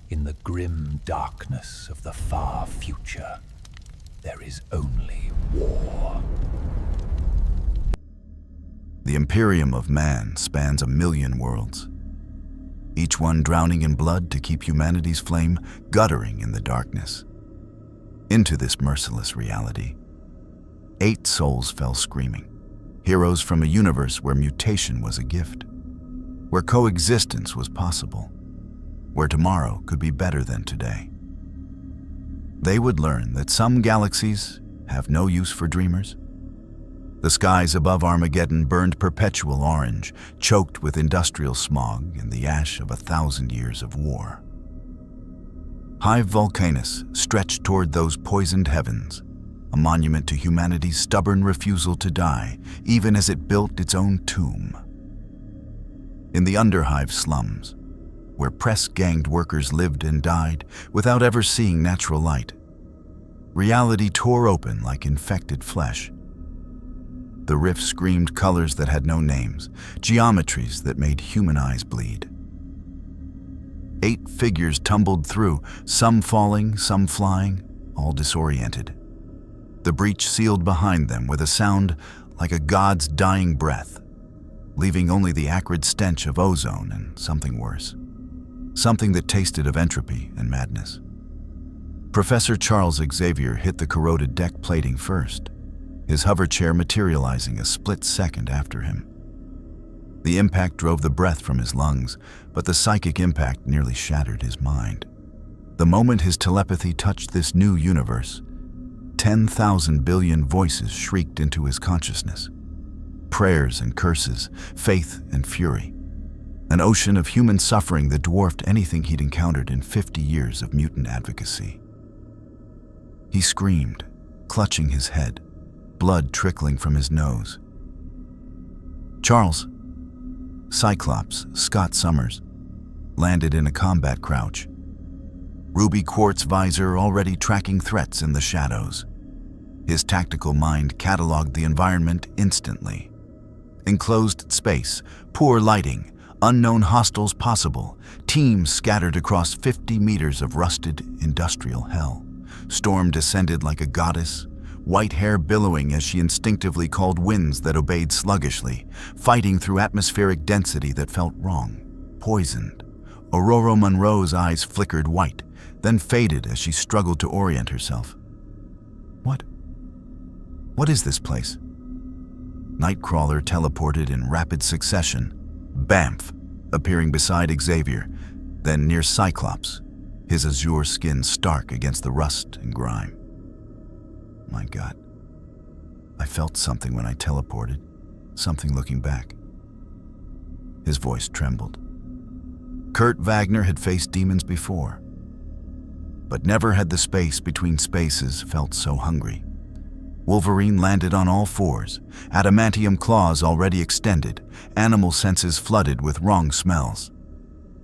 In the grim darkness of the far future, there is only war. The Imperium of Man spans 1,000,000 worlds, each one drowning in blood to keep humanity's flame guttering in the darkness. Into this merciless reality, 8 souls fell screaming, heroes from a universe where mutation was a gift, where coexistence was possible, where tomorrow could be better than today. They would learn that some galaxies have no use for dreamers. The skies above Armageddon burned perpetual orange, choked with industrial smog and the ash of 1,000 years of war. Hive Volcanus stretched toward those poisoned heavens, a monument to humanity's stubborn refusal to die, even as it built its own tomb. In the Underhive slums, where press-ganged workers lived and died without ever seeing natural light, reality tore open like infected flesh. The rift screamed colors that had no names, geometries that made human eyes bleed. 8 figures tumbled through, some falling, some flying, all disoriented. The breach sealed behind them with a sound like a god's dying breath, leaving only the acrid stench of ozone and something worse. Something that tasted of entropy and madness. Professor Charles Xavier hit the corroded deck plating first, his hover chair materializing a split second after him. The impact drove the breath from his lungs, but the psychic impact nearly shattered his mind. The moment his telepathy touched this new universe, 10,000 billion voices shrieked into his consciousness. Prayers and curses, faith and fury. An ocean of human suffering that dwarfed anything he'd encountered in 50 years of mutant advocacy. He screamed, clutching his head, blood trickling from his nose. Charles, Cyclops, Scott Summers, landed in a combat crouch. Ruby quartz visor already tracking threats in the shadows. His tactical mind cataloged the environment instantly. Enclosed space, poor lighting, unknown hostiles possible, teams scattered across 50 meters of rusted industrial hell. Storm descended like a goddess, white hair billowing as she instinctively called winds that obeyed sluggishly, fighting through atmospheric density that felt wrong, poisoned. Aurora Monroe's eyes flickered white, then faded as she struggled to orient herself. What is this place? Nightcrawler teleported in rapid succession. Bamf, appearing beside Xavier, then near Cyclops, his azure skin stark against the rust and grime. My God, I felt something when I teleported, something looking back. His voice trembled. Kurt Wagner had faced demons before, but never had the space between spaces felt so hungry. Wolverine landed on all fours, adamantium claws already extended, animal senses flooded with wrong smells.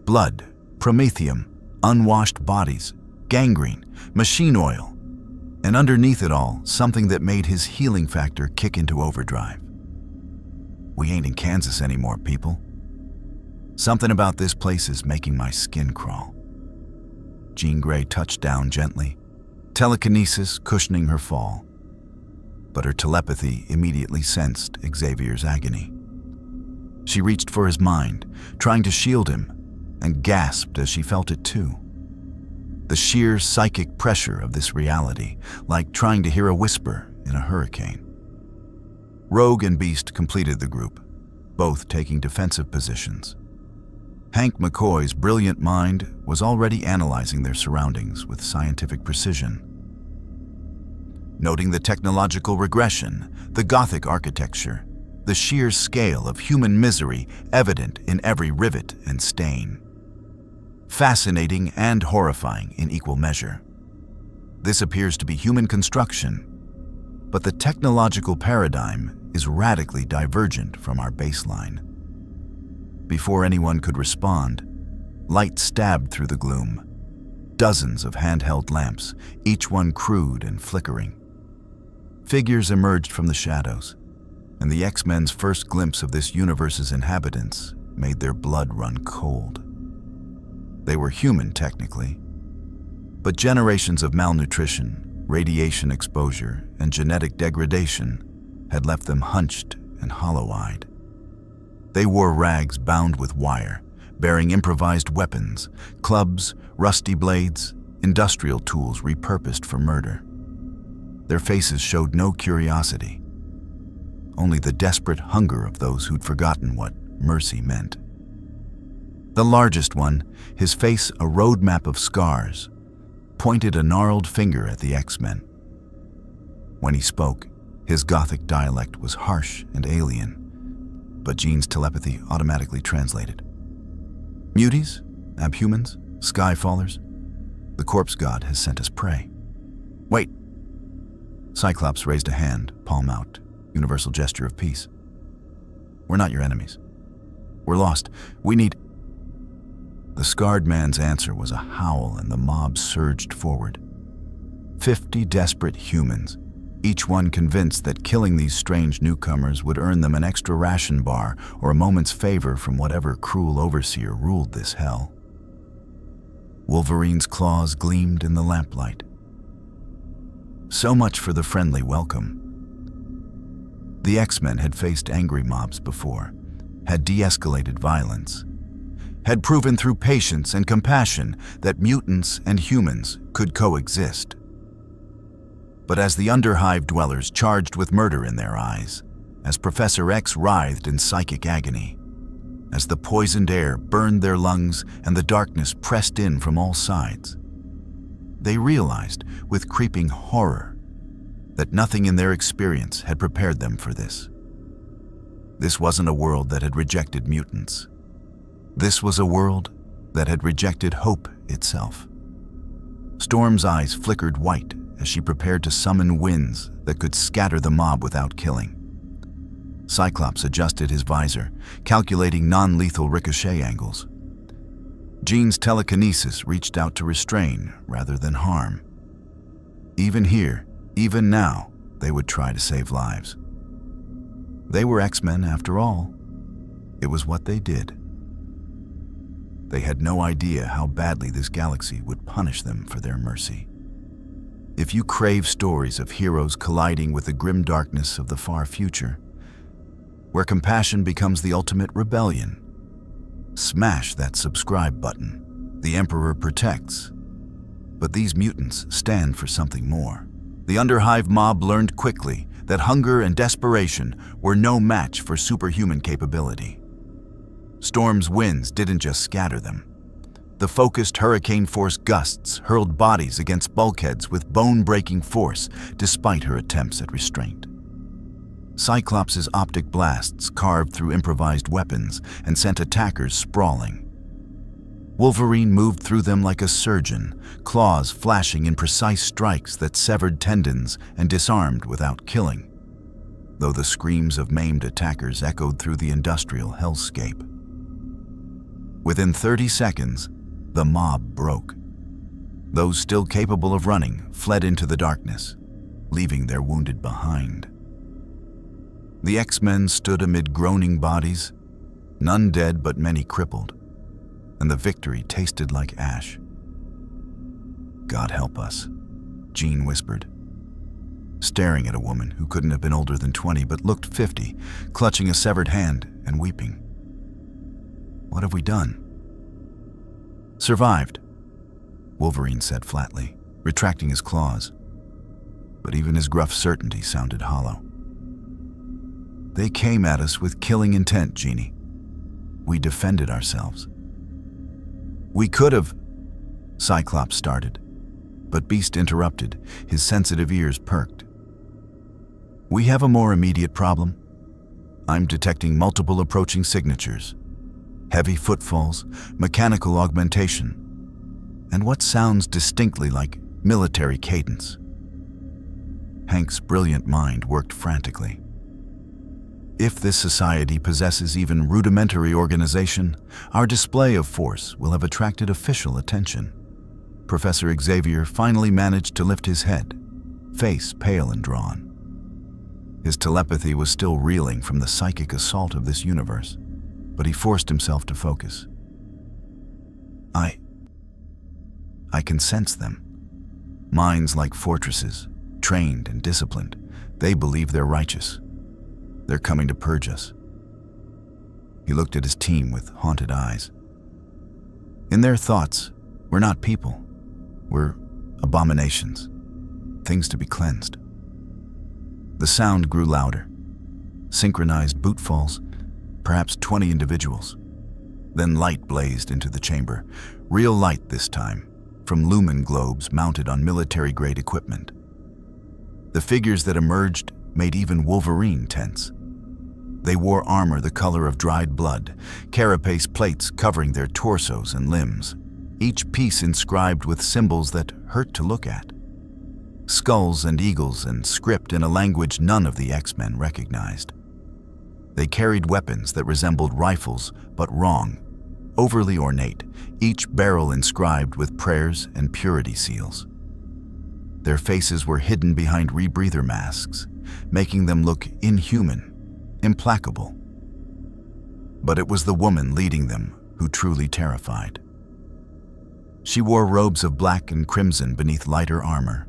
Blood, promethium, unwashed bodies, gangrene, machine oil, and underneath it all, something that made his healing factor kick into overdrive. We ain't in Kansas anymore, people. Something about this place is making my skin crawl. Jean Grey touched down gently, telekinesis cushioning her fall. But her telepathy immediately sensed Xavier's agony. She reached for his mind, trying to shield him, and gasped as she felt it too. The sheer psychic pressure of this reality, like trying to hear a whisper in a hurricane. Rogue and Beast completed the group, both taking defensive positions. Hank McCoy's brilliant mind was already analyzing their surroundings with scientific precision. Noting the technological regression, the Gothic architecture, the sheer scale of human misery evident in every rivet and stain. Fascinating and horrifying in equal measure. This appears to be human construction, but the technological paradigm is radically divergent from our baseline. Before anyone could respond, light stabbed through the gloom. Dozens of handheld lamps, each one crude and flickering. Figures emerged from the shadows, and the X-Men's first glimpse of this universe's inhabitants made their blood run cold. They were human, technically, but generations of malnutrition, radiation exposure, and genetic degradation had left them hunched and hollow-eyed. They wore rags bound with wire, bearing improvised weapons, clubs, rusty blades, industrial tools repurposed for murder. Their faces showed no curiosity, only the desperate hunger of those who'd forgotten what mercy meant. The largest one, his face a roadmap of scars, pointed a gnarled finger at the X-Men. When he spoke, his Gothic dialect was harsh and alien, but Jean's telepathy automatically translated. Muties? Abhumans? Skyfallers? The corpse god has sent us prey. Wait! Cyclops raised a hand, palm out, universal gesture of peace. We're not your enemies. We're lost. We need... The scarred man's answer was a howl, and the mob surged forward. 50 desperate humans, each one convinced that killing these strange newcomers would earn them an extra ration bar or a moment's favor from whatever cruel overseer ruled this hell. Wolverine's claws gleamed in the lamplight. So much for the friendly welcome. The X-Men had faced angry mobs before, had de-escalated violence, had proven through patience and compassion that mutants and humans could coexist. But as the Underhive dwellers charged with murder in their eyes, as Professor X writhed in psychic agony, as the poisoned air burned their lungs and the darkness pressed in from all sides, they realized with creeping horror that nothing in their experience had prepared them for this. This wasn't a world that had rejected mutants. This was a world that had rejected hope itself. Storm's eyes flickered white as she prepared to summon winds that could scatter the mob without killing. Cyclops adjusted his visor, calculating non-lethal ricochet angles. Jean's telekinesis reached out to restrain rather than harm. Even here, even now, they would try to save lives. They were X-Men after all. It was what they did. They had no idea how badly this galaxy would punish them for their mercy. If you crave stories of heroes colliding with the grim darkness of the far future, where compassion becomes the ultimate rebellion, smash that subscribe button. The Emperor protects. But these mutants stand for something more. The Underhive mob learned quickly that hunger and desperation were no match for superhuman capability. Storm's winds didn't just scatter them. The focused hurricane-force gusts hurled bodies against bulkheads with bone-breaking force despite her attempts at restraint. Cyclops' optic blasts carved through improvised weapons and sent attackers sprawling. Wolverine moved through them like a surgeon, claws flashing in precise strikes that severed tendons and disarmed without killing, though the screams of maimed attackers echoed through the industrial hellscape. Within 30 seconds, the mob broke. Those still capable of running fled into the darkness, leaving their wounded behind. The X-Men stood amid groaning bodies, none dead but many crippled, and the victory tasted like ash. "God help us," Jean whispered, staring at a woman who couldn't have been older than 20 but looked 50, clutching a severed hand and weeping. "What have we done?" "Survived," Wolverine said flatly, retracting his claws. But even his gruff certainty sounded hollow. "They came at us with killing intent, Jeannie. We defended ourselves." "We could have," Cyclops started, but Beast interrupted, his sensitive ears perked. "We have a more immediate problem. I'm detecting multiple approaching signatures. Heavy footfalls, mechanical augmentation, and what sounds distinctly like military cadence." Hank's brilliant mind worked frantically. If this society possesses even rudimentary organization, our display of force will have attracted official attention. Professor Xavier finally managed to lift his head, face pale and drawn. His telepathy was still reeling from the psychic assault of this universe, but he forced himself to focus. I can sense them. Minds like fortresses, trained and disciplined. They believe they're righteous. They're coming to purge us." He looked at his team with haunted eyes. In their thoughts, we're not people. We're abominations, things to be cleansed. The sound grew louder. Synchronized boot falls, perhaps 20 individuals. Then light blazed into the chamber. Real light this time, from lumen globes mounted on military-grade equipment. The figures that emerged made even Wolverine tense. They wore armor the color of dried blood, carapace plates covering their torsos and limbs, each piece inscribed with symbols that hurt to look at. Skulls and eagles and script in a language none of the X-Men recognized. They carried weapons that resembled rifles, but wrong, overly ornate, each barrel inscribed with prayers and purity seals. Their faces were hidden behind rebreather masks, making them look inhuman, implacable. But it was the woman leading them who truly terrified. She wore robes of black and crimson beneath lighter armor,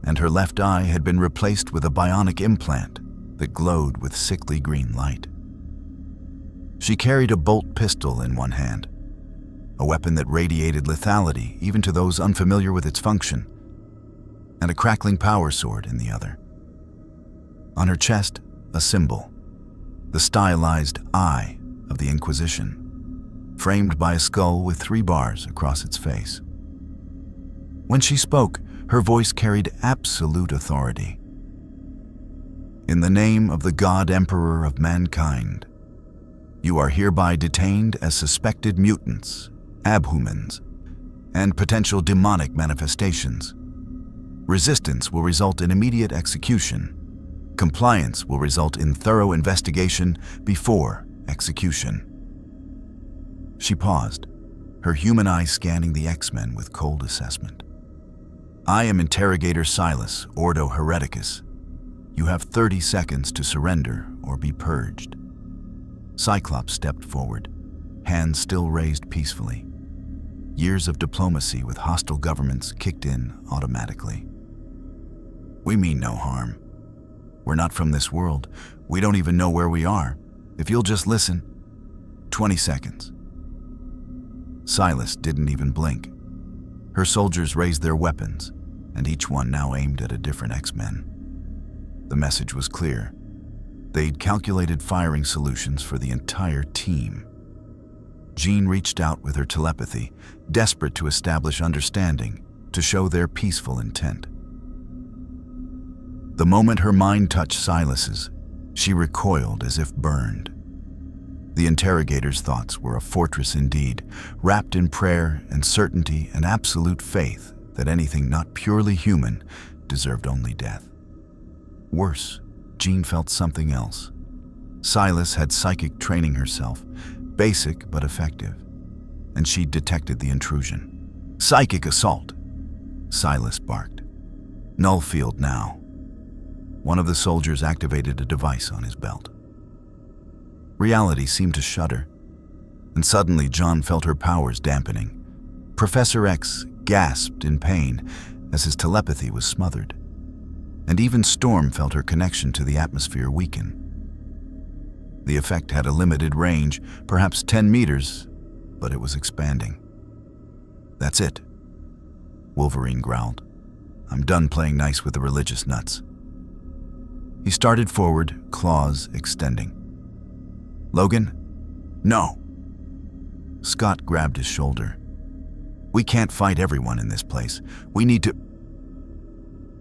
and her left eye had been replaced with a bionic implant that glowed with sickly green light. She carried a bolt pistol in one hand, a weapon that radiated lethality even to those unfamiliar with its function, and a crackling power sword in the other. On her chest, a symbol, the stylized Eye of the Inquisition, framed by a skull with 3 bars across its face. When she spoke, her voice carried absolute authority. "In the name of the God Emperor of mankind, you are hereby detained as suspected mutants, abhumans, and potential demonic manifestations. Resistance will result in immediate execution. Compliance will result in thorough investigation before execution." She paused, her human eye scanning the X-Men with cold assessment. "I am Interrogator Silas, Ordo Hereticus. You have 30 seconds to surrender or be purged." Cyclops stepped forward, hands still raised peacefully. Years of diplomacy with hostile governments kicked in automatically. "We mean no harm. We're not from this world. We don't even know where we are. If you'll just listen." 20 seconds. Silas didn't even blink. Her soldiers raised their weapons, and each one now aimed at a different X-Men. The message was clear. They'd calculated firing solutions for the entire team. Jean reached out with her telepathy, desperate to establish understanding, to show their peaceful intent. The moment her mind touched Silas's, she recoiled as if burned. The interrogator's thoughts were a fortress indeed, wrapped in prayer and certainty and absolute faith that anything not purely human deserved only death. Worse, Jean felt something else. Silas had psychic training herself, basic but effective, and she'd detected the intrusion. "Psychic assault!" Silas barked. "Null field now." One of the soldiers activated a device on his belt. Reality seemed to shudder, and suddenly John felt her powers dampening. Professor X gasped in pain as his telepathy was smothered, and even Storm felt her connection to the atmosphere weaken. The effect had a limited range, perhaps 10 meters, but it was expanding. "That's it," Wolverine growled. "I'm done playing nice with the religious nuts." He started forward, claws extending. "Logan? No!" Scott grabbed his shoulder. "We can't fight everyone in this place. We need to..."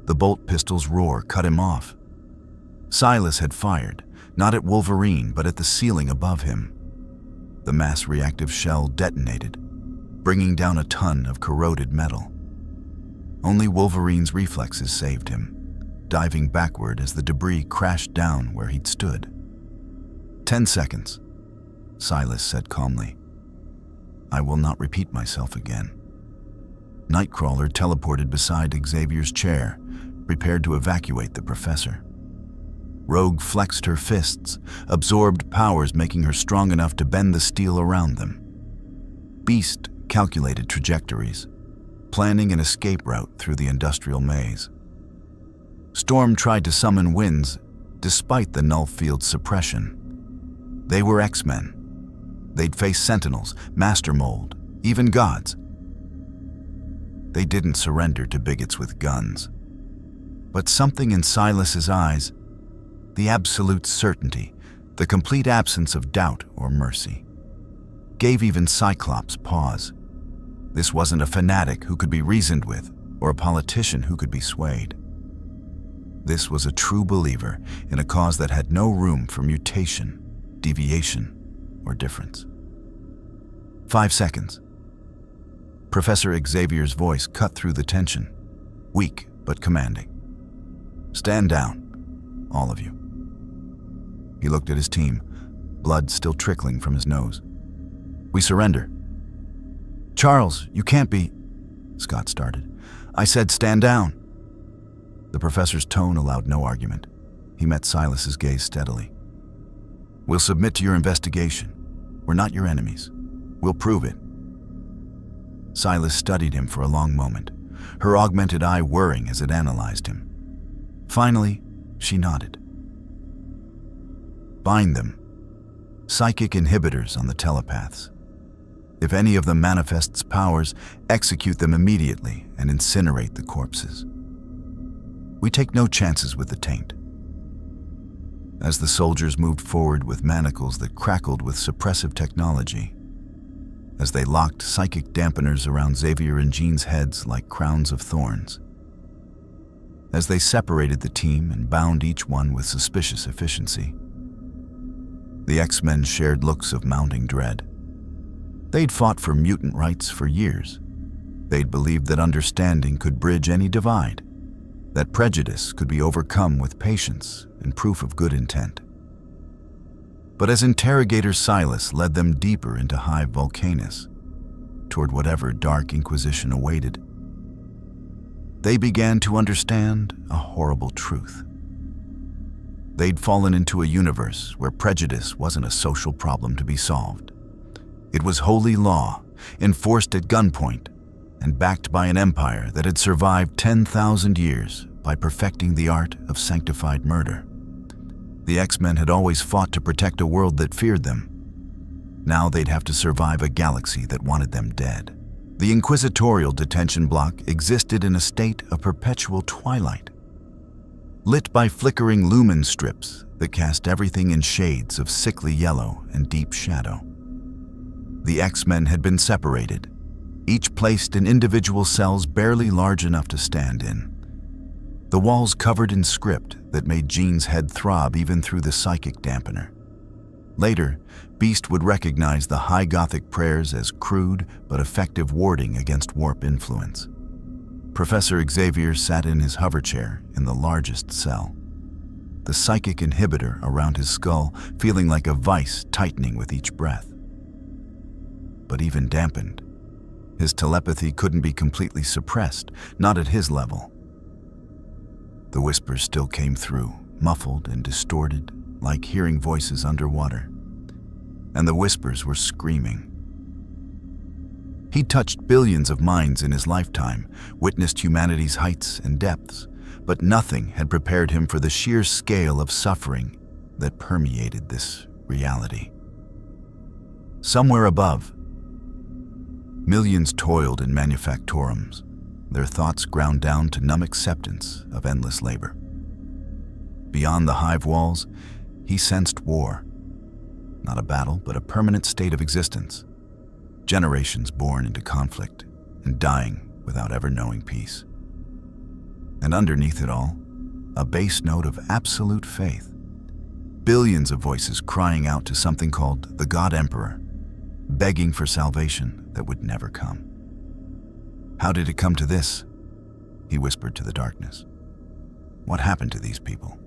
The bolt pistol's roar cut him off. Silas had fired, not at Wolverine, but at the ceiling above him. The mass reactive shell detonated, bringing down a ton of corroded metal. Only Wolverine's reflexes saved him, diving backward as the debris crashed down where he'd stood. 10 seconds, Silas said calmly. "I will not repeat myself again." Nightcrawler teleported beside Xavier's chair, prepared to evacuate the professor. Rogue flexed her fists, absorbed powers making her strong enough to bend the steel around them. Beast calculated trajectories, planning an escape route through the industrial maze. Storm tried to summon winds despite the null field suppression. They were X-Men. They'd face Sentinels, Master Mold, even gods. They didn't surrender to bigots with guns. But something in Silas's eyes, the absolute certainty, the complete absence of doubt or mercy, gave even Cyclops pause. This wasn't a fanatic who could be reasoned with, or a politician who could be swayed. This was a true believer in a cause that had no room for mutation, deviation, or difference. 5 seconds. Professor Xavier's voice cut through the tension, weak but commanding. Stand down, all of you. He looked at his team, blood still trickling from his nose. We surrender. Charles, you can't be... Scott started. I said stand down. The professor's tone allowed no argument. He met Silas's gaze steadily. We'll submit to your investigation. We're not your enemies. We'll prove it. Silas studied him for a long moment, her augmented eye whirring as it analyzed him. Finally, she nodded. Bind them. Psychic inhibitors on the telepaths. If any of them manifests powers, execute them immediately and incinerate the corpses. We take no chances with the taint. As the soldiers moved forward with manacles that crackled with suppressive technology, as they locked psychic dampeners around Xavier and Jean's heads like crowns of thorns, as they separated the team and bound each one with suspicious efficiency, the X-Men shared looks of mounting dread. They'd fought for mutant rights for years. They'd believed that understanding could bridge any divide, that prejudice could be overcome with patience and proof of good intent. But as interrogator Silas led them deeper into Hive Volcanus, toward whatever dark inquisition awaited, they began to understand a horrible truth. They'd fallen into a universe where prejudice wasn't a social problem to be solved. It was holy law, enforced at gunpoint, and backed by an empire that had survived 10,000 years by perfecting the art of sanctified murder. The X-Men had always fought to protect a world that feared them. Now they'd have to survive a galaxy that wanted them dead. The inquisitorial detention block existed in a state of perpetual twilight, lit by flickering lumen strips that cast everything in shades of sickly yellow and deep shadow. The X-Men had been separated, each placed in individual cells barely large enough to stand in. The walls covered in script that made Jean's head throb even through the psychic dampener. Later, Beast would recognize the high Gothic prayers as crude but effective warding against warp influence. Professor Xavier sat in his hover chair in the largest cell, the psychic inhibitor around his skull feeling like a vice tightening with each breath. But even dampened, his telepathy couldn't be completely suppressed, not at his level. The whispers still came through, muffled and distorted, like hearing voices underwater. And the whispers were screaming. He'd touched billions of minds in his lifetime, witnessed humanity's heights and depths, but nothing had prepared him for the sheer scale of suffering that permeated this reality. Somewhere above, millions toiled in manufactorums, their thoughts ground down to numb acceptance of endless labor. Beyond the hive walls, he sensed war. Not a battle, but a permanent state of existence. Generations born into conflict and dying without ever knowing peace. And underneath it all, a bass note of absolute faith. Billions of voices crying out to something called the God Emperor, begging for salvation that would never come. How did it come to this? He whispered to the darkness. What happened to these people?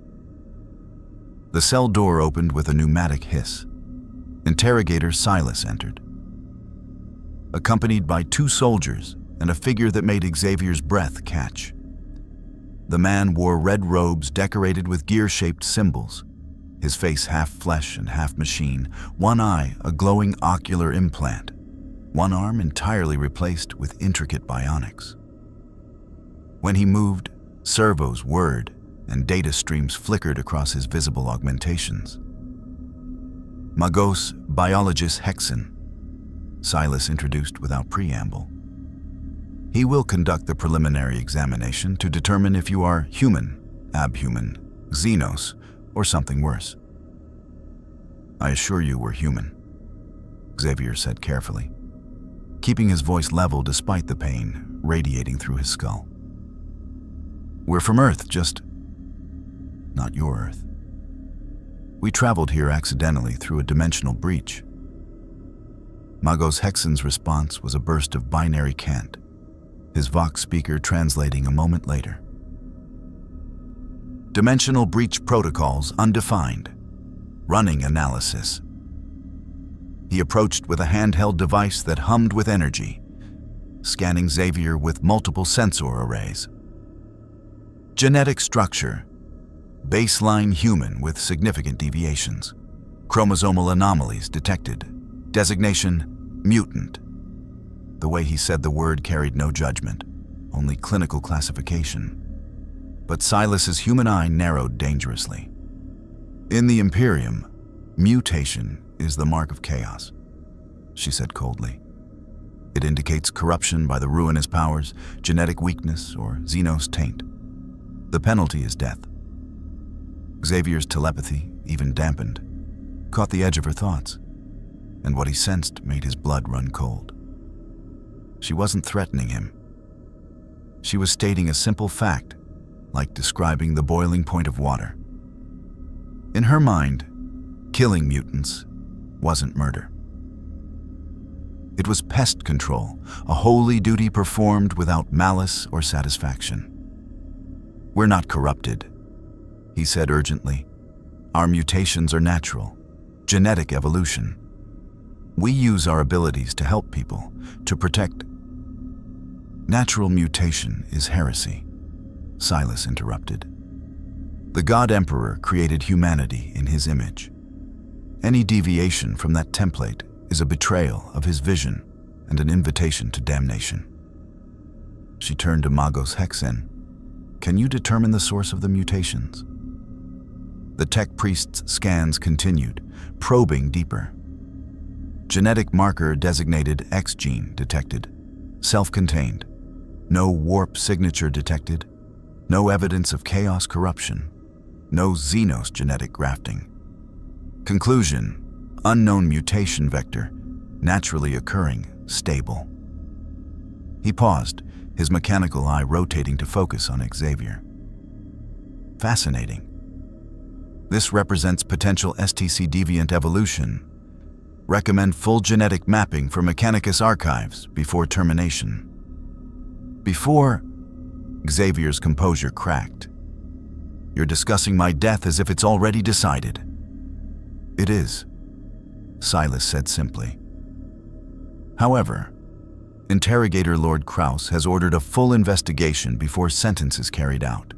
The cell door opened with a pneumatic hiss. Interrogator Silas entered, accompanied by 2 soldiers and a figure that made Xavier's breath catch. The man wore red robes decorated with gear-shaped symbols, his face half flesh and half machine, one eye a glowing ocular implant, one arm entirely replaced with intricate bionics. When he moved, servos whirred and data streams flickered across his visible augmentations. Magos Biologist Hexen, Silas introduced without preamble. He will conduct the preliminary examination to determine if you are human, abhuman, xenos, or something worse. I assure you we're human, Xavier said carefully, keeping his voice level despite the pain radiating through his skull. We're from Earth, just not your Earth. We traveled here accidentally through a dimensional breach. Magos Hexen's response was a burst of binary cant, his Vox speaker translating a moment later. Dimensional breach protocols undefined. Running analysis. He approached with a handheld device that hummed with energy, scanning Xavier with multiple sensor arrays. Genetic structure. Baseline human with significant deviations. Chromosomal anomalies detected. Designation, mutant. The way he said the word carried no judgment, only clinical classification. But Silas's human eye narrowed dangerously. In the Imperium, mutation is the mark of chaos, she said coldly. It indicates corruption by the ruinous powers, genetic weakness, or xenos taint. The penalty is death. Xavier's telepathy, even dampened, caught the edge of her thoughts, and what he sensed made his blood run cold. She wasn't threatening him. She was stating a simple fact, like describing the boiling point of water. In her mind, killing mutants wasn't murder. It was pest control, a holy duty performed without malice or satisfaction. We're not corrupted, he said urgently. Our mutations are natural, genetic evolution. We use our abilities to help people, to protect. Natural mutation is heresy, Silas interrupted. The God Emperor created humanity in his image. Any deviation from that template is a betrayal of his vision and an invitation to damnation. She turned to Magos Hexen. Can you determine the source of the mutations? The tech priest's scans continued, probing deeper. Genetic marker designated X gene detected. Self-contained. No warp signature detected. No evidence of chaos corruption. No xenos genetic grafting. Conclusion: unknown mutation vector, naturally occurring, stable. He paused, his mechanical eye rotating to focus on Xavier. Fascinating. This represents potential STC deviant evolution. Recommend full genetic mapping for Mechanicus archives before termination. Before, Xavier's composure cracked. You're discussing my death as if it's already decided. It is, Silas said simply. However, Interrogator Lord Kraus has ordered a full investigation before sentence is carried out.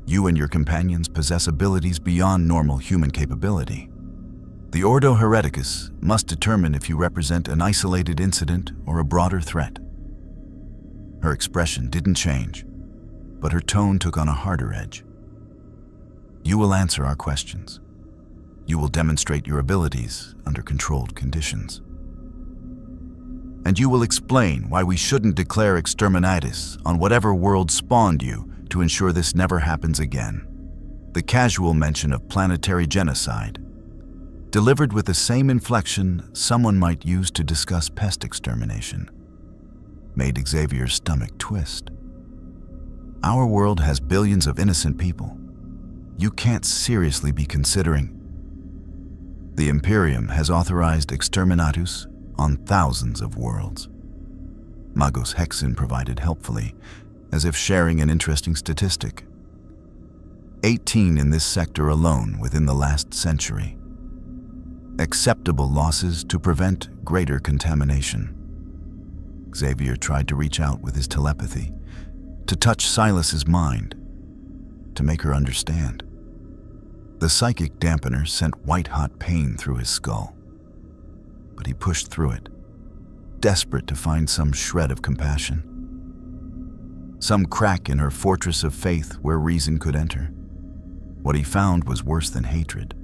You and your companions possess abilities beyond normal human capability. The Ordo Hereticus must determine if you represent an isolated incident or a broader threat. Her expression didn't change, but her tone took on a harder edge. You will answer our questions. You will demonstrate your abilities under controlled conditions. And you will explain why we shouldn't declare exterminatus on whatever world spawned you to ensure this never happens again. The casual mention of planetary genocide, delivered with the same inflection someone might use to discuss pest extermination, made Xavier's stomach twist. Our world has billions of innocent people. You can't seriously be considering. The Imperium has authorized exterminatus on thousands of worlds. Magos Hexen provided helpfully, as if sharing an interesting statistic. 18 in this sector alone within the last century. Acceptable losses to prevent greater contamination. Xavier tried to reach out with his telepathy, to touch Silas's mind, to make her understand. The psychic dampener sent white-hot pain through his skull, but he pushed through it. desperate to find some shred of compassion. Some crack in her fortress of faith where reason could enter. What he found was worse than hatred.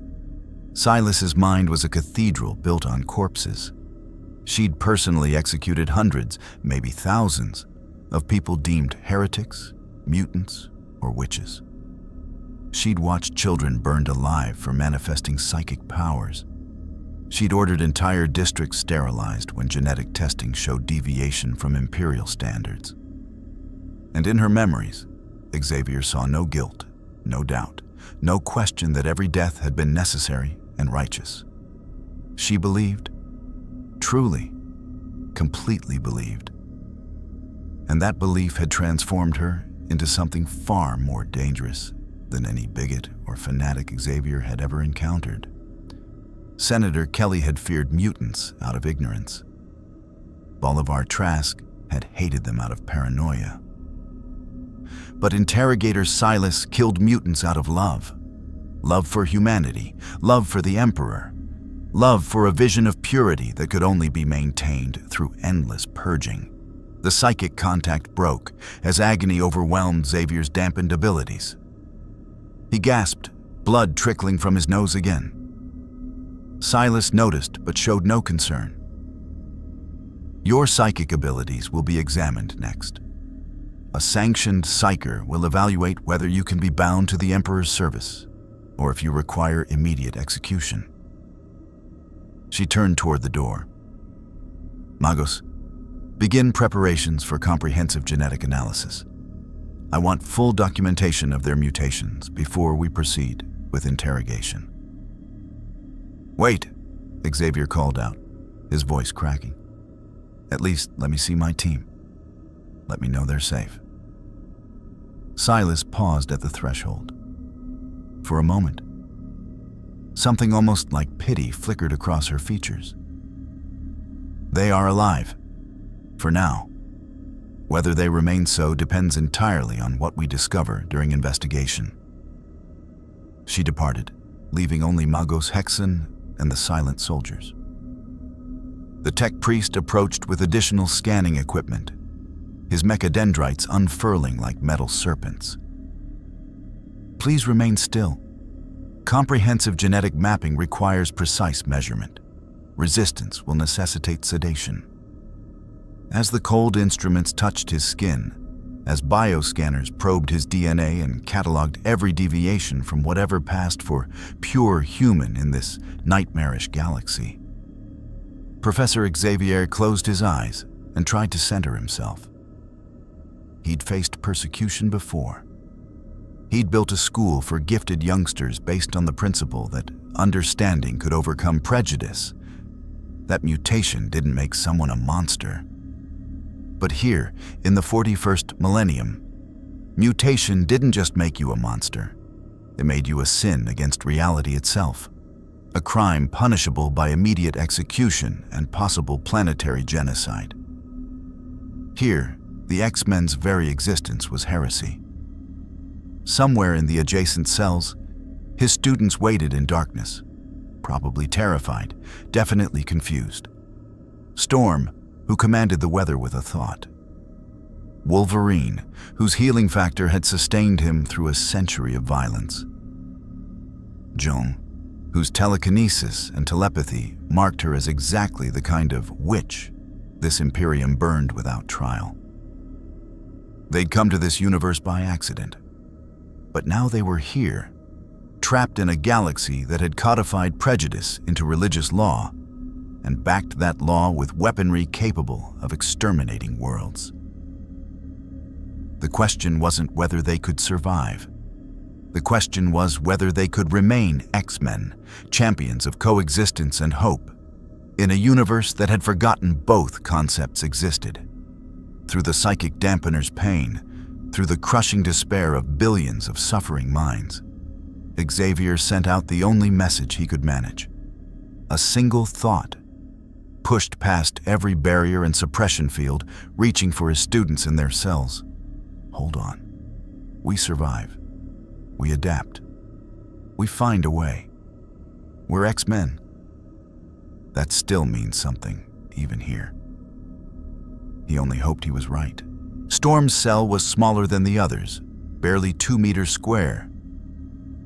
Silas's mind was a cathedral built on corpses. She'd personally executed hundreds, maybe thousands, of people deemed heretics, mutants, or witches. She'd watched children burned alive for manifesting psychic powers. She'd ordered entire districts sterilized when genetic testing showed deviation from imperial standards. And in her memories, Xavier saw no guilt, no doubt, no question that every death had been necessary and righteous. She believed, truly, completely believed. And that belief had transformed her into something far more dangerous than any bigot or fanatic Xavier had ever encountered. Senator Kelly had feared mutants out of ignorance. Bolivar Trask had hated them out of paranoia. But Interrogator Silas killed mutants out of love. Love for humanity, love for the Emperor, love for a vision of purity that could only be maintained through endless purging. The psychic contact broke as agony overwhelmed Xavier's dampened abilities. He gasped, blood trickling from his nose again. Silas noticed but showed no concern. Your psychic abilities will be examined next. A sanctioned psyker will evaluate whether you can be bound to the Emperor's service, or if you require immediate execution. She turned toward the door. Magos, begin preparations for comprehensive genetic analysis. I want full documentation of their mutations before we proceed with interrogation. Wait, Xavier called out, his voice cracking. At least let me see my team. Let me know they're safe. Silas paused at the threshold. For a moment, something almost like pity flickered across her features. They are alive, for now. Whether they remain so depends entirely on what we discover during investigation. She departed, leaving only Magos Hexen and the silent soldiers. The tech priest approached with additional scanning equipment, his mechadendrites unfurling like metal serpents. Please remain still. Comprehensive genetic mapping requires precise measurement. Resistance will necessitate sedation. As the cold instruments touched his skin, as bioscanners probed his DNA and cataloged every deviation from whatever passed for pure human in this nightmarish galaxy, Professor Xavier closed his eyes and tried to center himself. He'd faced persecution before. He'd built a school for gifted youngsters based on the principle that understanding could overcome prejudice. That mutation didn't make someone a monster. But here, in the 41st millennium, mutation didn't just make you a monster. It made you a sin against reality itself, a crime punishable by immediate execution and possible planetary genocide. Here, the X-Men's very existence was heresy. Somewhere in the adjacent cells, his students waited in darkness, probably terrified, definitely confused. Storm, who commanded the weather with a thought. Wolverine, whose healing factor had sustained him through a century of violence. Joan, whose telekinesis and telepathy marked her as exactly the kind of witch this Imperium burned without trial. They'd come to this universe by accident, but now they were here, trapped in a galaxy that had codified prejudice into religious law and backed that law with weaponry capable of exterminating worlds. The question wasn't whether they could survive. The question was whether they could remain X-Men, champions of coexistence and hope, in a universe that had forgotten both concepts existed. Through the psychic dampener's pain, through the crushing despair of billions of suffering minds, Xavier sent out the only message he could manage. A single thought, pushed past every barrier and suppression field, reaching for his students in their cells. Hold on. We survive. We adapt. We find a way. We're X-Men. That still means something, even here. He only hoped he was right. Storm's cell was smaller than the others, barely 2 meters square.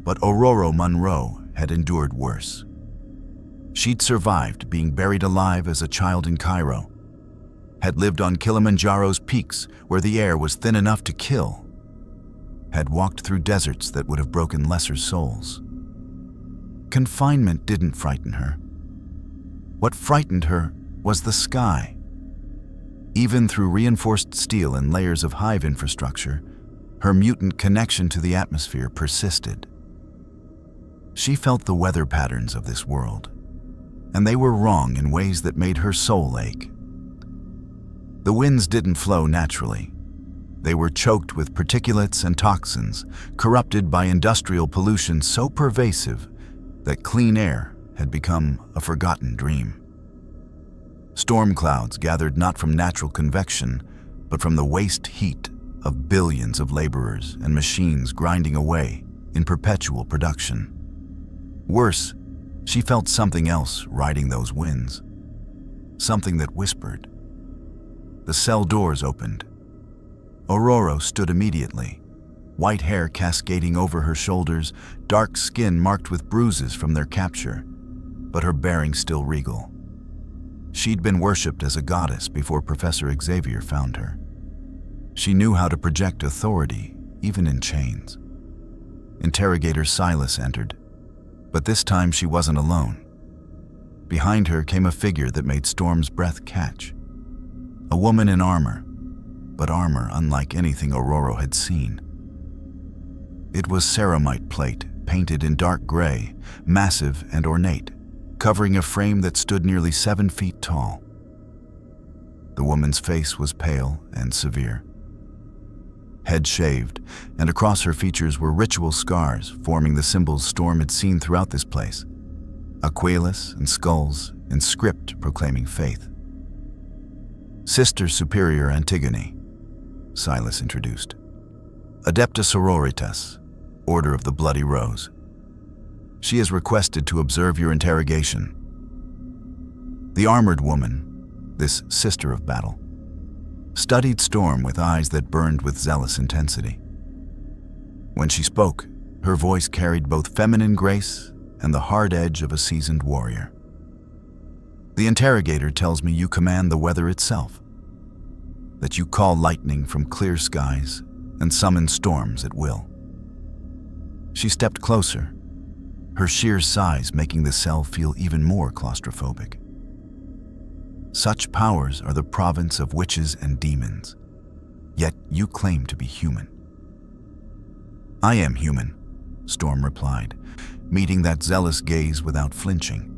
But Aurora Monroe had endured worse. She'd survived being buried alive as a child in Cairo, had lived on Kilimanjaro's peaks where the air was thin enough to kill, had walked through deserts that would have broken lesser souls. Confinement didn't frighten her. What frightened her was the sky. Even through reinforced steel and layers of hive infrastructure, her mutant connection to the atmosphere persisted. She felt the weather patterns of this world, and they were wrong in ways that made her soul ache. The winds didn't flow naturally. They were choked with particulates and toxins, corrupted by industrial pollution so pervasive that clean air had become a forgotten dream. Storm clouds gathered not from natural convection, but from the waste heat of billions of laborers and machines grinding away in perpetual production. Worse, she felt something else riding those winds, something that whispered. The cell doors opened. Aurora stood immediately, white hair cascading over her shoulders, dark skin marked with bruises from their capture, but her bearing still regal. She'd been worshipped as a goddess before Professor Xavier found her. She knew how to project authority, even in chains. Interrogator Silas entered, but this time she wasn't alone. Behind her came a figure that made Storm's breath catch. A woman in armor, but armor unlike anything Aurora had seen. It was ceramite plate, painted in dark gray, massive and ornate, covering a frame that stood nearly 7 feet tall. The woman's face was pale and severe. Head shaved, and across her features were ritual scars forming the symbols Storm had seen throughout this place. Aquilus and skulls in script proclaiming faith. Sister Superior Antigone, Silas introduced. Adepta Sororitas, Order of the Bloody Rose. She is requested to observe your interrogation. The armored woman, this sister of battle, studied Storm with eyes that burned with zealous intensity. When she spoke, her voice carried both feminine grace and the hard edge of a seasoned warrior. The interrogator tells me you command the weather itself, that you call lightning from clear skies and summon storms at will. She stepped closer, her sheer size making the cell feel even more claustrophobic. Such powers are the province of witches and demons, yet you claim to be human. I am human, Storm replied, meeting that zealous gaze without flinching.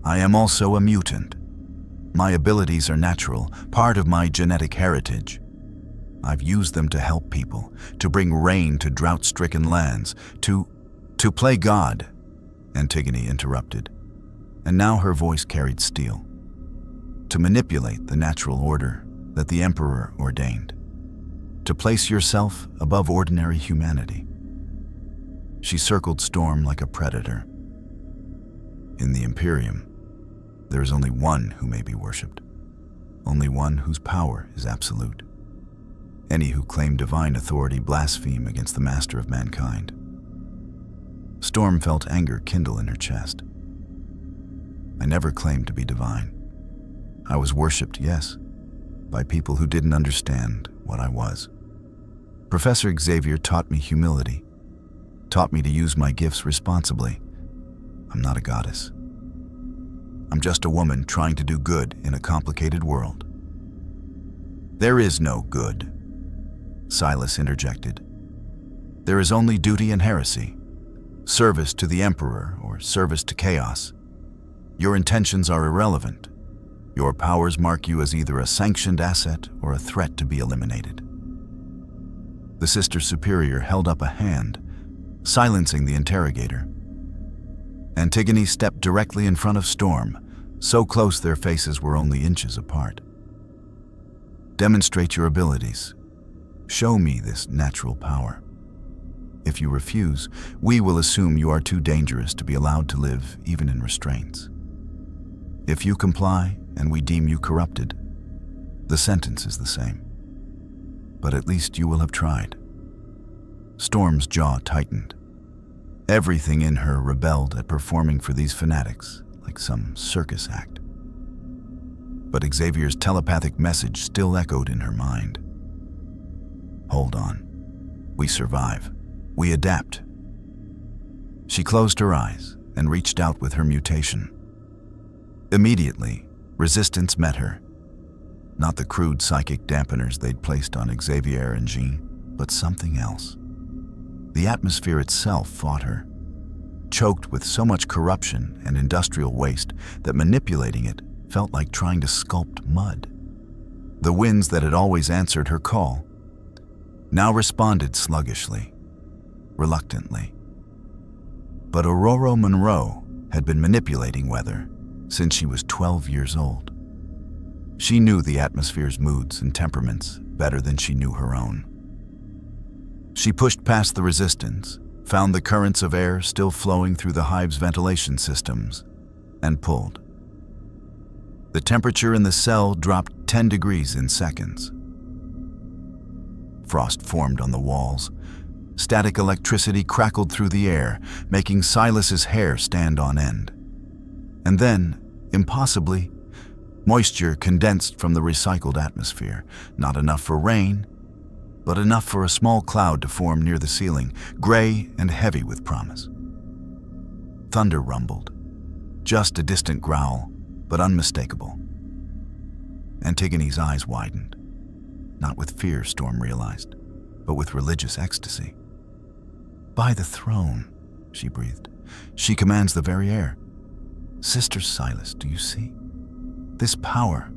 I am also a mutant. My abilities are natural, part of my genetic heritage. I've used them to help people, to bring rain to drought-stricken lands, to play God, Antigone interrupted, and now her voice carried steel. To manipulate the natural order that the Emperor ordained, to place yourself above ordinary humanity. She circled Storm like a predator. In the Imperium, there is only one who may be worshipped, only one whose power is absolute. Any who claim divine authority blaspheme against the master of mankind. Storm felt anger kindle in her chest. I never claimed to be divine. I was worshipped, yes, by people who didn't understand what I was. Professor Xavier taught me humility, taught me to use my gifts responsibly. I'm not a goddess. I'm just a woman trying to do good in a complicated world. There is no good, Silas interjected. There is only duty and heresy, service to the Emperor or service to chaos. Your intentions are irrelevant. Your powers mark you as either a sanctioned asset or a threat to be eliminated. The Sister Superior held up a hand, silencing the interrogator. Antigone stepped directly in front of Storm, so close their faces were only inches apart. Demonstrate your abilities. Show me this natural power. If you refuse, we will assume you are too dangerous to be allowed to live even in restraints. If you comply and we deem you corrupted, The sentence is the same. But at least you will have tried. Storm's jaw tightened. Everything in her rebelled at performing for these fanatics, like some circus act. But Xavier's telepathic message still echoed in her mind. Hold on. We survive. We adapt. She closed her eyes and reached out with her mutation. Immediately, resistance met her. Not the crude psychic dampeners they'd placed on Xavier and Jean, but something else. The atmosphere itself fought her, choked with so much corruption and industrial waste that manipulating it felt like trying to sculpt mud. The winds that had always answered her call now responded sluggishly, reluctantly. But Aurora Monroe had been manipulating weather since she was 12 years old. She knew the atmosphere's moods and temperaments better than she knew her own. She pushed past the resistance, found the currents of air still flowing through the hive's ventilation systems, and pulled. The temperature in the cell dropped 10 degrees in seconds. Frost formed on the walls. Static electricity crackled through the air, making Silas's hair stand on end. And then, impossibly, moisture condensed from the recycled atmosphere, not enough for rain, but enough for a small cloud to form near the ceiling, gray and heavy with promise. Thunder rumbled, just a distant growl, but unmistakable. Antigone's eyes widened, not with fear, Storm realized, but with religious ecstasy. By the throne, she breathed. She commands the very air. Sister Silas, do you see? This power.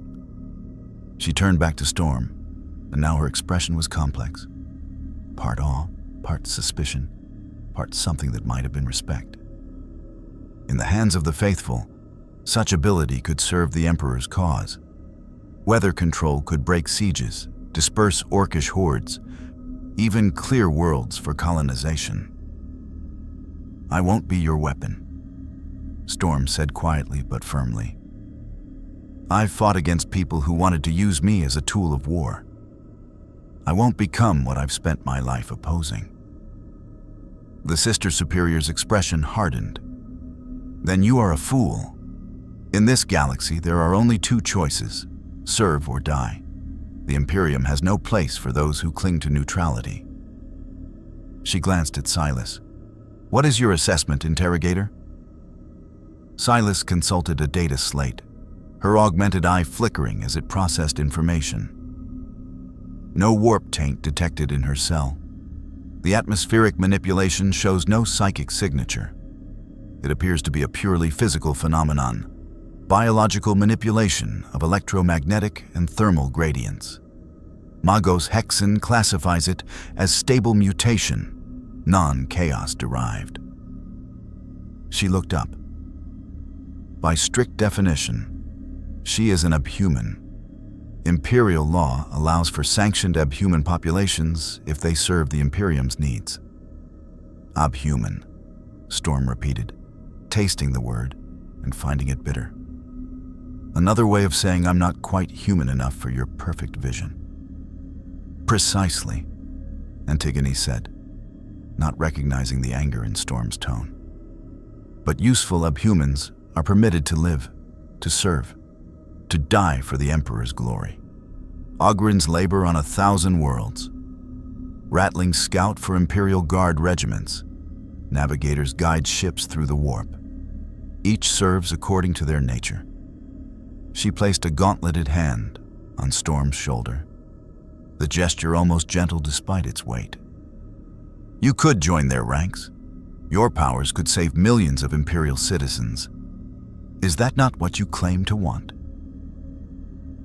She turned back to Storm, and now her expression was complex. Part awe, part suspicion, part something that might have been respect. In the hands of the faithful, such ability could serve the Emperor's cause. Weather control could break sieges, disperse Orkish hordes, even clear worlds for colonization. I won't be your weapon, Storm said quietly but firmly. I've fought against people who wanted to use me as a tool of war. I won't become what I've spent my life opposing. The Sister Superior's expression hardened. Then you are a fool. In this galaxy, there are only two choices: serve or die. The Imperium has no place for those who cling to neutrality. She glanced at Silas. What is your assessment, interrogator? Silas consulted a data slate, her augmented eye flickering as it processed information. No warp taint detected in her cell. The atmospheric manipulation shows no psychic signature. It appears to be a purely physical phenomenon, biological manipulation of electromagnetic and thermal gradients. Magos Hexen classifies it as stable mutation, non-chaos derived. She looked up. By strict definition, she is an abhuman. Imperial law allows for sanctioned abhuman populations if they serve the Imperium's needs. Abhuman, Storm repeated, tasting the word and finding it bitter. Another way of saying I'm not quite human enough for your perfect vision. Precisely, Antigone said, not recognizing the anger in Storm's tone. But useful abhumans are permitted to live, to serve, to die for the Emperor's glory. Ogren's labor on 1,000 worlds. Ratlings scout for Imperial Guard regiments. Navigators guide ships through the warp. Each serves according to their nature. She placed a gauntleted hand on Storm's shoulder, the gesture almost gentle despite its weight. You could join their ranks. Your powers could save millions of Imperial citizens. Is that not what you claim to want?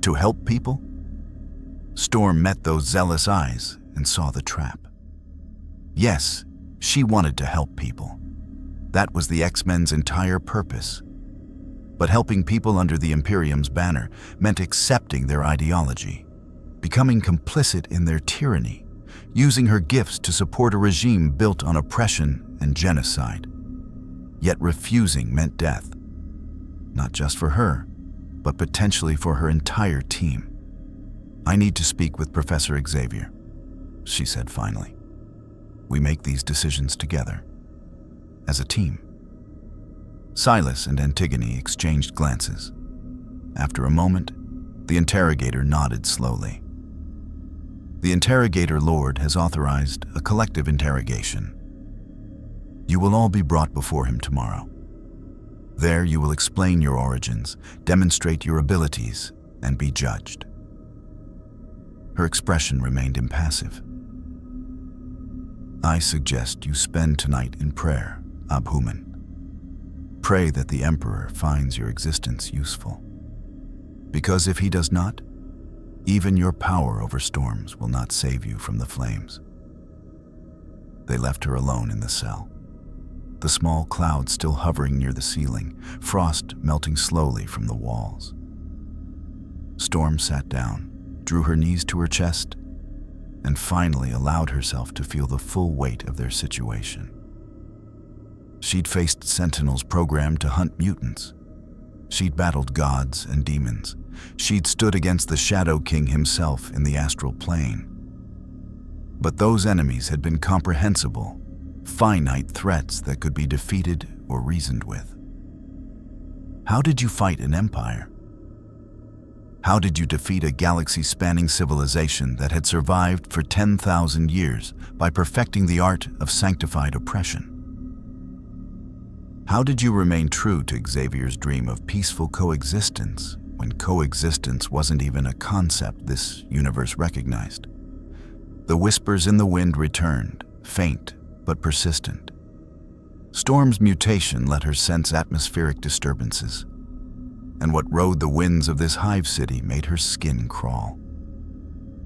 To help people? Storm met those zealous eyes and saw the trap. Yes, she wanted to help people. That was the X-Men's entire purpose. But helping people under the Imperium's banner meant accepting their ideology, becoming complicit in their tyranny, using her gifts to support a regime built on oppression and genocide. Yet refusing meant death, not just for her, but potentially for her entire team. "I need to speak with Professor Xavier," she said finally. "We make these decisions together, as a team." Silas and Antigone exchanged glances. After a moment, the interrogator nodded slowly. "The interrogator lord has authorized a collective interrogation. You will all be brought before him tomorrow. There you will explain your origins, demonstrate your abilities, and be judged." Her expression remained impassive. "I suggest you spend tonight in prayer, Abhuman. Pray that the Emperor finds your existence useful. Because if he does not, even your power over storms will not save you from the flames." They left her alone in the cell, the small cloud still hovering near the ceiling, frost melting slowly from the walls. Storm sat down, drew her knees to her chest, and finally allowed herself to feel the full weight of their situation. She'd faced Sentinels programmed to hunt mutants. She'd battled gods and demons. She'd stood against the Shadow King himself in the astral plane. But those enemies had been comprehensible, finite threats that could be defeated or reasoned with. How did you fight an empire? How did you defeat a galaxy-spanning civilization that had survived for 10,000 years by perfecting the art of sanctified oppression? How did you remain true to Xavier's dream of peaceful coexistence when coexistence wasn't even a concept this universe recognized? The whispers in the wind returned, faint but persistent. Storm's mutation let her sense atmospheric disturbances, and what rode the winds of this hive city made her skin crawl.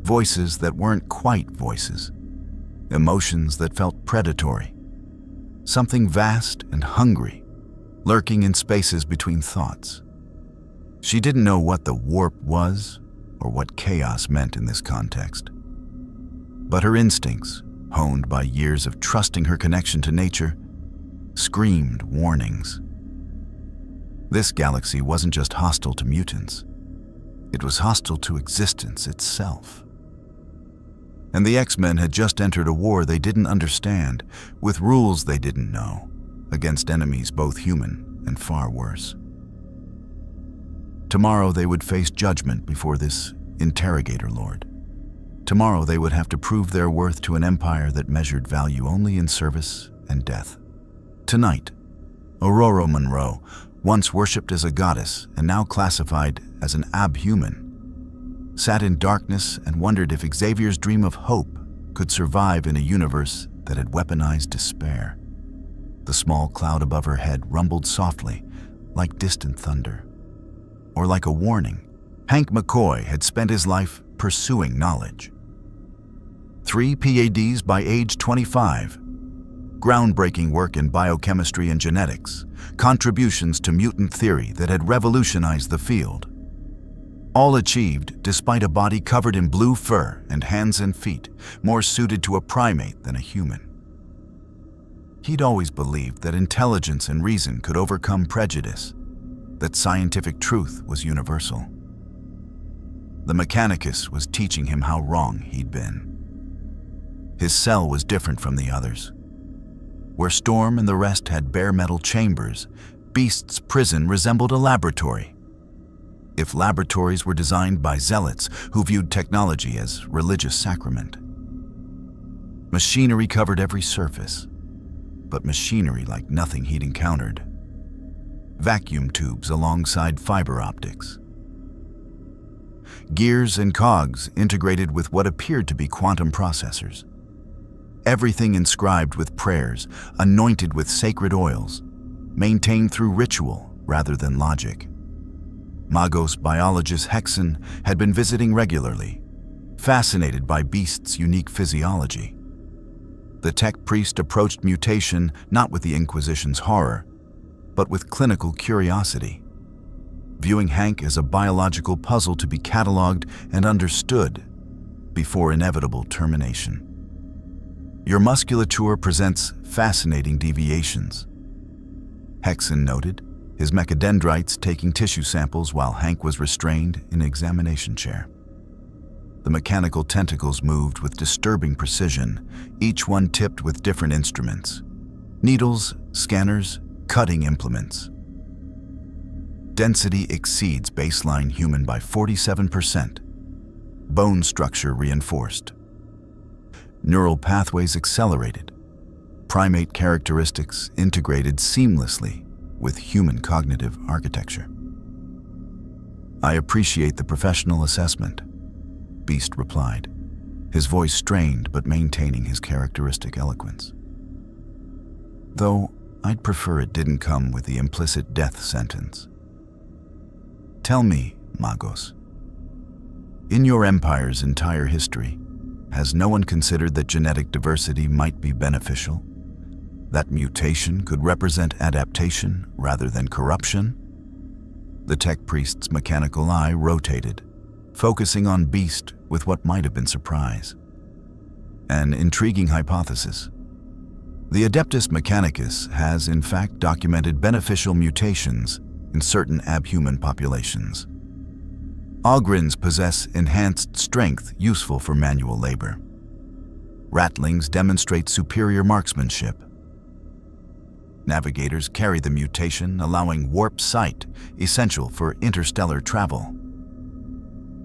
Voices that weren't quite voices, emotions that felt predatory, something vast and hungry, lurking in spaces between thoughts. She didn't know what the warp was or what chaos meant in this context. But her instincts, honed by years of trusting her connection to nature, screamed warnings. This galaxy wasn't just hostile to mutants. It was hostile to existence itself. And the X-Men had just entered a war they didn't understand, with rules they didn't know, against enemies both human and far worse. Tomorrow they would face judgment before this interrogator lord. Tomorrow they would have to prove their worth to an empire that measured value only in service and death. Tonight, Aurora Monroe, once worshipped as a goddess and now classified as an abhuman, sat in darkness and wondered if Xavier's dream of hope could survive in a universe that had weaponized despair. The small cloud above her head rumbled softly, like distant thunder. Or like a warning, Hank McCoy had spent his life pursuing knowledge. 3 PhDs by age 25, groundbreaking work in biochemistry and genetics, contributions to mutant theory that had revolutionized the field. All achieved despite a body covered in blue fur and hands and feet, more suited to a primate than a human. He'd always believed that intelligence and reason could overcome prejudice, that scientific truth was universal. The Mechanicus was teaching him how wrong he'd been. His cell was different from the others. Where Storm and the rest had bare metal chambers, Beast's prison resembled a laboratory. If laboratories were designed by zealots who viewed technology as religious sacrament. Machinery covered every surface, but machinery like nothing he'd encountered. Vacuum tubes alongside fiber optics. Gears and cogs integrated with what appeared to be quantum processors. Everything inscribed with prayers, anointed with sacred oils, maintained through ritual rather than logic. Magos biologist Hexen had been visiting regularly, fascinated by Beast's unique physiology. The tech priest approached mutation not with the Inquisition's horror, but with clinical curiosity, viewing Hank as a biological puzzle to be cataloged and understood before inevitable termination. Your musculature presents fascinating deviations, Hexen noted, his mechadendrites taking tissue samples while Hank was restrained in an examination chair. The mechanical tentacles moved with disturbing precision, each one tipped with different instruments. Needles, scanners, cutting implements. Density exceeds baseline human by 47%. Bone structure reinforced. Neural pathways accelerated. Primate characteristics integrated seamlessly with human cognitive architecture. "I appreciate the professional assessment," Beast replied, his voice strained but maintaining his characteristic eloquence. "Though I'd prefer it didn't come with the implicit death sentence. Tell me, Magos, in your empire's entire history, has no one considered that genetic diversity might be beneficial? That mutation could represent adaptation rather than corruption?" The tech priest's mechanical eye rotated, focusing on Beast with what might have been surprise. An intriguing hypothesis. The Adeptus Mechanicus has in fact documented beneficial mutations in certain abhuman populations. Ogrins possess enhanced strength useful for manual labor. Ratlings demonstrate superior marksmanship. Navigators carry the mutation, allowing warp sight, essential for interstellar travel.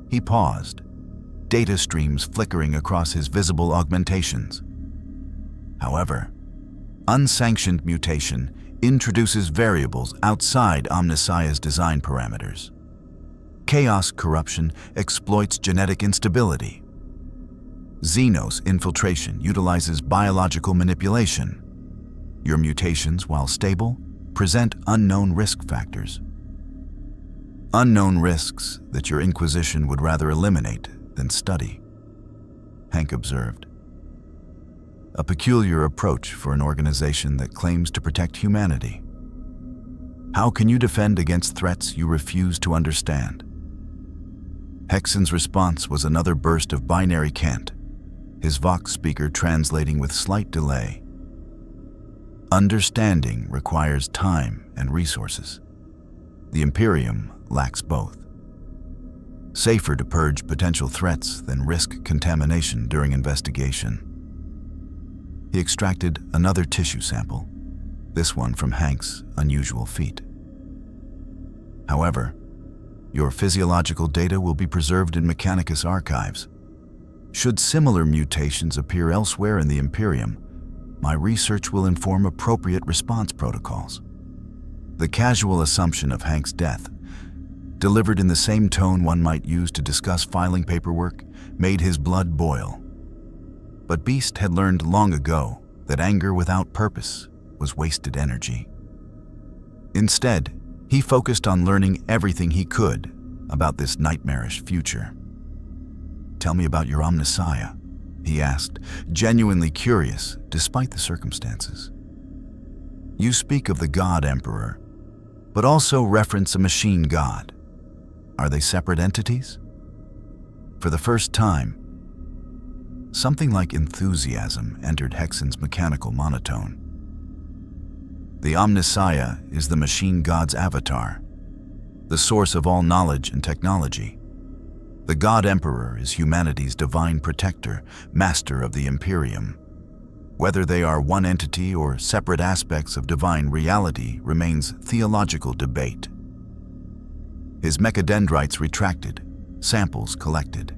He paused, data streams flickering across his visible augmentations. However, unsanctioned mutation introduces variables outside Omnissiah's design parameters. Chaos corruption exploits genetic instability. Xenos infiltration utilizes biological manipulation. Your mutations, while stable, present unknown risk factors. Unknown risks that your Inquisition would rather eliminate than study, Hank observed. A peculiar approach for an organization that claims to protect humanity. How can you defend against threats you refuse to understand? Hexen's response was another burst of binary cant, his Vox speaker translating with slight delay. Understanding requires time and resources. The Imperium lacks both. Safer to purge potential threats than risk contamination during investigation. He extracted another tissue sample, this one from Hank's unusual feet. However, your physiological data will be preserved in Mechanicus archives. Should similar mutations appear elsewhere in the Imperium, my research will inform appropriate response protocols. The casual assumption of Hank's death, delivered in the same tone one might use to discuss filing paperwork, made his blood boil. But Beast had learned long ago that anger without purpose was wasted energy. Instead, he focused on learning everything he could about this nightmarish future. "Tell me about your Omnissiah," he asked, genuinely curious despite the circumstances. "You speak of the God Emperor, but also reference a machine god. Are they separate entities?" For the first time, something like enthusiasm entered Hexen's mechanical monotone. The Omnissiah is the machine god's avatar, the source of all knowledge and technology. The God Emperor is humanity's divine protector, master of the Imperium. Whether they are one entity or separate aspects of divine reality remains theological debate. His mechadendrites retracted, samples collected.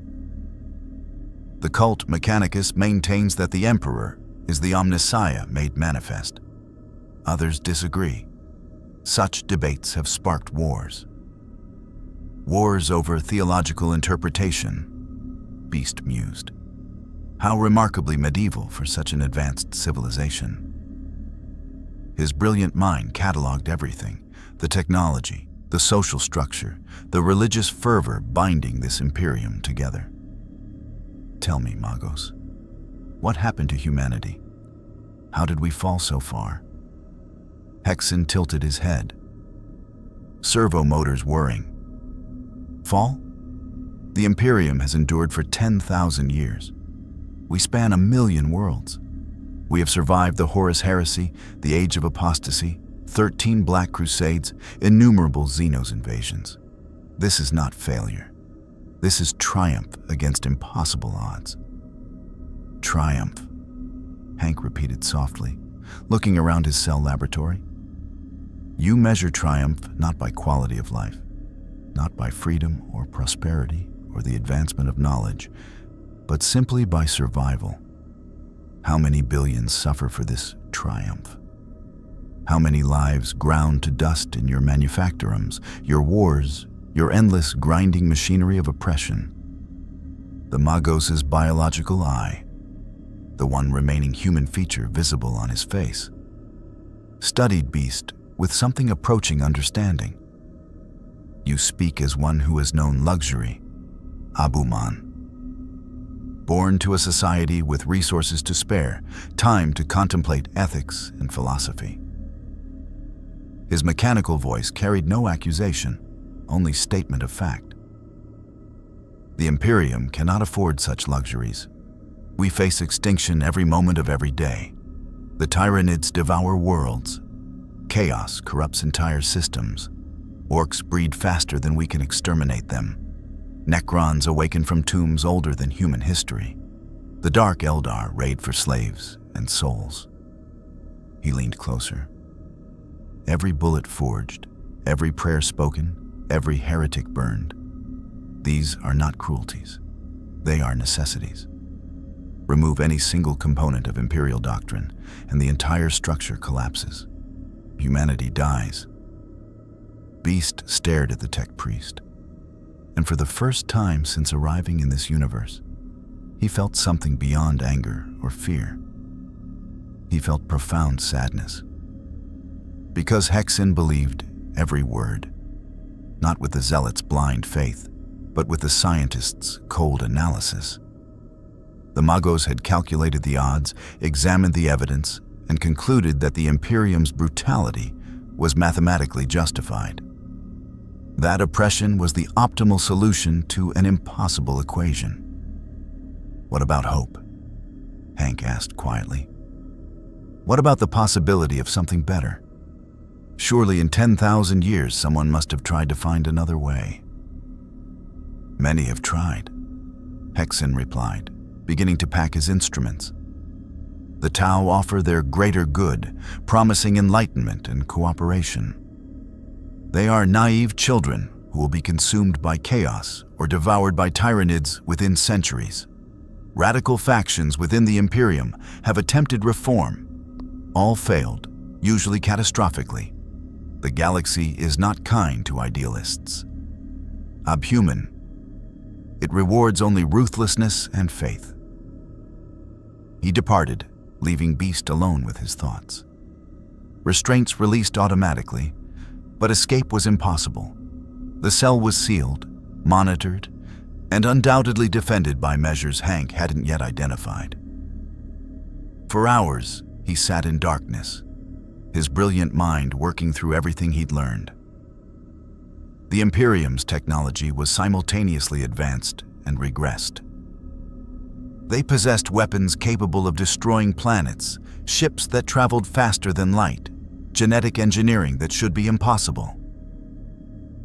The cult Mechanicus maintains that the Emperor is the Omnissiah made manifest. Others disagree. Such debates have sparked wars. Wars over theological interpretation, Beast mused. How remarkably medieval for such an advanced civilization. His brilliant mind cataloged everything, the technology, the social structure, the religious fervor binding this Imperium together. "Tell me, Magos, what happened to humanity? How did we fall so far?" Hexen tilted his head. Servo motors whirring. Fall? The Imperium has endured for 10,000 years. We span 1,000,000 worlds. We have survived the Horus Heresy, the Age of Apostasy, 13 Black Crusades, innumerable Xenos invasions. This is not failure. This is triumph against impossible odds. Triumph, Hank repeated softly, looking around his cell laboratory. You measure triumph not by quality of life, not by freedom or prosperity or the advancement of knowledge, but simply by survival. How many billions suffer for this triumph? How many lives ground to dust in your manufactorums, your wars, your endless grinding machinery of oppression? The Magos' biological eye, the one remaining human feature visible on his face, studied Beast with something approaching understanding. You speak as one who has known luxury, Abuman. Born to a society with resources to spare, time to contemplate ethics and philosophy. His mechanical voice carried no accusation, only statement of fact. The Imperium cannot afford such luxuries. We face extinction every moment of every day. The Tyranids devour worlds. Chaos corrupts entire systems. Orks breed faster than we can exterminate them. Necrons awaken from tombs older than human history. The dark Eldar raid for slaves and souls. He leaned closer. Every bullet forged, every prayer spoken, every heretic burned. These are not cruelties. They are necessities. Remove any single component of imperial doctrine, and the entire structure collapses. Humanity dies. Beast stared at the tech priest, and for the first time since arriving in this universe, he felt something beyond anger or fear. He felt profound sadness. Because Hexen believed every word, not with the zealot's blind faith, but with the scientist's cold analysis. The Magos had calculated the odds, examined the evidence, and concluded that the Imperium's brutality was mathematically justified. That oppression was the optimal solution to an impossible equation. What about hope? Hank asked quietly. What about the possibility of something better? Surely in 10,000 years someone must have tried to find another way. Many have tried, Hexen replied, beginning to pack his instruments. The Tau offer their greater good, promising enlightenment and cooperation. They are naive children who will be consumed by chaos or devoured by Tyranids within centuries. Radical factions within the Imperium have attempted reform. All failed, usually catastrophically. The galaxy is not kind to idealists. Abhuman. It rewards only ruthlessness and faith. He departed, leaving Beast alone with his thoughts. Restraints released automatically, but escape was impossible. The cell was sealed, monitored, and undoubtedly defended by measures Hank hadn't yet identified. For hours, he sat in darkness, his brilliant mind working through everything he'd learned. The Imperium's technology was simultaneously advanced and regressed. They possessed weapons capable of destroying planets, ships that traveled faster than light, genetic engineering that should be impossible.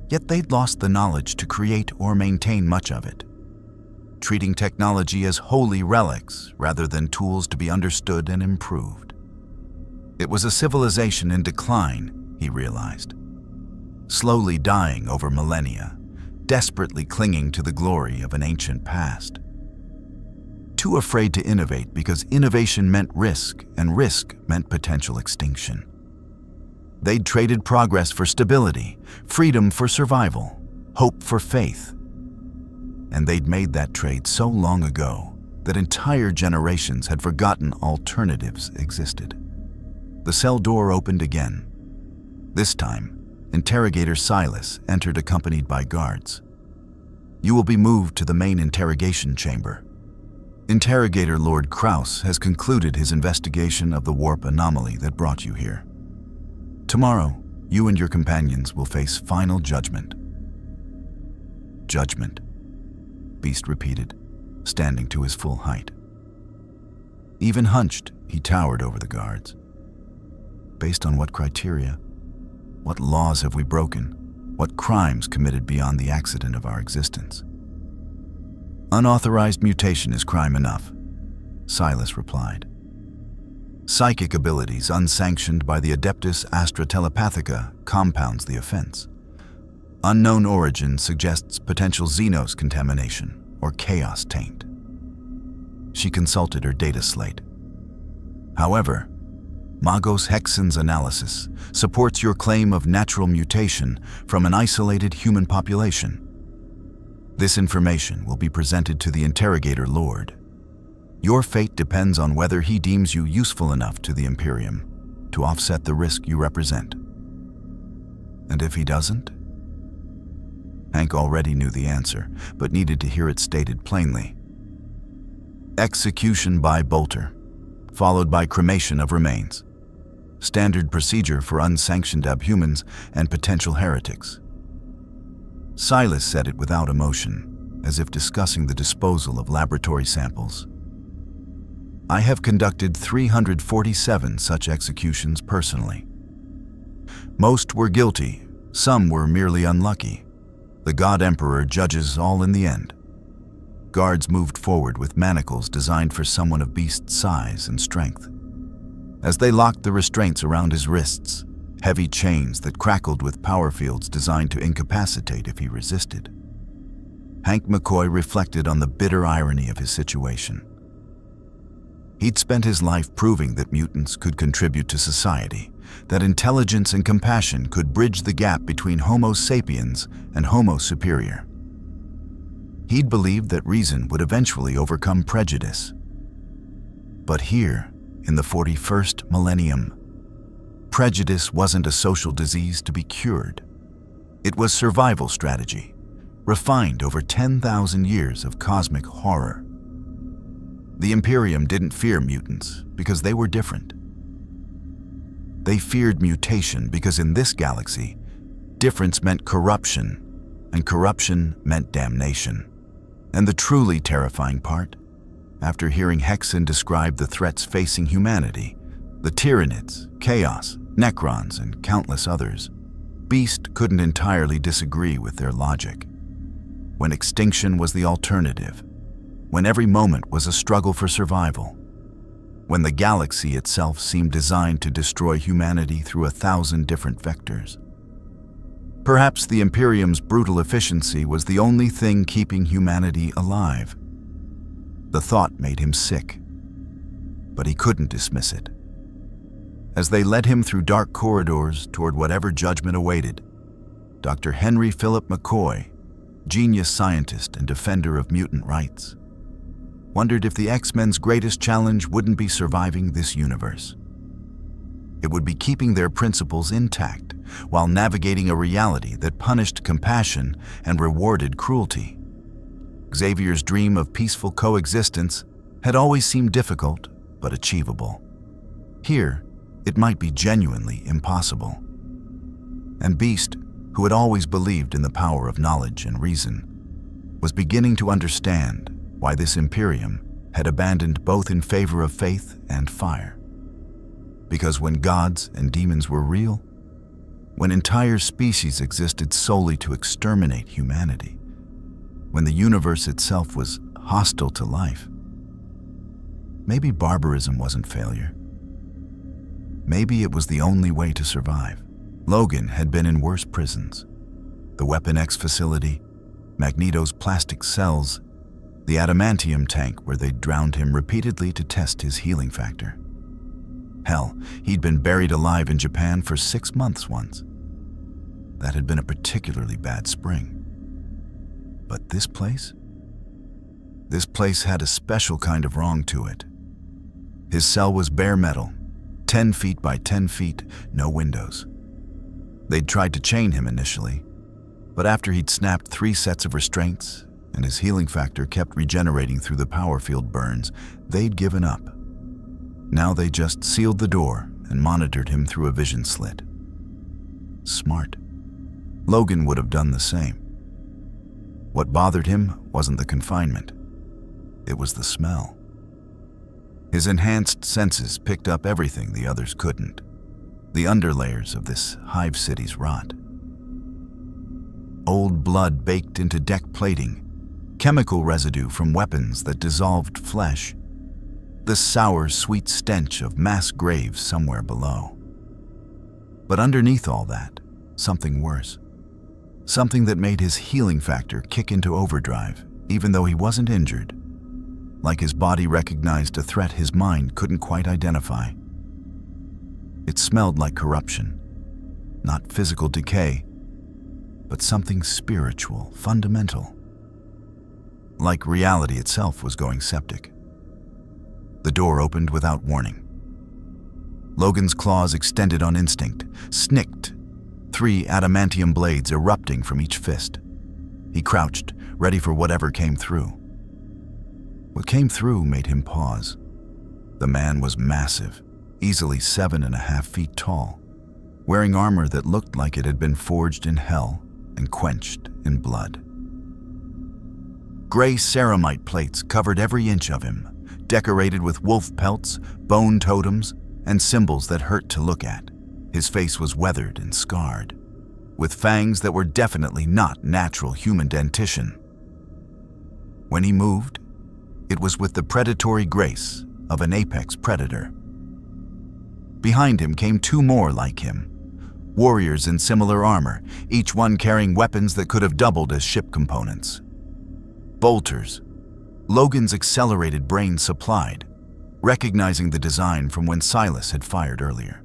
Yet they'd lost the knowledge to create or maintain much of it, treating technology as holy relics rather than tools to be understood and improved. It was a civilization in decline, he realized, slowly dying over millennia, desperately clinging to the glory of an ancient past. Too afraid to innovate because innovation meant risk, and risk meant potential extinction. They'd traded progress for stability, freedom for survival, hope for faith. And they'd made that trade so long ago that entire generations had forgotten alternatives existed. The cell door opened again. This time, Interrogator Silas entered accompanied by guards. You will be moved to the main interrogation chamber. Interrogator Lord Kraus has concluded his investigation of the warp anomaly that brought you here. Tomorrow, you and your companions will face final judgment. Judgment, Beast repeated, standing to his full height. Even hunched, he towered over the guards. Based on what criteria? What laws have we broken? What crimes committed beyond the accident of our existence? Unauthorized mutation is crime enough, Silas replied. Psychic abilities unsanctioned by the Adeptus Astra Telepathica compounds the offense. Unknown origin suggests potential Xenos contamination or chaos taint. She consulted her data slate. However, Magos Hexen's analysis supports your claim of natural mutation from an isolated human population. This information will be presented to the Interrogator Lord. Your fate depends on whether he deems you useful enough to the Imperium to offset the risk you represent. And if he doesn't? Hank already knew the answer, but needed to hear it stated plainly. Execution by bolter, followed by cremation of remains. Standard procedure for unsanctioned abhumans and potential heretics. Silas said it without emotion, as if discussing the disposal of laboratory samples. I have conducted 347 such executions personally. Most were guilty, some were merely unlucky. The God Emperor judges all in the end. Guards moved forward with manacles designed for someone of Beast's size and strength. As they locked the restraints around his wrists, heavy chains that crackled with power fields designed to incapacitate if he resisted. Hank McCoy reflected on the bitter irony of his situation. He'd spent his life proving that mutants could contribute to society, that intelligence and compassion could bridge the gap between Homo sapiens and Homo superior. He'd believed that reason would eventually overcome prejudice. But here, in the 41st millennium, prejudice wasn't a social disease to be cured. It was survival strategy, refined over 10,000 years of cosmic horror. The Imperium didn't fear mutants because they were different. They feared mutation because in this galaxy, difference meant corruption, and corruption meant damnation. And the truly terrifying part, after hearing Hexen describe the threats facing humanity, the Tyranids, Chaos, Necrons, and countless others, Beast couldn't entirely disagree with their logic. When extinction was the alternative, when every moment was a struggle for survival, when the galaxy itself seemed designed to destroy humanity through 1,000 different vectors. Perhaps the Imperium's brutal efficiency was the only thing keeping humanity alive. The thought made him sick, but he couldn't dismiss it. As they led him through dark corridors toward whatever judgment awaited, Dr. Henry Philip McCoy, genius scientist and defender of mutant rights, wondered if the X-Men's greatest challenge wouldn't be surviving this universe. It would be keeping their principles intact while navigating a reality that punished compassion and rewarded cruelty. Xavier's dream of peaceful coexistence had always seemed difficult but achievable. Here, it might be genuinely impossible. And Beast, who had always believed in the power of knowledge and reason, was beginning to understand why this Imperium had abandoned both in favor of faith and fire. Because when gods and demons were real, when entire species existed solely to exterminate humanity, when the universe itself was hostile to life, maybe barbarism wasn't failure. Maybe it was the only way to survive. Logan had been in worse prisons. The Weapon X facility, Magneto's plastic cells, the adamantium tank where they'd drowned him repeatedly to test his healing factor. Hell, he'd been buried alive in Japan for 6 months once. That had been a particularly bad spring. But this place? This place had a special kind of wrong to it. His cell was bare metal, 10 feet by 10 feet, no windows. They'd tried to chain him initially, but after he'd snapped 3 sets of restraints and his healing factor kept regenerating through the power field burns, they'd given up. Now they just sealed the door and monitored him through a vision slit. Smart. Logan would have done the same. What bothered him wasn't the confinement. It was the smell. His enhanced senses picked up everything the others couldn't. The underlayers of this hive city's rot. Old blood baked into deck plating, chemical residue from weapons that dissolved flesh, the sour, sweet stench of mass graves somewhere below. But underneath all that, something worse. Something that made his healing factor kick into overdrive, even though he wasn't injured. Like his body recognized a threat his mind couldn't quite identify. It smelled like corruption, not physical decay, but something spiritual, fundamental. Like reality itself was going septic. The door opened without warning. Logan's claws extended on instinct, snicked, 3 adamantium blades erupting from each fist. He crouched, ready for whatever came through. What came through made him pause. The man was massive, easily 7.5 feet tall, wearing armor that looked like it had been forged in hell and quenched in blood. Gray ceramite plates covered every inch of him, decorated with wolf pelts, bone totems, and symbols that hurt to look at. His face was weathered and scarred, with fangs that were definitely not natural human dentition. When he moved, it was with the predatory grace of an apex predator. Behind him came 2 more like him, warriors in similar armor, each one carrying weapons that could have doubled as ship components. Bolters. Logan's accelerated brain supplied, recognizing the design from when Silas had fired earlier.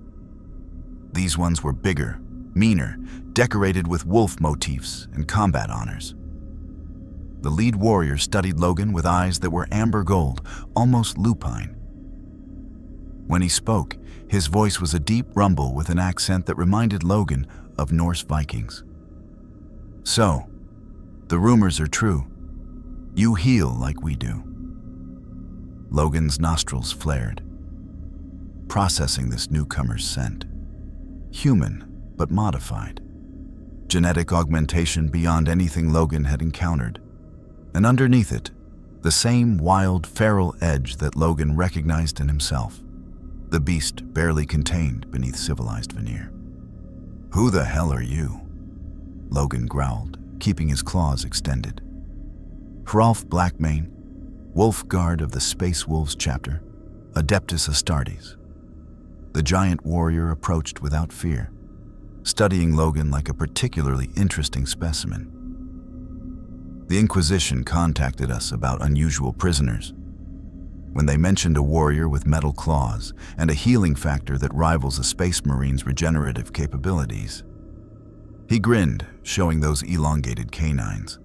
These ones were bigger, meaner, decorated with wolf motifs and combat honors. The lead warrior studied Logan with eyes that were amber gold, almost lupine. When he spoke, his voice was a deep rumble with an accent that reminded Logan of Norse Vikings. So, the rumors are true. You heal like we do. Logan's nostrils flared, processing this newcomer's scent. Human, but modified. Genetic augmentation beyond anything Logan had encountered. And underneath it, the same wild, feral edge that Logan recognized in himself. The beast barely contained beneath civilized veneer. "Who the hell are you?" Logan growled, keeping his claws extended. Hrolf Blackmane, Wolf Guard of the Space Wolves chapter, Adeptus Astartes. The giant warrior approached without fear, studying Logan like a particularly interesting specimen. The Inquisition contacted us about unusual prisoners. When they mentioned a warrior with metal claws and a healing factor that rivals a space marine's regenerative capabilities. He grinned, showing those elongated canines.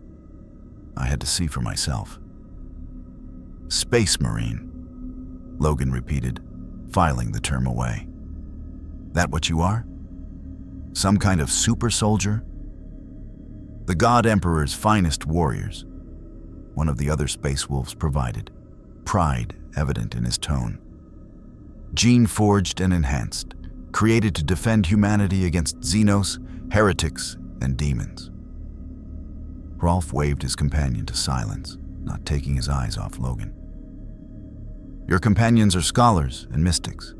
I had to see for myself. Space Marine, Logan repeated, filing the term away. That what you are? Some kind of super soldier? The God Emperor's finest warriors, one of the other space wolves provided, pride evident in his tone. Gene-forged and enhanced, created to defend humanity against Xenos, heretics, and demons. Rolf waved his companion to silence, not taking his eyes off Logan. Your companions are scholars and mystics.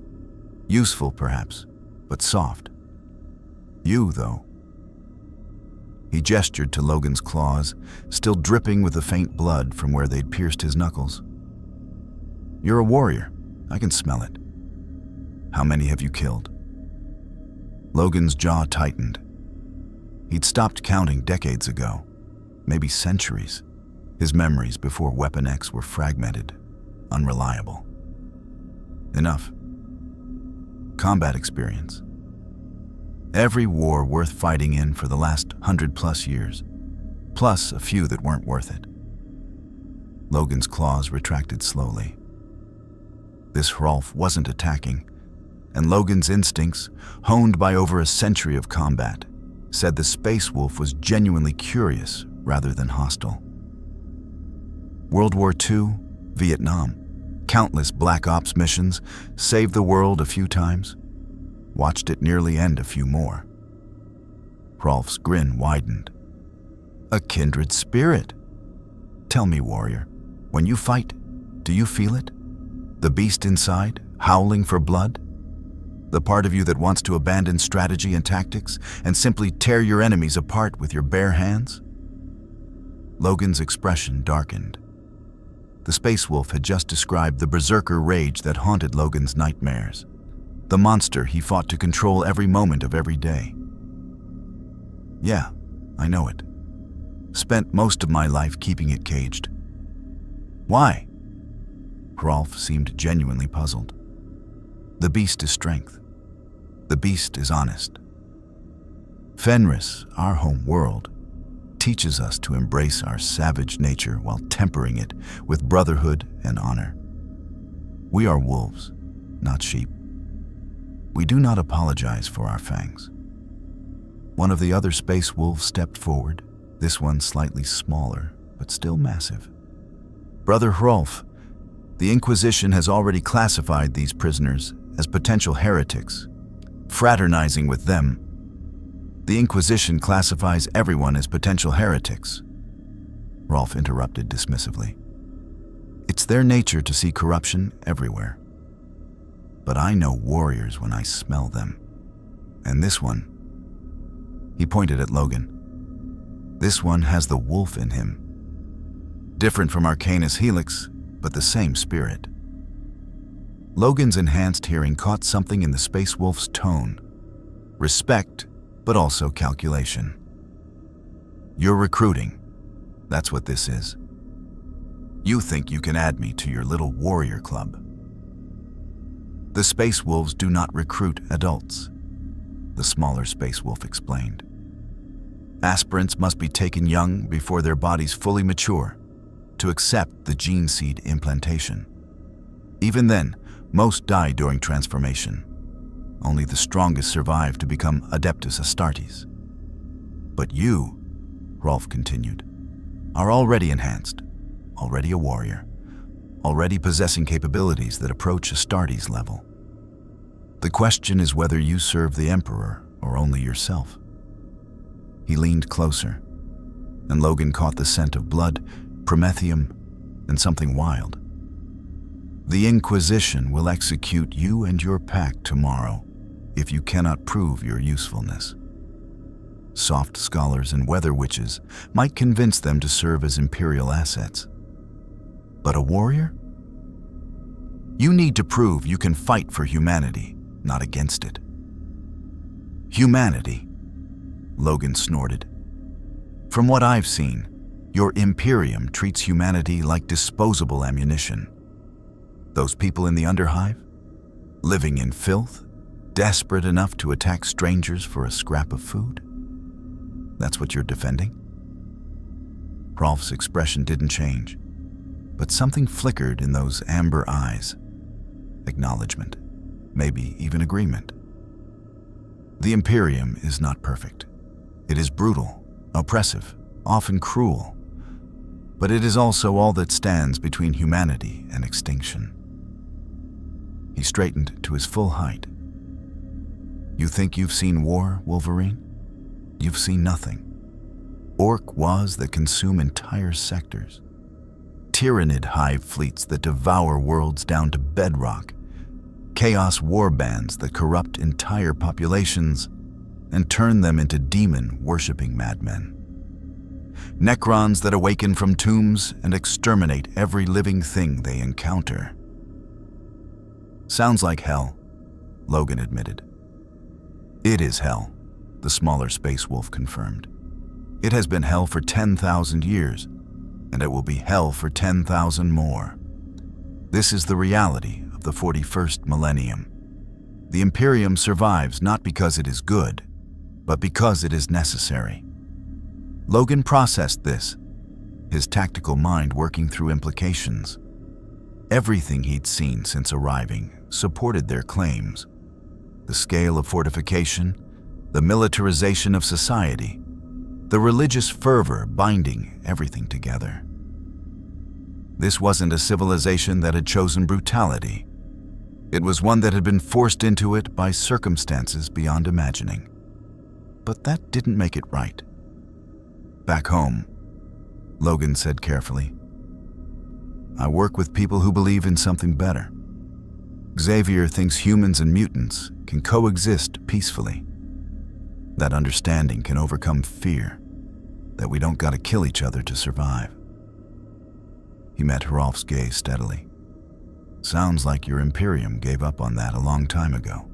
Useful, perhaps, but soft. You, though. He gestured to Logan's claws, still dripping with the faint blood from where they'd pierced his knuckles. You're a warrior. I can smell it. How many have you killed? Logan's jaw tightened. He'd stopped counting decades ago. Maybe centuries. His memories before Weapon X were fragmented, unreliable. Enough. Combat experience. Every war worth fighting in for the last 100+ years, plus a few that weren't worth it. Logan's claws retracted slowly. This Hrolf wasn't attacking, and Logan's instincts, honed by over a century of combat, said the space wolf was genuinely curious rather than hostile. World War II, Vietnam, countless Black Ops missions, saved the world a few times, watched it nearly end a few more. Rolf's grin widened. A kindred spirit. Tell me, warrior, when you fight, do you feel it? The beast inside, howling for blood? The part of you that wants to abandon strategy and tactics and simply tear your enemies apart with your bare hands? Logan's expression darkened. The Space Wolf had just described the berserker rage that haunted Logan's nightmares, the monster he fought to control every moment of every day. Yeah, I know it. Spent most of my life keeping it caged. Why? Hrolf seemed genuinely puzzled. The beast is strength. The beast is honest. Fenris, our home world, teaches us to embrace our savage nature while tempering it with brotherhood and honor. We are wolves, not sheep. We do not apologize for our fangs. One of the other space wolves stepped forward, this one slightly smaller, but still massive. Brother Hrolf, the Inquisition has already classified these prisoners as potential heretics. Fraternizing with them, the Inquisition classifies everyone as potential heretics. Hrolf interrupted dismissively. It's their nature to see corruption everywhere. But I know warriors when I smell them. And this one, he pointed at Logan. This one has the wolf in him. Different from Arcanus Helix, but the same spirit. Logan's enhanced hearing caught something in the Space Wolf's tone. Respect, but also calculation. You're recruiting. That's what this is. You think you can add me to your little warrior club. The Space Wolves do not recruit adults, the smaller Space Wolf explained. Aspirants must be taken young before their bodies fully mature to accept the gene seed implantation. Even then, most die during transformation. Only the strongest survive to become Adeptus Astartes. But you, Hrolf continued, are already enhanced, already a warrior, already possessing capabilities that approach Astartes level. The question is whether you serve the Emperor or only yourself. He leaned closer, and Logan caught the scent of blood, promethium, and something wild. The Inquisition will execute you and your pack tomorrow if you cannot prove your usefulness. Soft scholars and weather witches might convince them to serve as Imperial assets. But a warrior? You need to prove you can fight for humanity, not against it. Humanity, Logan snorted. From what I've seen, your Imperium treats humanity like disposable ammunition. Those people in the Underhive, living in filth, desperate enough to attack strangers for a scrap of food? That's what you're defending? Hrolf's expression didn't change, but something flickered in those amber eyes. Acknowledgement, maybe even agreement. The Imperium is not perfect. It is brutal, oppressive, often cruel, but it is also all that stands between humanity and extinction. He straightened to his full height. You think you've seen war, Wolverine? You've seen nothing. Ork was that consume entire sectors. Tyrannid hive fleets that devour worlds down to bedrock. Chaos war bands that corrupt entire populations and turn them into demon-worshipping madmen. Necrons that awaken from tombs and exterminate every living thing they encounter. Sounds like hell, Logan admitted. It is hell, the smaller Space Wolf confirmed. It has been hell for 10,000 years, and it will be hell for 10,000 more. This is the reality of the 41st millennium. The Imperium survives not because it is good, but because it is necessary. Logan processed this, his tactical mind working through implications. Everything he'd seen since arriving supported their claims. The scale of fortification, the militarization of society, the religious fervor binding everything together. This wasn't a civilization that had chosen brutality. It was one that had been forced into it by circumstances beyond imagining. But that didn't make it right. Back home, Logan said carefully, I work with people who believe in something better. Xavier thinks humans and mutants can coexist peacefully. That understanding can overcome fear. that we don't gotta kill each other to survive. He met Hrolf's gaze steadily. Sounds like your Imperium gave up on that a long time ago.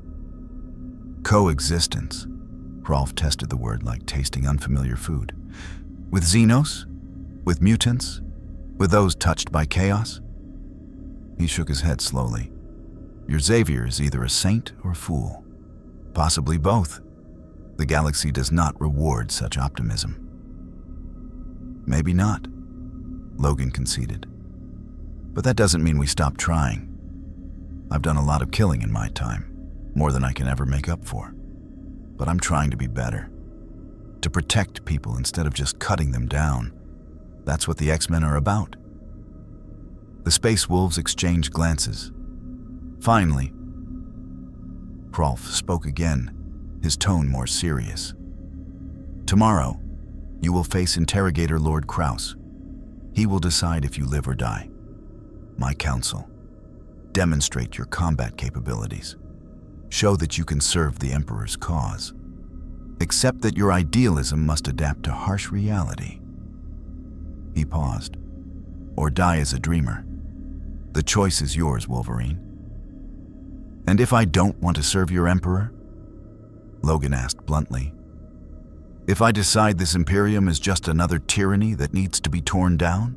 Coexistence. Hrolf tested the word like tasting unfamiliar food. With Xenos? With mutants? With those touched by chaos? He shook his head slowly. Your Xavier is either a saint or a fool. Possibly both. The galaxy does not reward such optimism. Maybe not, Logan conceded. But that doesn't mean we stop trying. I've done a lot of killing in my time, more than I can ever make up for. But I'm trying to be better. To protect people instead of just cutting them down. That's what the X-Men are about. The Space Wolves exchanged glances. Finally, Hrolf spoke again, his tone more serious. Tomorrow, you will face Interrogator Lord Kraus. He will decide if you live or die. My counsel: demonstrate your combat capabilities. Show that you can serve the Emperor's cause. Accept that your idealism must adapt to harsh reality. He paused. Or die as a dreamer. The choice is yours, Wolverine. And if I don't want to serve your Emperor? Logan asked bluntly. If I decide this Imperium is just another tyranny that needs to be torn down?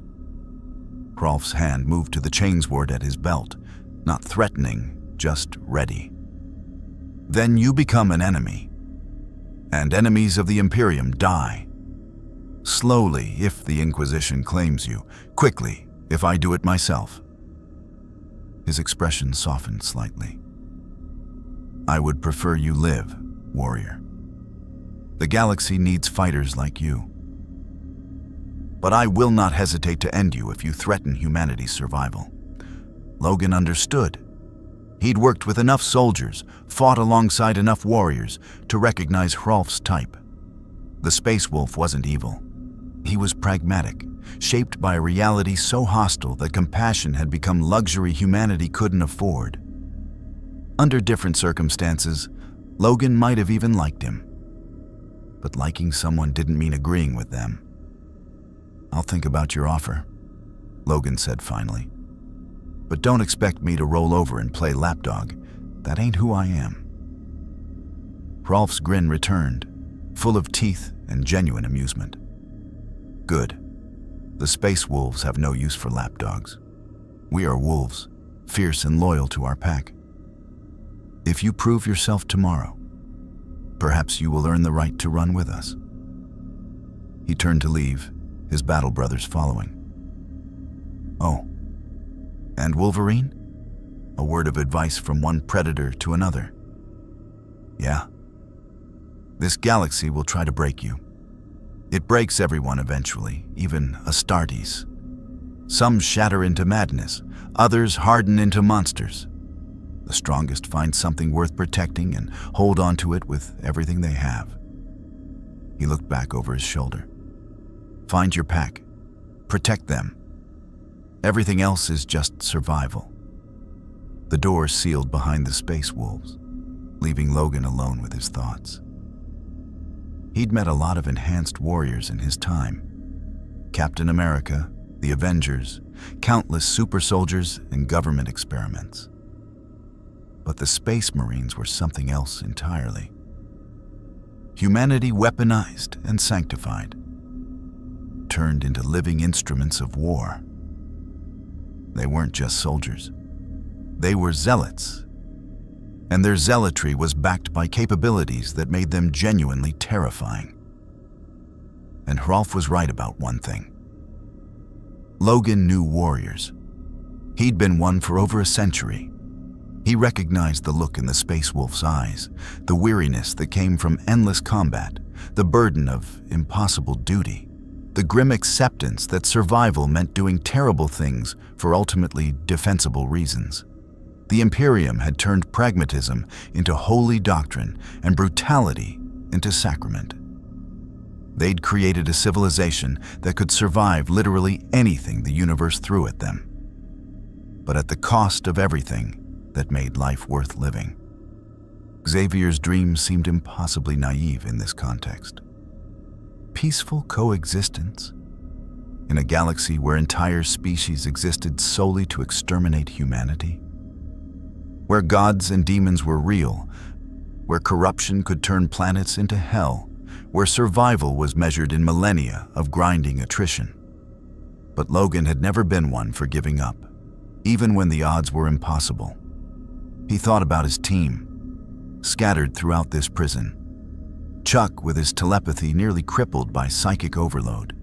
Hrolf's hand moved to the chainsword at his belt, not threatening, just ready. Then you become an enemy, and enemies of the Imperium die. Slowly, if the Inquisition claims you. Quickly, if I do it myself. His expression softened slightly. I would prefer you live, warrior. The galaxy needs fighters like you. But I will not hesitate to end you if you threaten humanity's survival. Logan understood. He'd worked with enough soldiers, fought alongside enough warriors to recognize Hrolf's type. The Space Wolf wasn't evil. He was pragmatic, shaped by a reality so hostile that compassion had become luxury humanity couldn't afford. Under different circumstances, Logan might have even liked him. But liking someone didn't mean agreeing with them. I'll think about your offer, Logan said finally. But don't expect me to roll over and play lapdog. That ain't who I am. Hrolf's grin returned, full of teeth and genuine amusement. Good. The Space Wolves have no use for lapdogs. We are wolves, fierce and loyal to our pack. If you prove yourself tomorrow, perhaps you will earn the right to run with us. He turned to leave, his battle brothers following. Oh, and Wolverine? A word of advice from one predator to another. Yeah. This galaxy will try to break you. It breaks everyone eventually, even Astartes. Some shatter into madness, others harden into monsters. The strongest find something worth protecting and hold on to it with everything they have. He looked back over his shoulder. Find your pack. Protect them. Everything else is just survival. The door sealed behind the Space Wolves, leaving Logan alone with his thoughts. He'd met a lot of enhanced warriors in his time. Captain America, the Avengers, countless super soldiers, and government experiments. But the Space Marines were something else entirely. Humanity weaponized and sanctified, turned into living instruments of war. They weren't just soldiers. They were zealots. And their zealotry was backed by capabilities that made them genuinely terrifying. And Hrolf was right about one thing. Logan knew warriors. He'd been one for over a century. He recognized the look in the Space Wolf's eyes, the weariness that came from endless combat, the burden of impossible duty, the grim acceptance that survival meant doing terrible things for ultimately defensible reasons. The Imperium had turned pragmatism into holy doctrine and brutality into sacrament. They'd created a civilization that could survive literally anything the universe threw at them, but at the cost of everything that made life worth living. Xavier's dream seemed impossibly naive in this context. peaceful coexistence? In a galaxy where entire species existed solely to exterminate humanity? Where gods and demons were real, where corruption could turn planets into hell, where survival was measured in millennia of grinding attrition. But Logan had never been one for giving up, even when the odds were impossible. He thought about his team, scattered throughout this prison. Chuck, with his telepathy nearly crippled by psychic overload.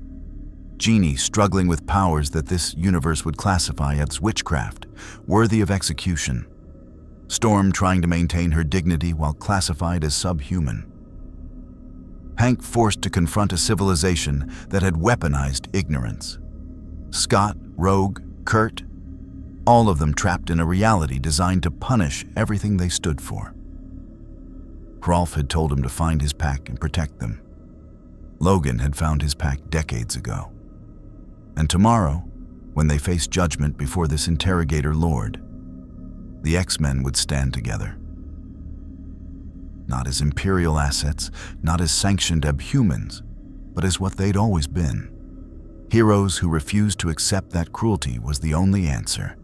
Jeannie, struggling with powers that this universe would classify as witchcraft, worthy of execution. Storm, trying to maintain her dignity while classified as subhuman. Hank, forced to confront a civilization that had weaponized ignorance. Scott, Rogue, Kurt, all of them trapped in a reality designed to punish everything they stood for. Hrolf had told him to find his pack and protect them. Logan had found his pack decades ago. And tomorrow, when they faced judgment before this interrogator lord, the X-Men would stand together. Not as Imperial assets, not as sanctioned abhumans, but as what they'd always been. Heroes who refused to accept that cruelty was the only answer,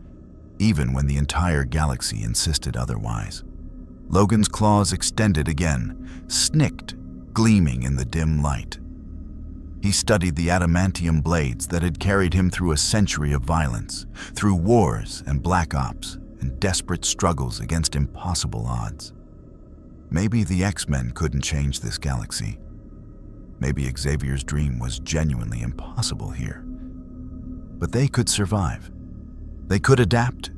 even when the entire galaxy insisted otherwise. Logan's claws extended again, snicked, gleaming in the dim light. He studied the adamantium blades that had carried him through a century of violence, through wars and black ops, and desperate struggles against impossible odds. Maybe the X-Men couldn't change this galaxy. Maybe Xavier's dream was genuinely impossible here. But they could survive. They could adapt.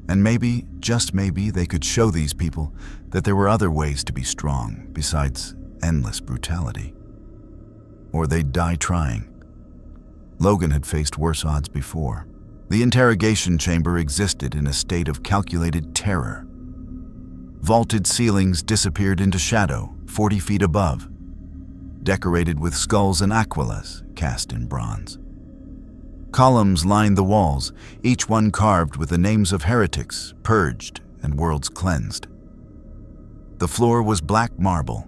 And maybe, just maybe, they could show these people that there were other ways to be strong besides endless brutality. Or they'd die trying. Logan had faced worse odds before. The interrogation chamber existed in a state of calculated terror. Vaulted ceilings disappeared into shadow 40 feet above, decorated with skulls and aquilas cast in bronze. Columns lined the walls, each one carved with the names of heretics purged and worlds cleansed. The floor was black marble,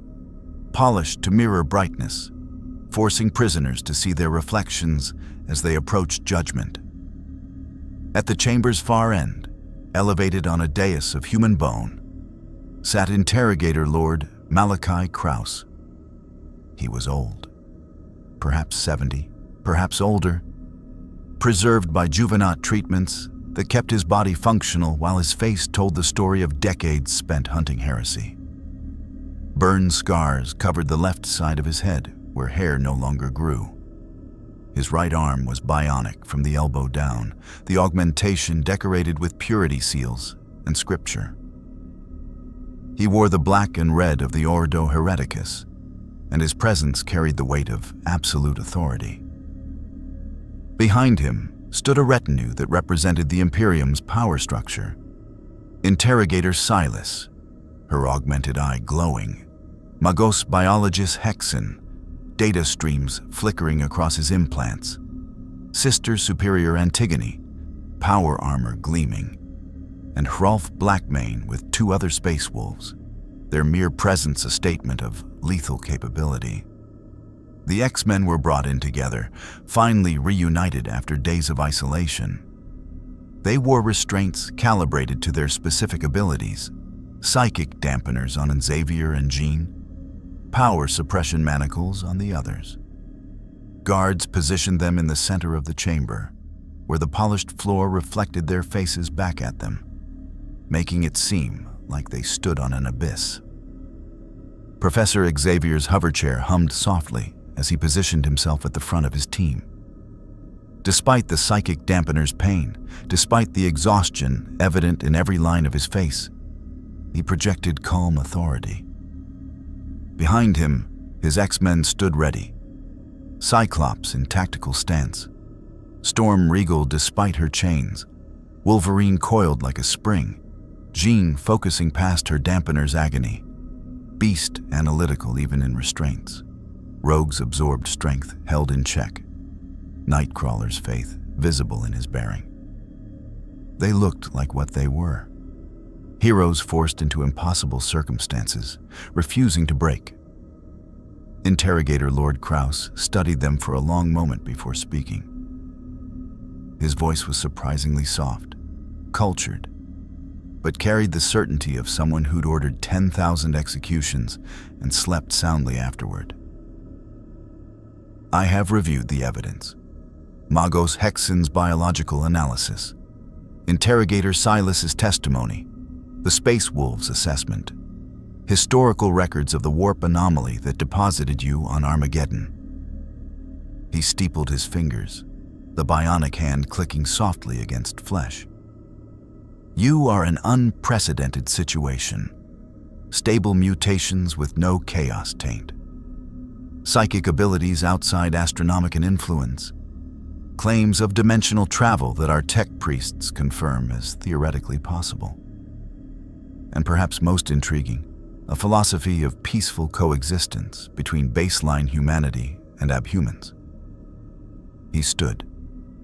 polished to mirror brightness, forcing prisoners to see their reflections as they approached judgment. At the chamber's far end, elevated on a dais of human bone, sat interrogator Lord Malachi Krauss. He was old, perhaps 70, perhaps older, preserved by juvenile treatments that kept his body functional while his face told the story of decades spent hunting heresy. Burn scars covered the left side of his head, where hair no longer grew. His right arm was bionic from the elbow down, the augmentation decorated with purity seals and scripture. He wore the black and red of the Ordo Hereticus, and his presence carried the weight of absolute authority. Behind him stood a retinue that represented the Imperium's power structure. Interrogator Silas, her augmented eye glowing, Magos biologist Hexen, data streams flickering across his implants, Sister Superior Antigone, power armor gleaming, and Hrolf Blackmane with 2 other space wolves, their mere presence a statement of lethal capability. The X-Men were brought in together, finally reunited after days of isolation. They wore restraints calibrated to their specific abilities, psychic dampeners on Xavier and Jean, power suppression manacles on the others. Guards positioned them in the center of the chamber, where the polished floor reflected their faces back at them, making it seem like they stood on an abyss. Professor Xavier's hoverchair hummed softly as he positioned himself at the front of his team. Despite the psychic dampener's pain, despite the exhaustion evident in every line of his face, he projected calm authority. Behind him, his X-Men stood ready. Cyclops in tactical stance, Storm regal despite her chains, Wolverine coiled like a spring, Jean focusing past her dampener's agony, Beast analytical even in restraints, Rogue's absorbed strength held in check, Nightcrawler's faith visible in his bearing. They looked like what they were. Heroes forced into impossible circumstances, refusing to break. Interrogator Lord Kraus studied them for a long moment before speaking. His voice was surprisingly soft, cultured, but carried the certainty of someone who'd ordered 10,000 executions and slept soundly afterward. I have reviewed the evidence. Magos Hexen's biological analysis, Interrogator Silas's testimony, the Space Wolves' assessment, historical records of the warp anomaly that deposited you on Armageddon. He steepled his fingers, the bionic hand clicking softly against flesh. You are an unprecedented situation. Stable mutations with no chaos taint. Psychic abilities outside astronomical influence. Claims of dimensional travel that our tech priests confirm as theoretically possible. And perhaps most intriguing, a philosophy of peaceful coexistence between baseline humanity and abhumans. He stood,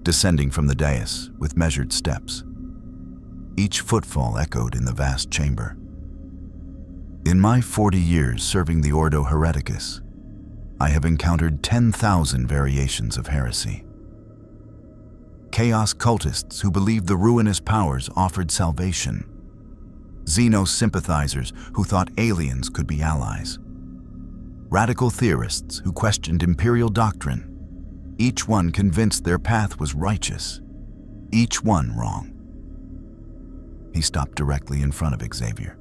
descending from the dais with measured steps. Each footfall echoed in the vast chamber. In my 40 years serving the Ordo Hereticus, I have encountered 10,000 variations of heresy. Chaos cultists who believed the ruinous powers offered salvation. Xenos sympathizers who thought aliens could be allies. Radical theorists who questioned imperial doctrine. Each one convinced their path was righteous. Each one wrong. He stopped directly in front of Xavier.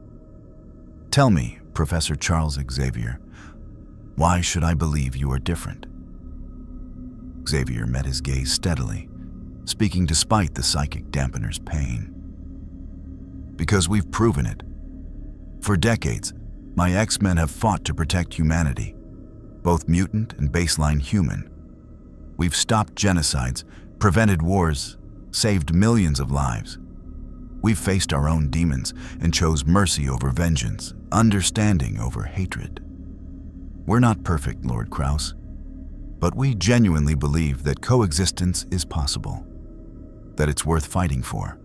Tell me, Professor Charles Xavier, why should I believe you are different? Xavier met his gaze steadily, speaking despite the psychic dampener's pain. Because we've proven it. For decades, my X-Men have fought to protect humanity, both mutant and baseline human. We've stopped genocides, prevented wars, saved millions of lives. We've faced our own demons and chose mercy over vengeance, understanding over hatred. We're not perfect, Lord Kraus, but we genuinely believe that coexistence is possible, that it's worth fighting for.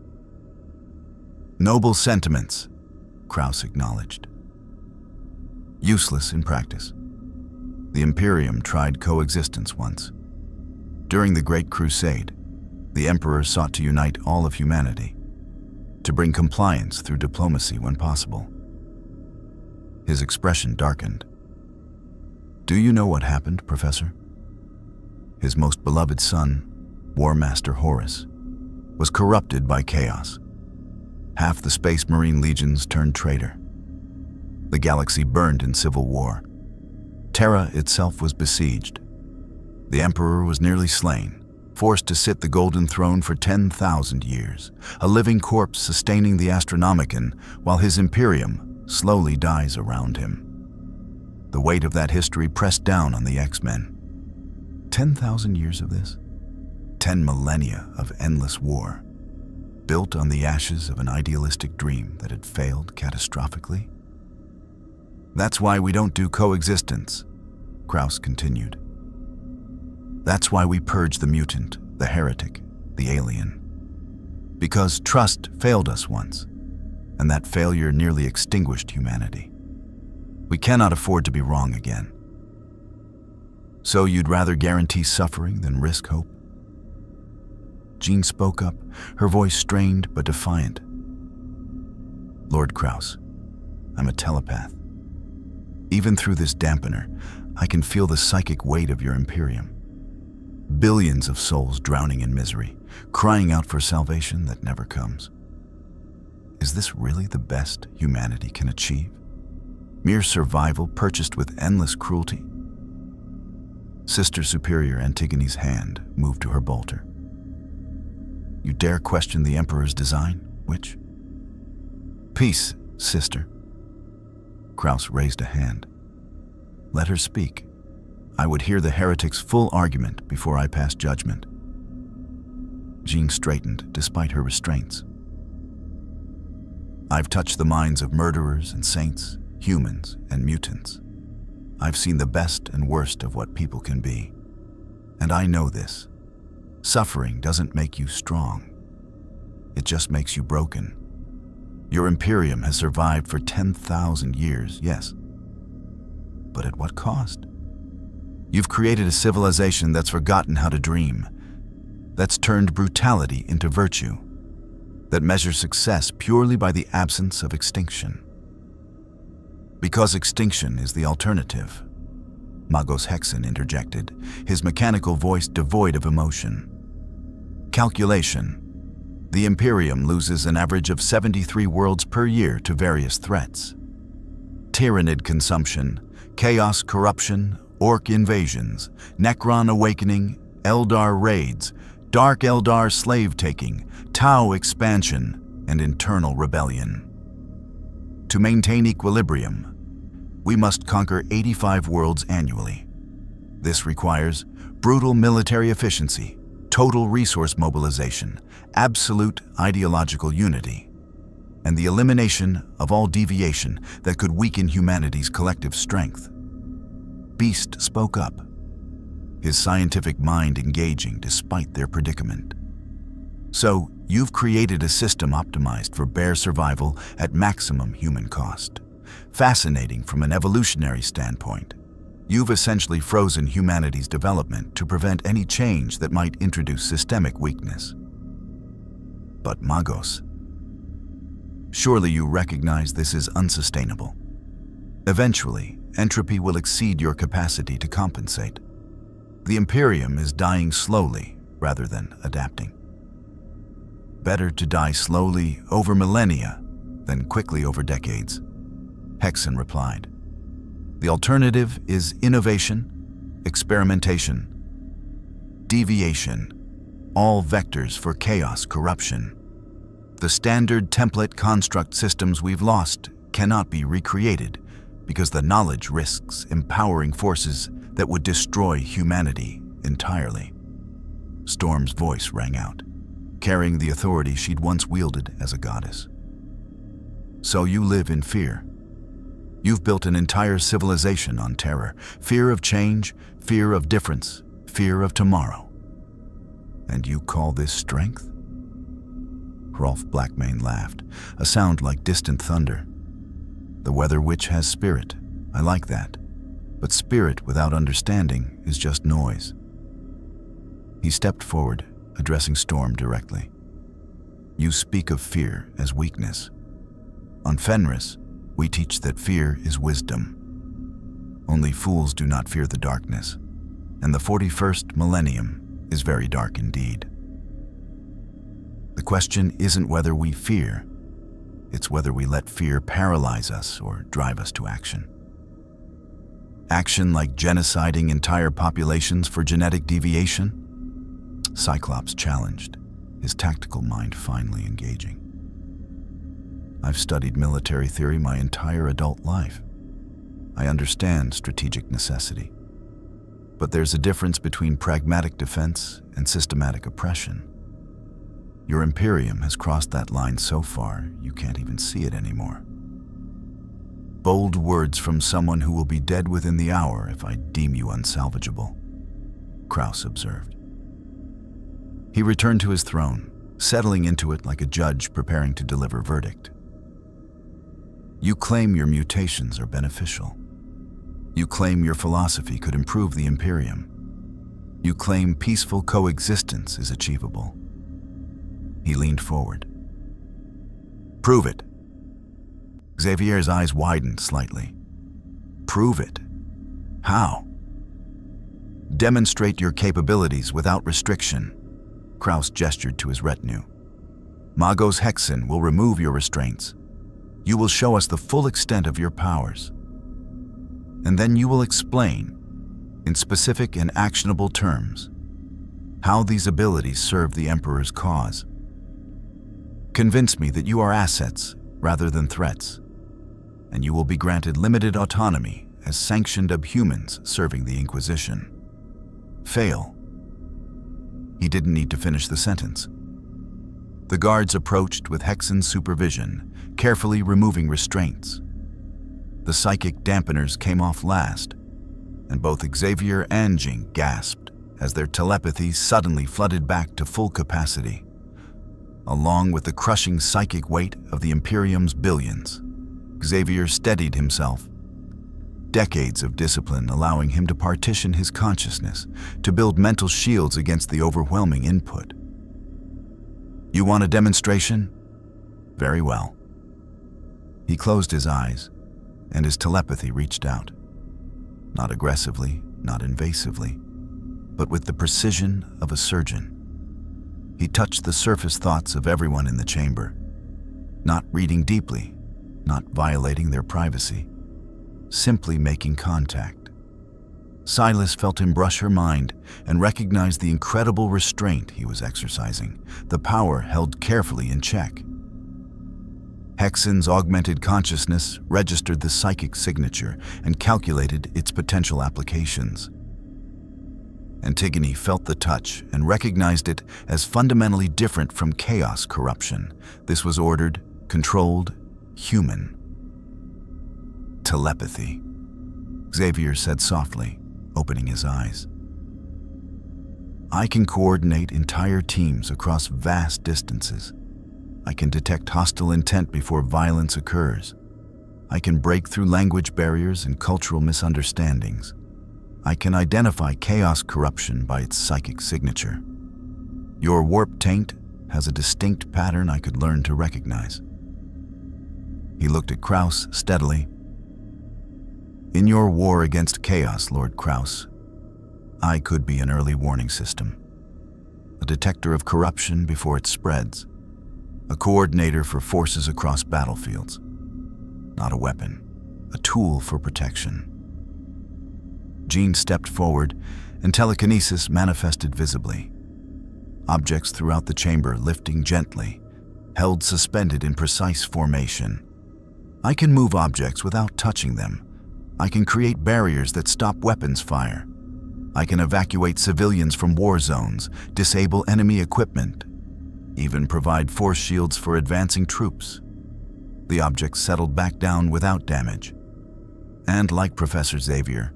Noble sentiments, Kraus acknowledged. Useless in practice. The Imperium tried coexistence once. During the Great Crusade, the Emperor sought to unite all of humanity, to bring compliance through diplomacy when possible. His expression darkened. Do you know what happened, Professor? His most beloved son, War Master Horus, was corrupted by chaos. Half the Space Marine legions turned traitor. The galaxy burned in civil war. Terra itself was besieged. The Emperor was nearly slain, forced to sit the Golden Throne for 10,000 years, a living corpse sustaining the Astronomicon while his Imperium slowly dies around him. The weight of that history pressed down on the X-Men. 10,000 years of this? 10 millennia of endless war, built on the ashes of an idealistic dream that had failed catastrophically? That's why we don't do coexistence, Kraus continued. That's why we purge the mutant, the heretic, the alien. Because trust failed us once, and that failure nearly extinguished humanity. We cannot afford to be wrong again. So you'd rather guarantee suffering than risk hope? Jean spoke up, her voice strained but defiant. Lord Kraus, I'm a telepath. Even through this dampener, I can feel the psychic weight of your Imperium. Billions of souls drowning in misery, crying out for salvation that never comes. Is this really the best humanity can achieve? Mere survival purchased with endless cruelty? Sister Superior Antigone's hand moved to her bolter. You dare question the Emperor's design, witch? Peace, sister. Kraus raised a hand. Let her speak. I would hear the heretic's full argument before I passed judgment. Jean straightened despite her restraints. I've touched the minds of murderers and saints, humans and mutants. I've seen the best and worst of what people can be. And I know this. Suffering doesn't make you strong. It just makes you broken. Your Imperium has survived for 10,000 years, yes. But at what cost? You've created a civilization that's forgotten how to dream, that's turned brutality into virtue, that measures success purely by the absence of extinction. Because extinction is the alternative, Magos Hexen interjected, his mechanical voice devoid of emotion. Calculation. The Imperium loses an average of 73 worlds per year to various threats. Tyrannid consumption, chaos corruption, Ork invasions, Necron awakening, Eldar raids, Dark Eldar slave-taking, Tau expansion, and internal rebellion. To maintain equilibrium, we must conquer 85 worlds annually. This requires brutal military efficiency, total resource mobilization, absolute ideological unity, and the elimination of all deviation that could weaken humanity's collective strength. Beast spoke up, his scientific mind engaging despite their predicament. So, you've created a system optimized for bare survival at maximum human cost. Fascinating from an evolutionary standpoint. You've essentially frozen humanity's development to prevent any change that might introduce systemic weakness. But Magos, surely you recognize this is unsustainable. Eventually, entropy will exceed your capacity to compensate. The Imperium is dying slowly rather than adapting. Better to die slowly over millennia than quickly over decades, Hexen replied. The alternative is innovation, experimentation, deviation, all vectors for chaos corruption. The standard template construct systems we've lost cannot be recreated because the knowledge risks empowering forces that would destroy humanity entirely. Storm's voice rang out, carrying the authority she'd once wielded as a goddess. So you live in fear. You've built an entire civilization on terror, fear of change, fear of difference, fear of tomorrow. And you call this strength? Hrolf Blackmane laughed, a sound like distant thunder. The Weather Witch has spirit. I like that. But spirit without understanding is just noise. He stepped forward, addressing Storm directly. You speak of fear as weakness. On Fenris, we teach that fear is wisdom. Only fools do not fear the darkness, and the 41st millennium is very dark indeed. The question isn't whether we fear, it's whether we let fear paralyze us or drive us to action. Action like genociding entire populations for genetic deviation? Cyclops challenged, his tactical mind finally engaging. I've studied military theory my entire adult life. I understand strategic necessity. But there's a difference between pragmatic defense and systematic oppression. Your Imperium has crossed that line so far, you can't even see it anymore. Bold words from someone who will be dead within the hour if I deem you unsalvageable, Kraus observed. He returned to his throne, settling into it like a judge preparing to deliver verdict. You claim your mutations are beneficial. You claim your philosophy could improve the Imperium. You claim peaceful coexistence is achievable. He leaned forward. Prove it. Xavier's eyes widened slightly. Prove it? How? Demonstrate your capabilities without restriction. Kraus gestured to his retinue. Magos Hexen will remove your restraints. You will show us the full extent of your powers. And then you will explain, in specific and actionable terms, how these abilities serve the Emperor's cause. Convince me that you are assets rather than threats, and you will be granted limited autonomy as sanctioned abhumans serving the Inquisition. Fail. He didn't need to finish the sentence. The guards approached with Hexen's supervision, carefully removing restraints. The psychic dampeners came off last, and both Xavier and Jing gasped as their telepathy suddenly flooded back to full capacity, along with the crushing psychic weight of the Imperium's billions. Xavier steadied himself. decades of discipline allowing him to partition his consciousness, to build mental shields against the overwhelming input. You want a demonstration? Very well. He closed his eyes, and his telepathy reached out. Not aggressively, not invasively, but with the precision of a surgeon. He touched the surface thoughts of everyone in the chamber, not reading deeply, not violating their privacy, simply making contact. Silas felt him brush her mind and recognized the incredible restraint he was exercising, the power held carefully in check. Hexen's augmented consciousness registered the psychic signature and calculated its potential applications. Antigone felt the touch and recognized it as fundamentally different from chaos corruption. This was ordered, controlled, human. Telepathy, Xavier said softly, opening his eyes. I can coordinate entire teams across vast distances. I can detect hostile intent before violence occurs. I can break through language barriers and cultural misunderstandings. I can identify chaos corruption by its psychic signature. Your warp taint has a distinct pattern I could learn to recognize. He looked at Kraus steadily. In your war against chaos, Lord Kraus, I could be an early warning system, a detector of corruption before it spreads, a coordinator for forces across battlefields. Not a weapon, a tool for protection. Jean stepped forward, and telekinesis manifested visibly. Objects throughout the chamber lifting gently, held suspended in precise formation. I can move objects without touching them. I can create barriers that stop weapons fire. I can evacuate civilians from war zones, disable enemy equipment, even provide force shields for advancing troops. The objects settled back down without damage. And like Professor Xavier,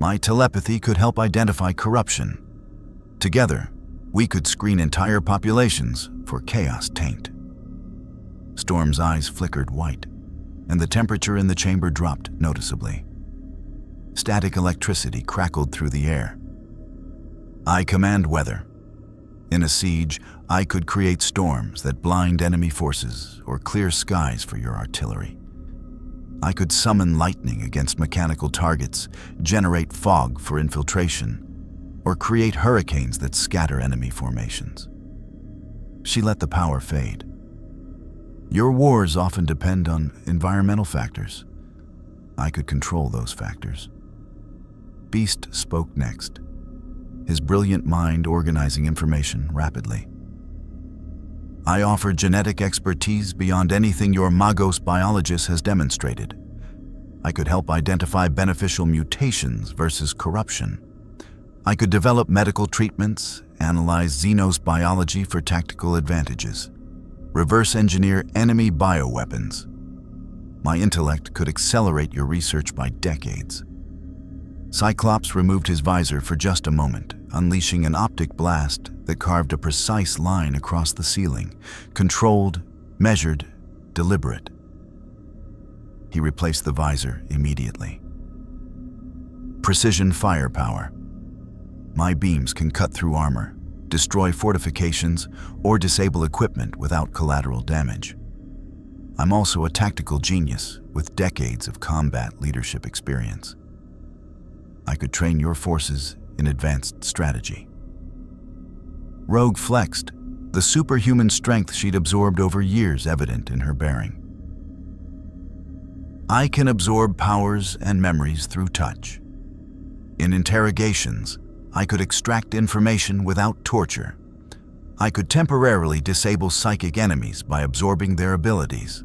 my telepathy could help identify corruption. Together, we could screen entire populations for chaos taint. Storm's eyes flickered white, and the temperature in the chamber dropped noticeably. Static electricity crackled through the air. I command weather. In a siege, I could create storms that blind enemy forces or clear skies for your artillery. I could summon lightning against mechanical targets, generate fog for infiltration, or create hurricanes that scatter enemy formations. She let the power fade. Your wars often depend on environmental factors. I could control those factors. Beast spoke next, his brilliant mind organizing information rapidly. I offer genetic expertise beyond anything your Magos biologist has demonstrated. I could help identify beneficial mutations versus corruption. I could develop medical treatments, analyze Xenos biology for tactical advantages, reverse engineer enemy bioweapons. My intellect could accelerate your research by decades. Cyclops removed his visor for just a moment, unleashing an optic blast that carved a precise line across the ceiling, controlled, measured, deliberate. He replaced the visor immediately. Precision firepower. My beams can cut through armor, destroy fortifications, or disable equipment without collateral damage. I'm also a tactical genius with decades of combat leadership experience. I could train your forces in advanced strategy. Rogue flexed, the superhuman strength she'd absorbed over years evident in her bearing. I can absorb powers and memories through touch. In interrogations, I could extract information without torture. I could temporarily disable psychic enemies by absorbing their abilities.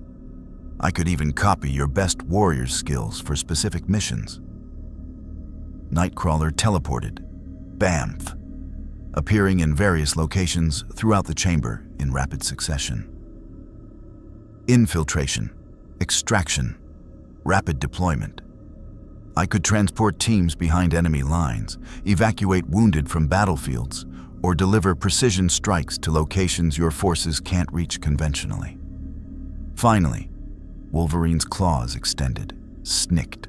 I could even copy your best warrior's skills for specific missions. Nightcrawler teleported, BAMF, appearing in various locations throughout the chamber in rapid succession. Infiltration, extraction, rapid deployment. I could transport teams behind enemy lines, evacuate wounded from battlefields, or deliver precision strikes to locations your forces can't reach conventionally. Finally, Wolverine's claws extended, snicked.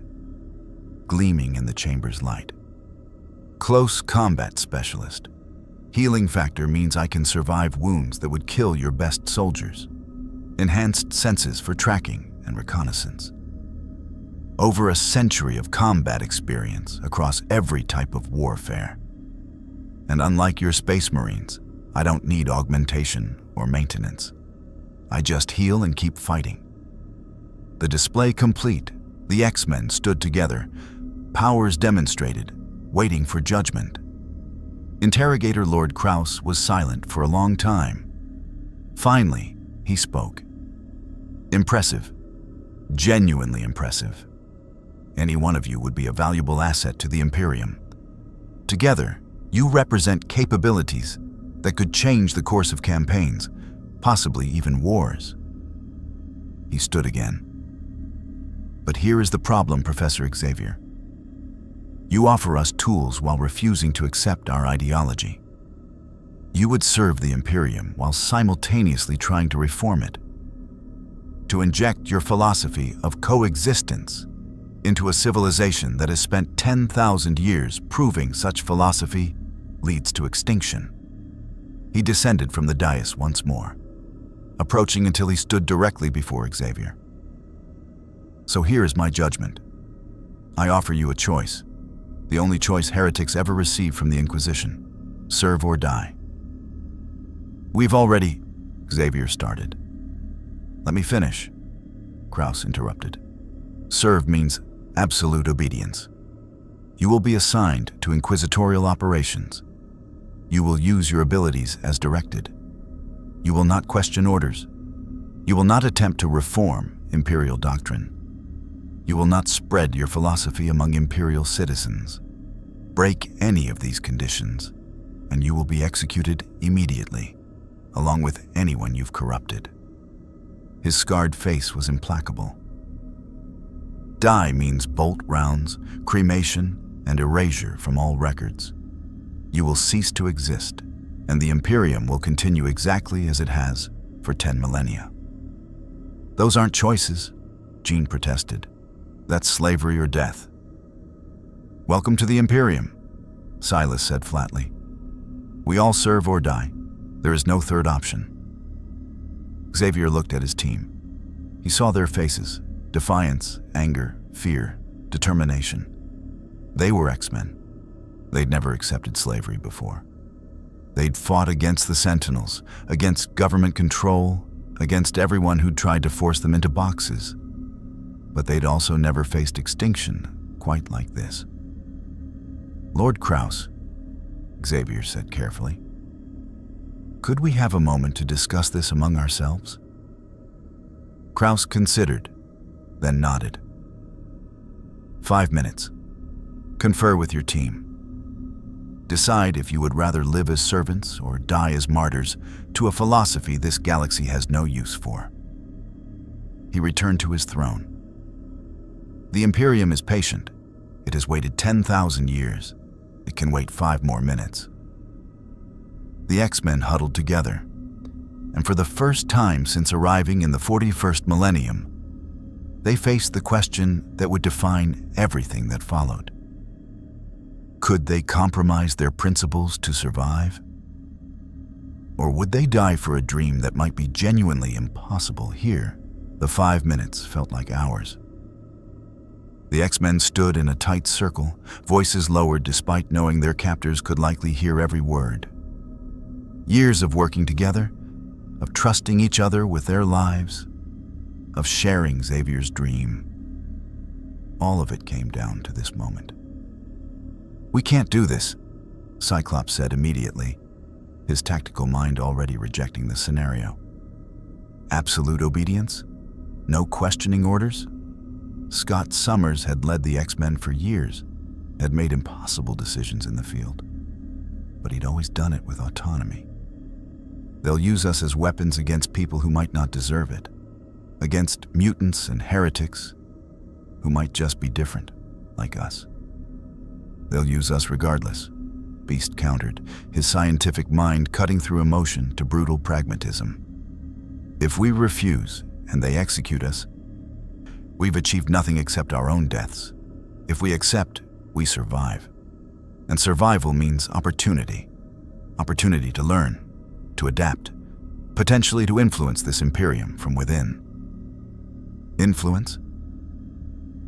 gleaming in the chamber's light. Close combat specialist. Healing factor means I can survive wounds that would kill your best soldiers. Enhanced senses for tracking and reconnaissance. Over a century of combat experience across every type of warfare. And unlike your space marines, I don't need augmentation or maintenance. I just heal and keep fighting. The display complete, the X-Men stood together, powers demonstrated, waiting for judgment. Interrogator Lord Kraus was silent for a long time. Finally, he spoke. Impressive. Genuinely impressive. Any one of you would be a valuable asset to the Imperium. Together, you represent capabilities that could change the course of campaigns, possibly even wars. He stood again. But here is the problem, Professor Xavier. You offer us tools while refusing to accept our ideology. You would serve the Imperium while simultaneously trying to reform it. To inject your philosophy of coexistence into a civilization that has spent 10,000 years proving such philosophy leads to extinction. He descended from the dais once more, approaching until he stood directly before Xavier. So here is my judgment. I offer you a choice, the only choice heretics ever received from the Inquisition: serve or die. We've already... Xavier started. Let me finish, Kraus interrupted. Serve means absolute obedience. You will be assigned to inquisitorial operations. You will use your abilities as directed. You will not question orders. You will not attempt to reform Imperial doctrine. You will not spread your philosophy among Imperial citizens. Break any of these conditions, and you will be executed immediately, along with anyone you've corrupted. His scarred face was implacable. Die means bolt rounds, cremation, and erasure from all records. You will cease to exist, and the Imperium will continue exactly as it has for 10 millennia. Those aren't choices, Jean protested. That's slavery or death. Welcome to the Imperium, Silas said flatly. We all serve or die. There is no third option. Xavier looked at his team. He saw their faces: defiance, anger, fear, determination. They were X-Men. They'd never accepted slavery before. They'd fought against the Sentinels, against government control, against everyone who'd tried to force them into boxes. But they'd also never faced extinction quite like this. Lord Kraus, Xavier said carefully, could we have a moment to discuss this among ourselves? Kraus considered, then nodded. 5 minutes. Confer with your team. Decide if you would rather live as servants or die as martyrs to a philosophy this galaxy has no use for. He returned to his throne. The Imperium is patient. It has waited 10,000 years. It can wait 5 more minutes. The X-Men huddled together, and for the first time since arriving in the 41st millennium, they faced the question that would define everything that followed. Could they compromise their principles to survive? Or would they die for a dream that might be genuinely impossible here? The 5 minutes felt like hours. The X-Men stood in a tight circle, voices lowered despite knowing their captors could likely hear every word. Years of working together, of trusting each other with their lives, of sharing Xavier's dream. All of it came down to this moment. We can't do this, Cyclops said immediately, his tactical mind already rejecting the scenario. Absolute obedience? No questioning orders? Scott Summers had led the X-Men for years, had made impossible decisions in the field. But he'd always done it with autonomy. They'll use us as weapons against people who might not deserve it, against mutants and heretics who might just be different, like us. They'll use us regardless, Beast countered, his scientific mind cutting through emotion to brutal pragmatism. If we refuse and they execute us, we've achieved nothing except our own deaths, If we accept, we survive. And survival means opportunity. Opportunity to learn, to adapt, potentially to influence this Imperium from within. Influence?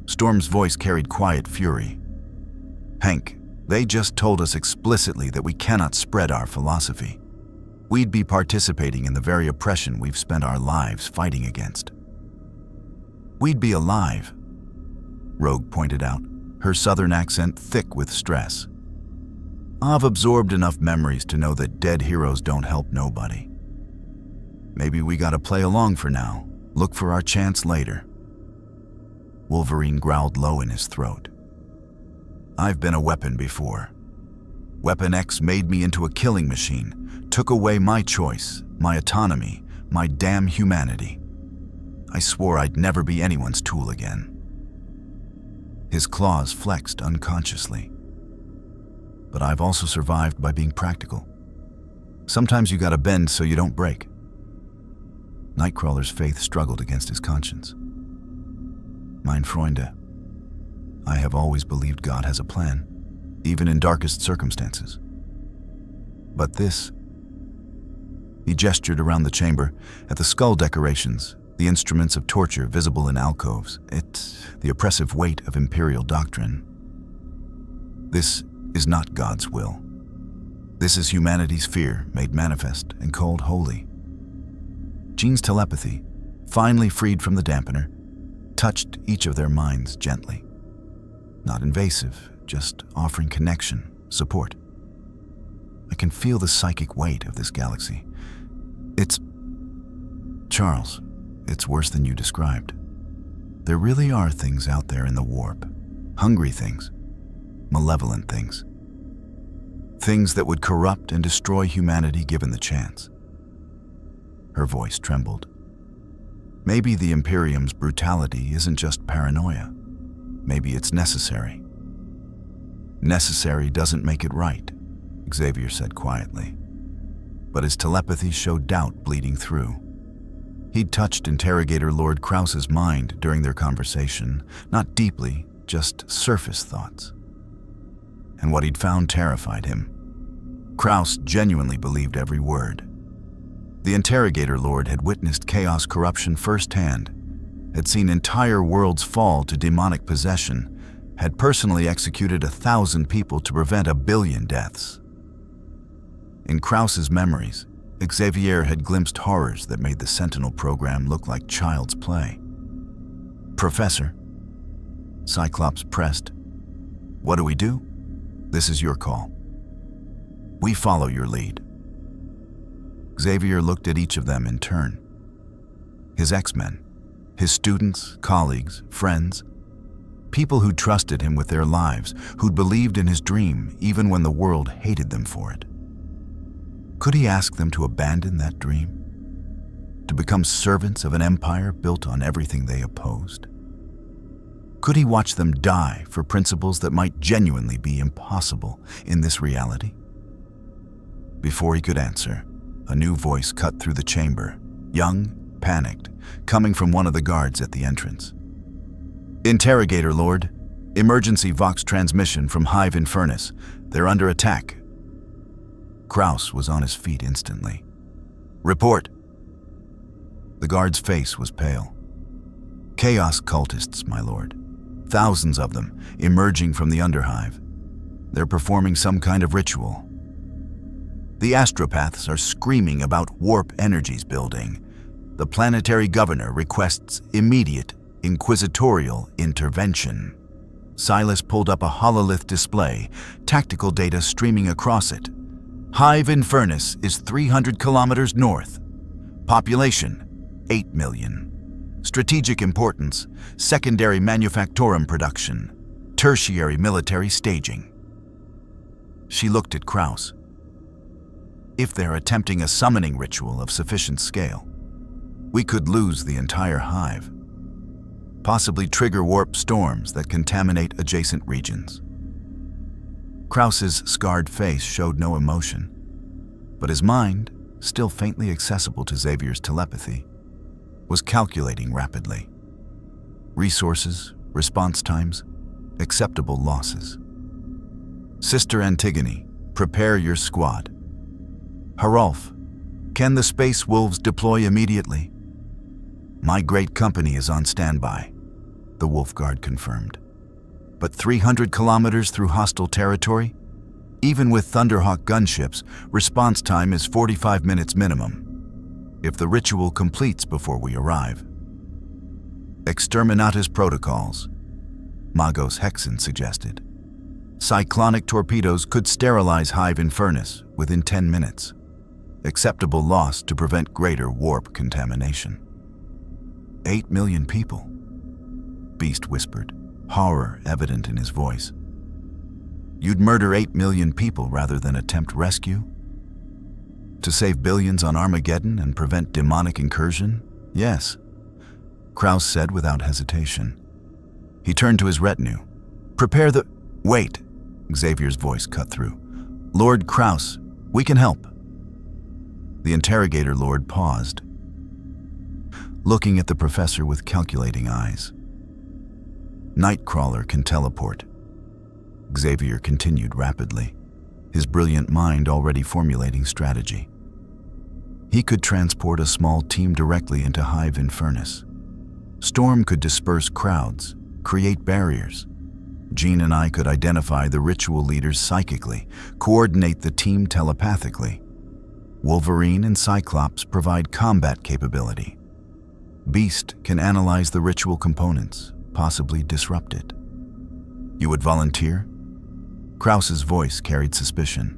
Storm's voice carried quiet fury. Hank, they just told us explicitly that we cannot spread our philosophy. We'd be participating in the very oppression we've spent our lives fighting against. We'd be alive, Rogue pointed out, her southern accent thick with stress. I've absorbed enough memories to know that dead heroes don't help nobody. Maybe we gotta play along for now, look for our chance later. Wolverine growled low in his throat. I've been a weapon before. Weapon X made me into a killing machine, took away my choice, my autonomy, my damn humanity. I swore I'd never be anyone's tool again. His claws flexed unconsciously. But I've also survived by being practical. Sometimes you gotta bend so you don't break. Nightcrawler's faith struggled against his conscience. Mein Freunde, I have always believed God has a plan, even in darkest circumstances. But this... He gestured around the chamber, at the skull decorations, the instruments of torture visible in alcoves. It's the oppressive weight of imperial doctrine. This is not God's will. This is humanity's fear made manifest and called holy. Jean's telepathy, finally freed from the dampener, touched each of their minds gently. Not invasive, just offering connection, support. I can feel the psychic weight of this galaxy. It's... Charles, it's worse than you described. There really are things out there in the warp. Hungry things. Malevolent things. Things that would corrupt and destroy humanity given the chance. Her voice trembled. Maybe the Imperium's brutality isn't just paranoia. Maybe it's necessary. Necessary doesn't make it right, Xavier said quietly. But his telepathy showed doubt bleeding through. He'd touched Interrogator Lord Krause's mind during their conversation, not deeply, just surface thoughts. And what he'd found terrified him. Krause genuinely believed every word. The Interrogator Lord had witnessed chaos corruption firsthand, had seen entire worlds fall to demonic possession, had personally executed 1,000 people to prevent 1 billion deaths. In Krause's memories, Xavier had glimpsed horrors that made the Sentinel program look like child's play. Professor, Cyclops pressed, what do we do? This is your call. We follow your lead. Xavier looked at each of them in turn. His X-Men, his students, colleagues, friends, people who'd trusted him with their lives, who'd believed in his dream even when the world hated them for it. Could he ask them to abandon that dream? To become servants of an empire built on everything they opposed? Could he watch them die for principles that might genuinely be impossible in this reality? Before he could answer, a new voice cut through the chamber, young, panicked, coming from one of the guards at the entrance. Interrogator Lord, emergency Vox transmission from Hive Infernus. They're under attack. Krause was on his feet instantly. Report. The guard's face was pale. Chaos cultists, my lord. Thousands of them, emerging from the Underhive. They're performing some kind of ritual. The astropaths are screaming about warp energies building. The planetary governor requests immediate inquisitorial intervention. Silas pulled up a hololith display, tactical data streaming across it. Hive Infernus is 300 kilometers north. Population, 8 million. Strategic importance, secondary manufactorum production, tertiary military staging. She looked at Krause. If they're attempting a summoning ritual of sufficient scale, we could lose the entire hive. Possibly trigger warp storms that contaminate adjacent regions. Krause's scarred face showed no emotion, but his mind, still faintly accessible to Xavier's telepathy, was calculating rapidly. Resources, response times, Acceptable losses. Sister Antigone, prepare your squad. Harolf, can the Space Wolves deploy immediately? My great company is on standby, the Wolf Guard confirmed. But 300 kilometers through hostile territory? Even with Thunderhawk gunships, response time is 45 minutes minimum, if the ritual completes before we arrive. Exterminatus protocols, Magos Hexen suggested. Cyclonic torpedoes could sterilize Hive Infernus within 10 minutes. Acceptable loss to prevent greater warp contamination. 8 million people, Beast whispered, horror evident in his voice. You'd murder 8 million people rather than attempt rescue? To save billions on Armageddon and prevent demonic incursion? Yes, Kraus said without hesitation. He turned to his retinue. Prepare the... Wait, Xavier's voice cut through. Lord Kraus, we can help. The interrogator lord paused, looking at the professor with calculating eyes. Nightcrawler can teleport. Xavier continued rapidly, his brilliant mind already formulating strategy. He could transport a small team directly into Hive Infernus. Storm could disperse crowds, create barriers. Jean and I could identify the ritual leaders psychically, coordinate the team telepathically. Wolverine and Cyclops provide combat capability. Beast can analyze the ritual components, possibly disrupt it. You would volunteer? Kraus's voice carried suspicion,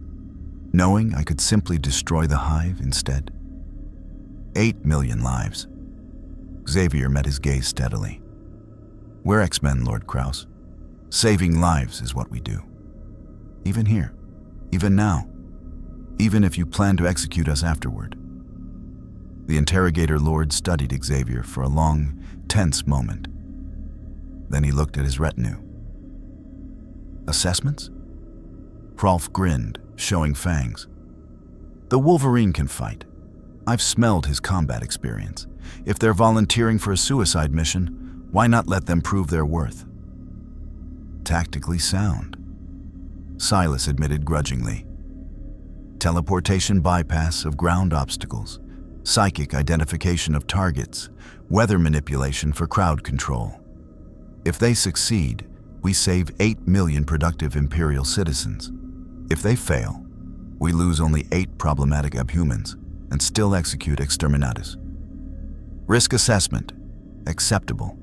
knowing I could simply destroy the Hive instead. 8 million lives. Xavier met his gaze steadily. We're X-Men, Lord Kraus. Saving lives is what we do. Even here, even now, even if you plan to execute us afterward. The interrogator lord studied Xavier for a long, tense moment. Then he looked at his retinue. Assessments? Hrolf grinned, showing fangs. The Wolverine can fight. I've smelled his combat experience. If they're volunteering for a suicide mission, why not let them prove their worth? Tactically sound, Silas admitted grudgingly. Teleportation bypass of ground obstacles, psychic identification of targets, weather manipulation for crowd control. If they succeed, we save 8 million productive Imperial citizens. If they fail, we lose only 8 problematic abhumans and still execute exterminatus. Risk assessment, acceptable,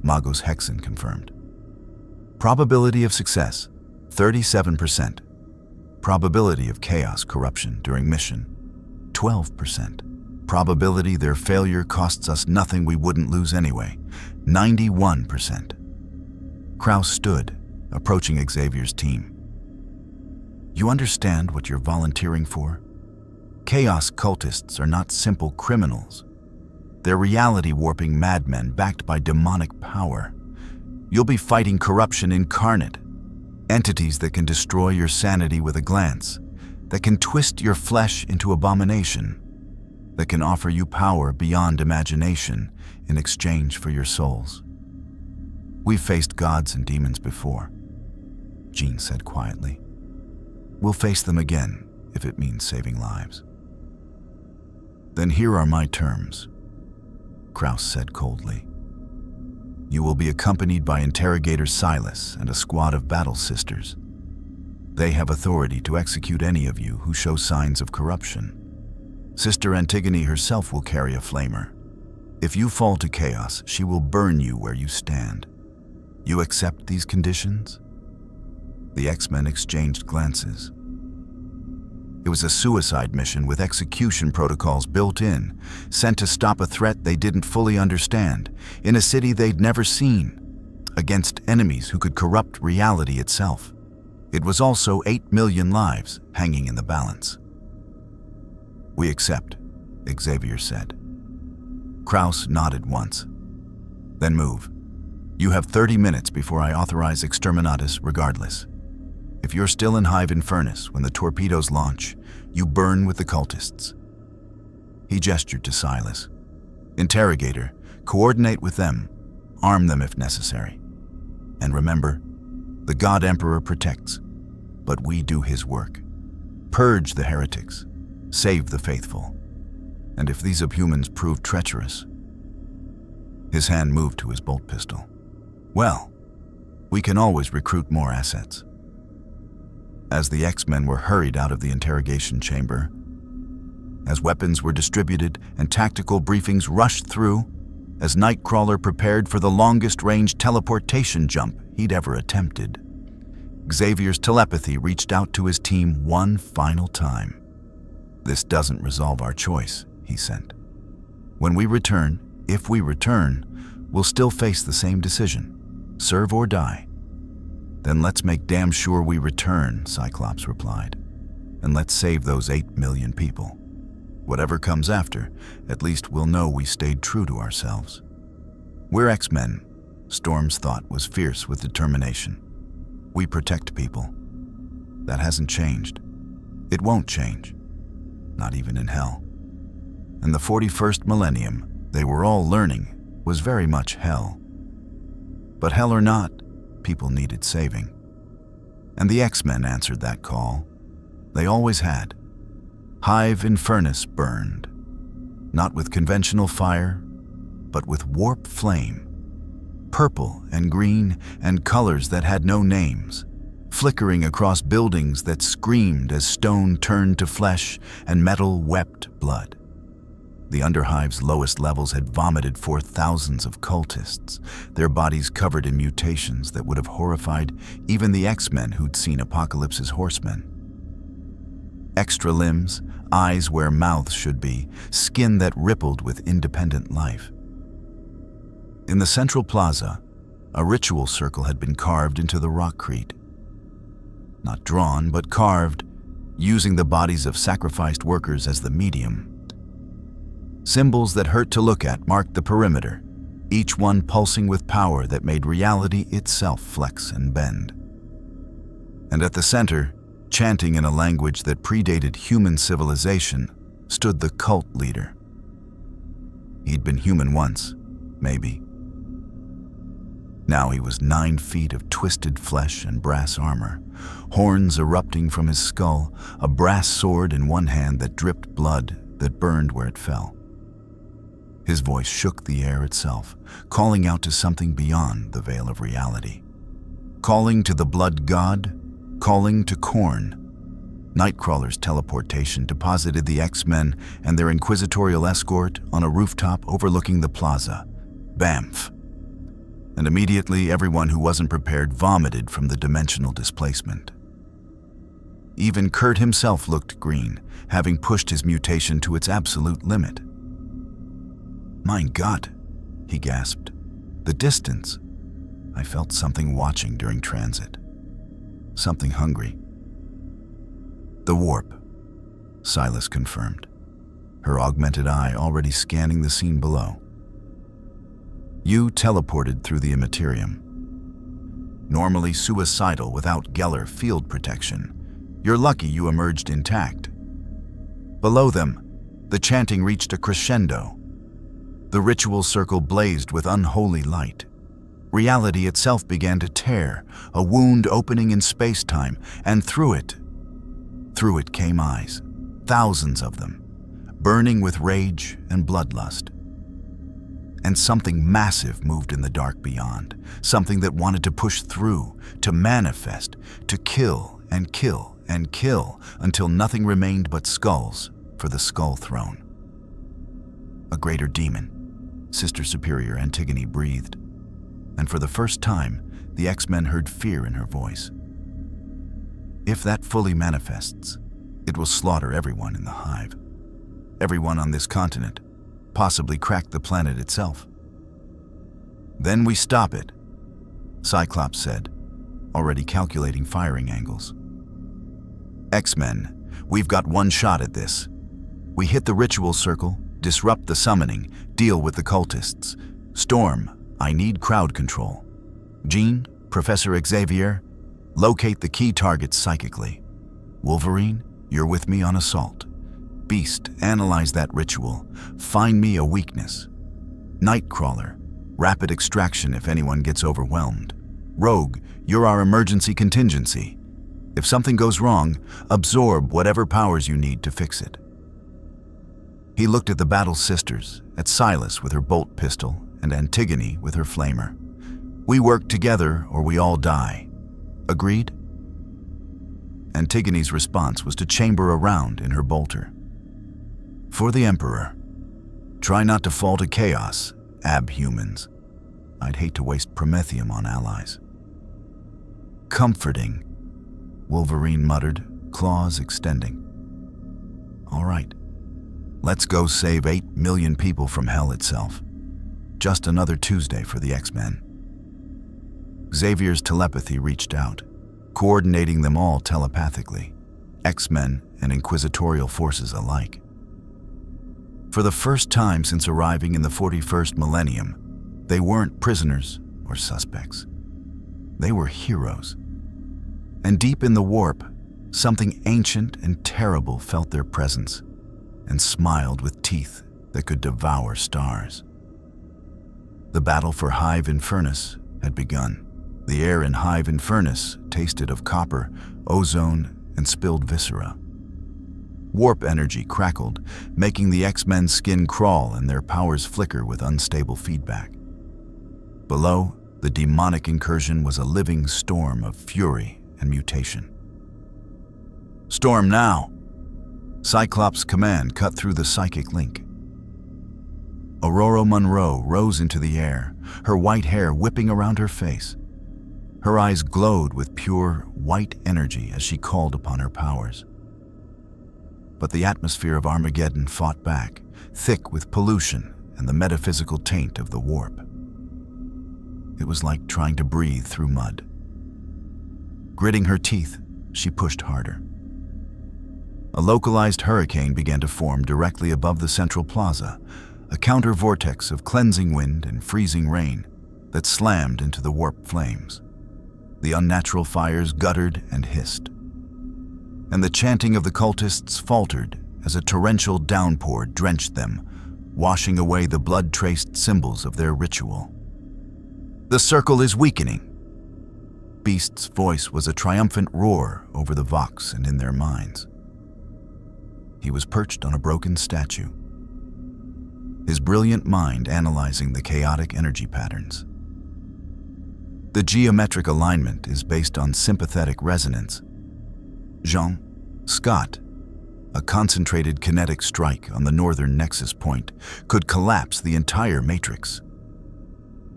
Magos Hexen confirmed. Probability of success, 37%. Probability of chaos corruption during mission, 12%. Probability their failure costs us nothing we wouldn't lose anyway, 91%. Kraus stood, approaching Xavier's team. You understand what you're volunteering for? Chaos cultists are not simple criminals. They're reality-warping madmen backed by demonic power. You'll be fighting corruption incarnate, entities that can destroy your sanity with a glance, that can twist your flesh into abomination, that can offer you power beyond imagination in exchange for your souls. We've faced gods and demons before, Jean said quietly. We'll face them again if it means saving lives. Then here are my terms, Kraus said coldly. You will be accompanied by interrogator Silas and a squad of battle sisters. They have authority to execute any of you who show signs of corruption. Sister Antigone herself will carry a flamer. If you fall to chaos, she will burn you where you stand. You accept these conditions? The X-Men exchanged glances. It was a suicide mission with execution protocols built in, sent to stop a threat they didn't fully understand, in a city they'd never seen, against enemies who could corrupt reality itself. It was also 8 million lives hanging in the balance. We accept, Xavier said. Kraus nodded once. Then move. You have 30 minutes before I authorize exterminatus regardless. If you're still in Hive Infernus when the torpedoes launch, you burn with the cultists. He gestured to Silas. Interrogator, coordinate with them, arm them if necessary. And remember, The God Emperor protects, but we do his work. Purge the heretics, save the faithful. And if these subhumans prove treacherous..." His hand moved to his bolt pistol. "Well, we can always recruit more assets." As the X-Men were hurried out of the interrogation chamber, as weapons were distributed and tactical briefings rushed through, as Nightcrawler prepared for the longest-range teleportation jump he'd ever attempted, Xavier's telepathy reached out to his team one final time. "This doesn't resolve our choice," he sent. "When we return, if we return, we'll still face the same decision, serve or die." "Then let's make damn sure we return," Cyclops replied. "And let's save those 8 million people. Whatever comes after, at least we'll know we stayed true to ourselves." "We're X-Men," Storm's thought was fierce with determination. "We protect people. That hasn't changed. It won't change. Not even in hell." And the 41st millennium, they were all learning, was very much hell. But hell or not, people needed saving. And the X-Men answered that call. They always had. Hive in furnace burned, not with conventional fire, but with warp flame. Purple and green and colors that had no names, flickering across buildings that screamed as stone turned to flesh and metal wept blood. The Underhive's lowest levels had vomited forth thousands of cultists, their bodies covered in mutations that would have horrified even the X-Men who'd seen Apocalypse's horsemen. Extra limbs, eyes where mouths should be, skin that rippled with independent life. In the central plaza, a ritual circle had been carved into the rockcrete. Not drawn, but carved, using the bodies of sacrificed workers as the medium. Symbols that hurt to look at marked the perimeter, each one pulsing with power that made reality itself flex and bend. And at the center, chanting in a language that predated human civilization, stood the cult leader. He'd been human once, maybe. Now he was 9 feet of twisted flesh and brass armor, horns erupting from his skull, a brass sword in one hand that dripped blood that burned where it fell. His voice shook the air itself, calling out to something beyond the veil of reality. Calling to the blood god, calling to Khorne. Nightcrawler's teleportation deposited the X-Men and their inquisitorial escort on a rooftop overlooking the plaza. Bamf. And immediately everyone who wasn't prepared vomited from the dimensional displacement. Even Kurt himself looked green, having pushed his mutation to its absolute limit. "Mein Gott," he gasped. "The distance." I felt something watching during transit. Something hungry. "The warp," Silas confirmed, her augmented eye already scanning the scene below. "You teleported through the Imperium. Normally suicidal without Geller field protection, you're lucky you emerged intact." Below them, the chanting reached a crescendo. The ritual circle blazed with unholy light. Reality itself began to tear, a wound opening in space-time, and through it came eyes, thousands of them, burning with rage and bloodlust. And something massive moved in the dark beyond, something that wanted to push through, to manifest, to kill and kill and kill until nothing remained but skulls for the Skull Throne. A greater demon, Sister Superior Antigone breathed, and for the first time, the X-Men heard fear in her voice. If that fully manifests, it will slaughter everyone in the Hive. Everyone on this continent, possibly crack the planet itself. "Then we stop it," Cyclops said, already calculating firing angles. "X-Men, we've got one shot at this. We hit the ritual circle, disrupt the summoning, deal with the cultists. Storm, I need crowd control. Jean, Professor Xavier, locate the key targets psychically. Wolverine, you're with me on assault. Beast, analyze that ritual. Find me a weakness. Nightcrawler, rapid extraction if anyone gets overwhelmed. Rogue, you're our emergency contingency. If something goes wrong, absorb whatever powers you need to fix it." He looked at the battle sisters, at Silas with her bolt pistol and Antigone with her flamer. "We work together or we all die. Agreed?" Antigone's response was to chamber around in her bolter. "For the Emperor. Try not to fall to chaos, abhumans. I'd hate to waste promethium on allies." "Comforting," Wolverine muttered, claws extending. "All right. Let's go save 8 million people from hell itself. Just another Tuesday for the X-Men." Xavier's telepathy reached out, coordinating them all telepathically, X-Men and Inquisitorial forces alike. For the first time since arriving in the 41st millennium, they weren't prisoners or suspects. They were heroes. And deep in the warp, something ancient and terrible felt their presence and smiled with teeth that could devour stars. The battle for Hive Infernus had begun. The air in Hive Infernus tasted of copper, ozone, and spilled viscera. Warp energy crackled, making the X-Men's skin crawl and their powers flicker with unstable feedback. Below, the demonic incursion was a living storm of fury and mutation. "Storm now!" Cyclops' command cut through the psychic link. Aurora Monroe rose into the air, her white hair whipping around her face. Her eyes glowed with pure, white energy as she called upon her powers. But the atmosphere of Armageddon fought back, thick with pollution and the metaphysical taint of the warp. It was like trying to breathe through mud. Gritting her teeth, she pushed harder. A localized hurricane began to form directly above the central plaza, a counter-vortex of cleansing wind and freezing rain that slammed into the warp flames. The unnatural fires guttered and hissed. And the chanting of the cultists faltered as a torrential downpour drenched them, washing away the blood-traced symbols of their ritual. "The circle is weakening." Beast's voice was a triumphant roar over the Vox and in their minds. He was perched on a broken statue, his brilliant mind analyzing the chaotic energy patterns. The geometric alignment is based on sympathetic resonance. Jean, Scott, a concentrated kinetic strike on the northern nexus point, could collapse the entire matrix.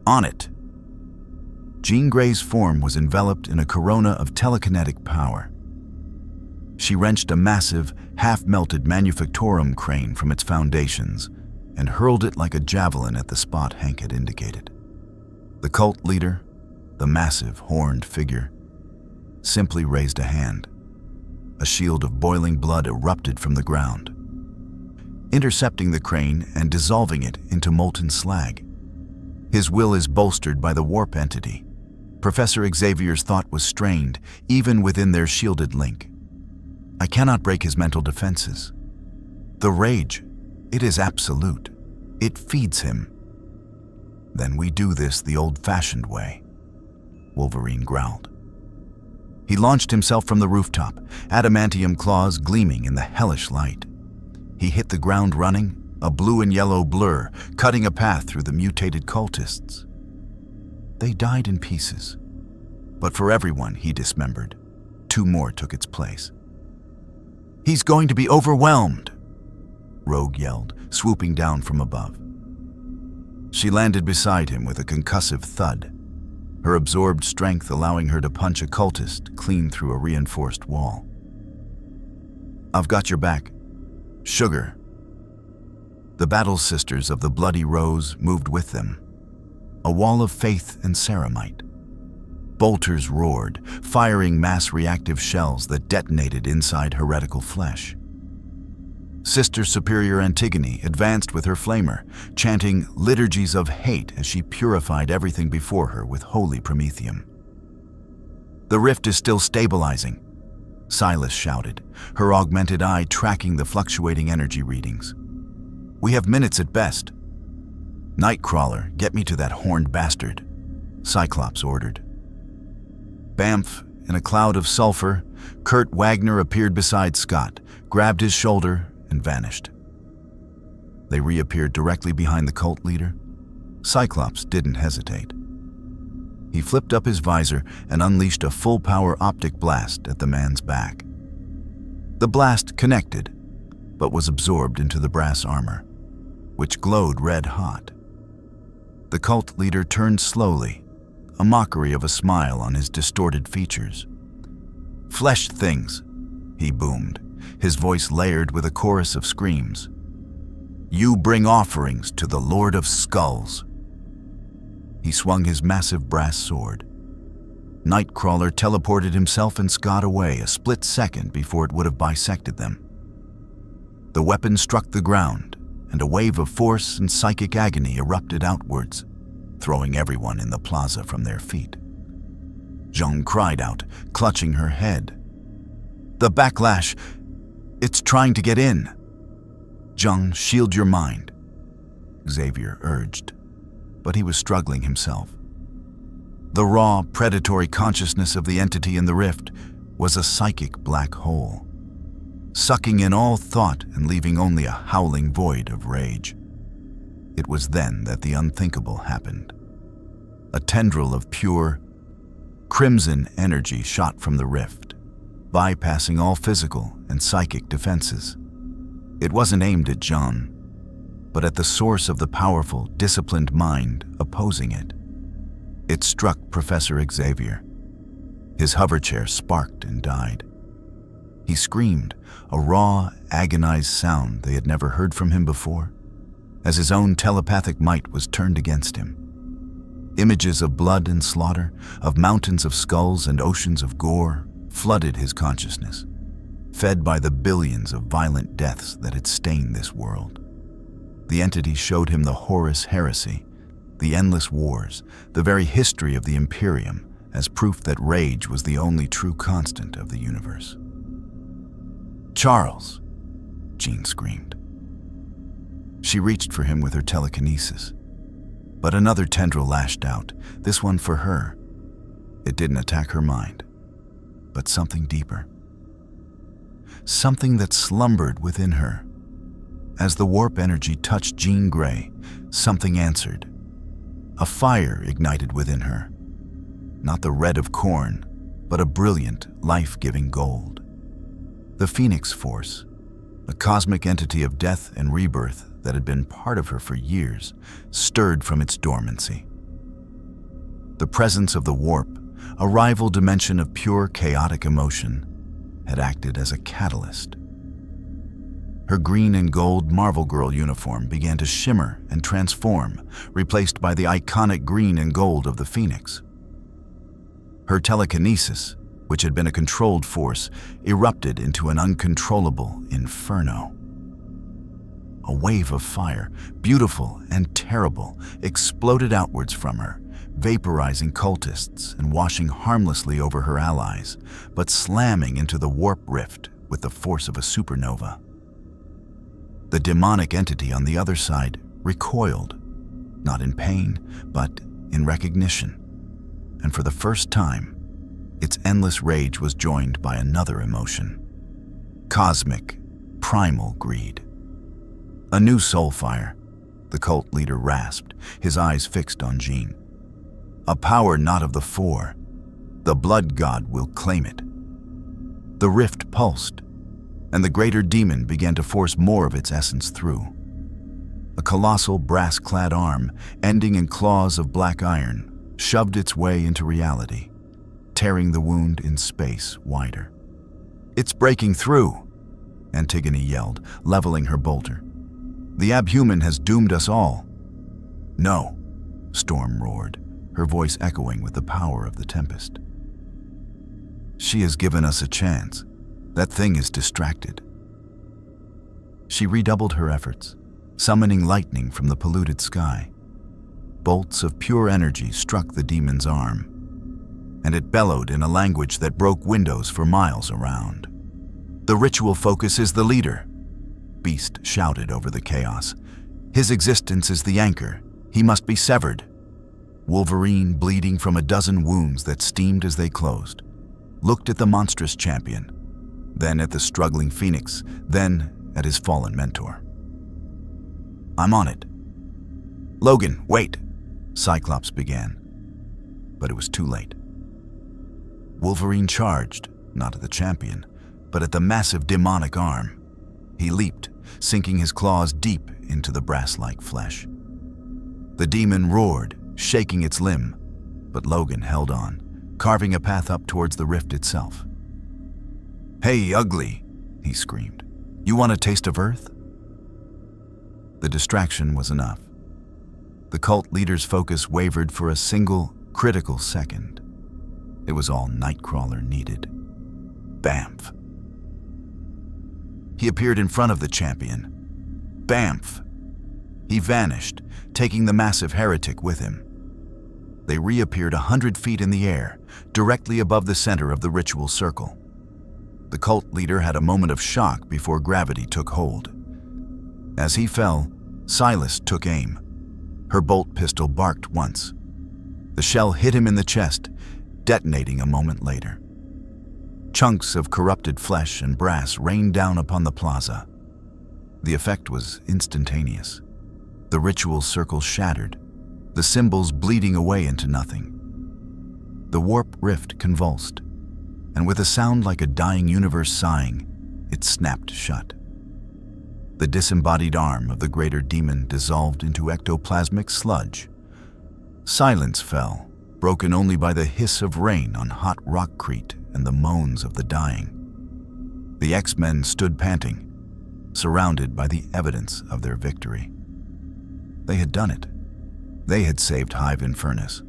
On it. Jean Grey's form was enveloped in a corona of telekinetic power. She wrenched a massive, half-melted manufactorum crane from its foundations and hurled it like a javelin at the spot Hank had indicated. The cult leader, the massive, horned figure, simply raised a hand. A shield of boiling blood erupted from the ground, intercepting the crane and dissolving it into molten slag. His will is bolstered by the warp entity. Professor Xavier's thought was strained, even within their shielded link. I cannot break his mental defenses. The rage, it is absolute. It feeds him. Then we do this the old-fashioned way, Wolverine growled. He launched himself from the rooftop, adamantium claws gleaming in the hellish light. He hit the ground running, a blue and yellow blur, cutting a path through the mutated cultists. They died in pieces. But for everyone he dismembered, 2 more took its place. "He's going to be overwhelmed," Rogue yelled, swooping down from above. She landed beside him with a concussive thud, her absorbed strength allowing her to punch a cultist clean through a reinforced wall. "I've got your back. Sugar." The battle sisters of the Bloody Rose moved with them, a wall of faith and ceramite. Bolters roared, firing mass reactive shells that detonated inside heretical flesh. Sister Superior Antigone advanced with her flamer, chanting liturgies of hate as she purified everything before her with holy promethium. "The rift is still stabilizing," Silas shouted, her augmented eye tracking the fluctuating energy readings. "We have minutes at best." "Nightcrawler, get me to that horned bastard," Cyclops ordered. Bamf, in a cloud of sulfur, Kurt Wagner appeared beside Scott, grabbed his shoulder, and vanished. They reappeared directly behind the cult leader. Cyclops didn't hesitate. He flipped up his visor and unleashed a full-power optic blast at the man's back. The blast connected, but was absorbed into the brass armor, which glowed red-hot. The cult leader turned slowly, a mockery of a smile on his distorted features. "Flesh things," he boomed, his voice layered with a chorus of screams. "You bring offerings to the Lord of Skulls." He swung his massive brass sword. Nightcrawler teleported himself and Scott away a split second before it would have bisected them. The weapon struck the ground, and a wave of force and psychic agony erupted outwards, throwing everyone in the plaza from their feet. Zhang cried out, clutching her head. "The backlash! It's trying to get in!" "Zhang, shield your mind," Xavier urged, but he was struggling himself. The raw, predatory consciousness of the entity in the rift was a psychic black hole, sucking in all thought and leaving only a howling void of rage. It was then that the unthinkable happened. A tendril of pure, crimson energy shot from the rift, bypassing all physical and psychic defenses. It wasn't aimed at John, but at the source of the powerful, disciplined mind opposing it. It struck Professor Xavier. His hoverchair sparked and died. He screamed, a raw, agonized sound they had never heard from him before, as his own telepathic might was turned against him. Images of blood and slaughter, of mountains of skulls and oceans of gore, flooded his consciousness, fed by the billions of violent deaths that had stained this world. The entity showed him the Horus heresy, the endless wars, the very history of the Imperium, as proof that rage was the only true constant of the universe. "Charles!" Jean screamed. She reached for him with her telekinesis, but another tendril lashed out, this one for her. It didn't attack her mind, but something deeper. Something that slumbered within her. As the warp energy touched Jean Grey, something answered. A fire ignited within her. Not the red of corn, but a brilliant, life-giving gold. The Phoenix Force, a cosmic entity of death and rebirth that had been part of her for years, stirred from its dormancy. The presence of the warp, a rival dimension of pure chaotic emotion, had acted as a catalyst. Her green and gold Marvel Girl uniform began to shimmer and transform, replaced by the iconic green and gold of the Phoenix. Her telekinesis, which had been a controlled force, erupted into an uncontrollable inferno. A wave of fire, beautiful and terrible, exploded outwards from her, vaporizing cultists and washing harmlessly over her allies, but slamming into the warp rift with the force of a supernova. The demonic entity on the other side recoiled, not in pain, but in recognition. And for the first time, its endless rage was joined by another emotion. Cosmic, primal greed. A new soul fire, the cult leader rasped, his eyes fixed on Jean. A power not of the Four. The blood god will claim it. The rift pulsed, and the greater demon began to force more of its essence through. A colossal brass-clad arm, ending in claws of black iron, shoved its way into reality, tearing the wound in space wider. "It's breaking through," Antigone yelled, leveling her bolter. "The abhuman has doomed us all." "No," Storm roared, her voice echoing with the power of the Tempest. "She has given us a chance. That thing is distracted." She redoubled her efforts, summoning lightning from the polluted sky. Bolts of pure energy struck the demon's arm, and it bellowed in a language that broke windows for miles around. "The ritual focus is the leader," Beast shouted over the chaos. "His existence is the anchor. He must be severed." Wolverine, bleeding from a dozen wounds that steamed as they closed, looked at the monstrous champion, then at the struggling Phoenix, then at his fallen mentor. "I'm on it." "Logan, wait," Cyclops began. But it was too late. Wolverine charged, not at the champion, but at the massive demonic arm. He leaped, sinking his claws deep into the brass-like flesh. The demon roared, shaking its limb, but Logan held on, carving a path up towards the rift itself. "Hey, ugly," he screamed. "You want a taste of Earth?" The distraction was enough. The cult leader's focus wavered for a single, critical second. It was all Nightcrawler needed. Bamf. He appeared in front of the champion. Bamf. He vanished, taking the massive heretic with him. They reappeared 100 feet in the air, directly above the center of the ritual circle. The cult leader had a moment of shock before gravity took hold. As he fell, Silas took aim. Her bolt pistol barked once. The shell hit him in the chest, detonating a moment later. Chunks of corrupted flesh and brass rained down upon the plaza. The effect was instantaneous. The ritual circle shattered, the symbols bleeding away into nothing. The warp rift convulsed, and with a sound like a dying universe sighing, it snapped shut. The disembodied arm of the greater demon dissolved into ectoplasmic sludge. Silence fell, broken only by the hiss of rain on hot rockcrete and the moans of the dying. The X-Men stood panting, surrounded by the evidence of their victory. They had done it. They had saved Hive Infernus.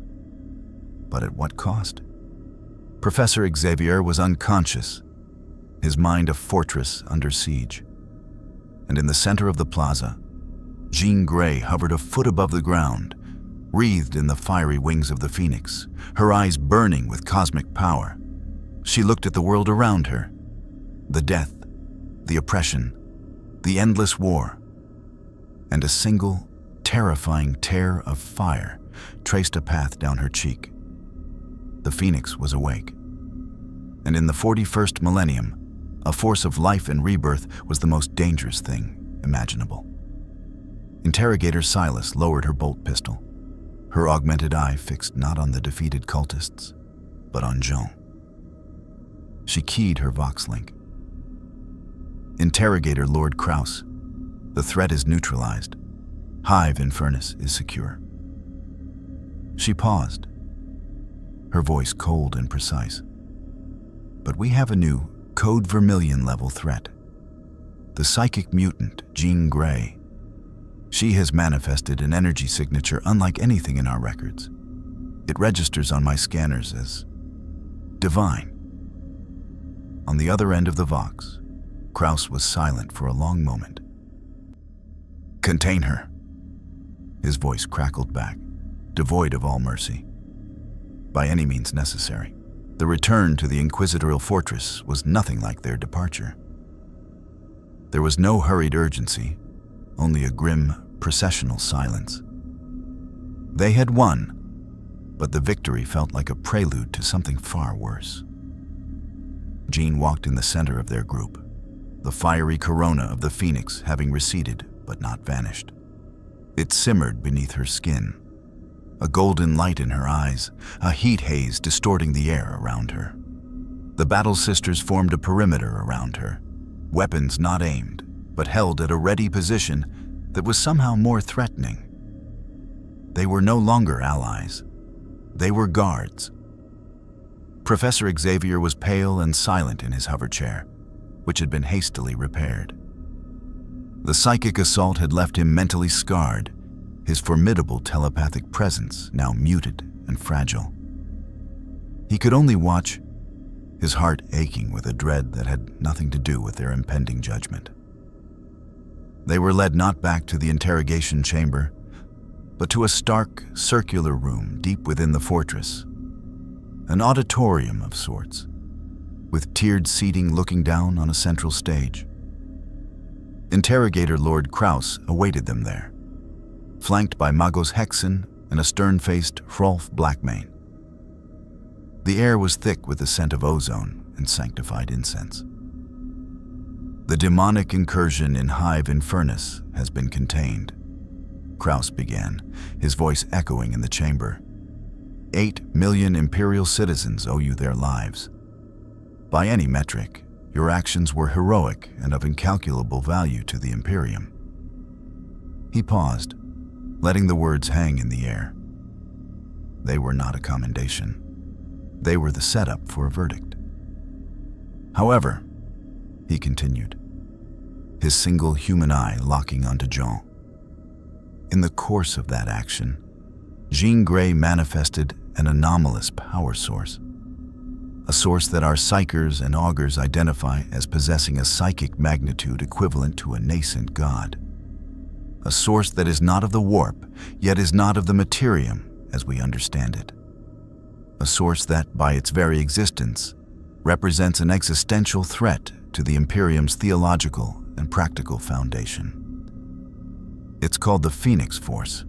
But at what cost? Professor Xavier was unconscious, his mind a fortress under siege. And in the center of the plaza, Jean Grey hovered a foot above the ground, wreathed in the fiery wings of the Phoenix, her eyes burning with cosmic power. She looked at the world around her, the death, the oppression, the endless war, and a single, terrifying tear of fire traced a path down her cheek. The Phoenix was awake. And in the 41st millennium, a force of life and rebirth was the most dangerous thing imaginable. Interrogator Silas lowered her bolt pistol, her augmented eye fixed not on the defeated cultists, but on Jean. She keyed her Vox link. Interrogator Lord Kraus, the threat is neutralized. Hive Infernus is secure. She paused, her voice cold and precise. But we have a new Code Vermilion level threat. The psychic mutant, Jean Grey. She has manifested an energy signature unlike anything in our records. It registers on my scanners as divine. On the other end of the Vox, Kraus was silent for a long moment. "Contain her." His voice crackled back, devoid of all mercy. By any means necessary. The return to the Inquisitorial fortress was nothing like their departure. There was no hurried urgency, only a grim, processional silence. They had won, but the victory felt like a prelude to something far worse. Jean walked in the center of their group, the fiery corona of the Phoenix having receded but not vanished. It simmered beneath her skin, a golden light in her eyes, a heat haze distorting the air around her. The Battle Sisters formed a perimeter around her, weapons not aimed, but held at a ready position that was somehow more threatening. They were no longer allies. They were guards. Professor Xavier was pale and silent in his hover chair, which had been hastily repaired. The psychic assault had left him mentally scarred, his formidable telepathic presence now muted and fragile. He could only watch, his heart aching with a dread that had nothing to do with their impending judgment. They were led not back to the interrogation chamber, but to a stark, circular room deep within the fortress, an auditorium of sorts, with tiered seating looking down on a central stage. Interrogator Lord Kraus awaited them there, flanked by Magos Hexen and a stern-faced Hrolf Blackmane. The air was thick with the scent of ozone and sanctified incense. The demonic incursion in Hive Infernus has been contained, Kraus began, his voice echoing in the chamber. 8 million Imperial citizens owe you their lives. By any metric, your actions were heroic and of incalculable value to the Imperium. He paused, letting the words hang in the air. They were not a commendation. They were the setup for a verdict. However, he continued, his single human eye locking onto Jean. In the course of that action, Jean Grey manifested an anomalous power source, a source that our psychers and augurs identify as possessing a psychic magnitude equivalent to a nascent god. A source that is not of the warp, yet is not of the materium as we understand it. A source that, by its very existence, represents an existential threat to the Imperium's theological and practical foundation. It's called the Phoenix Force,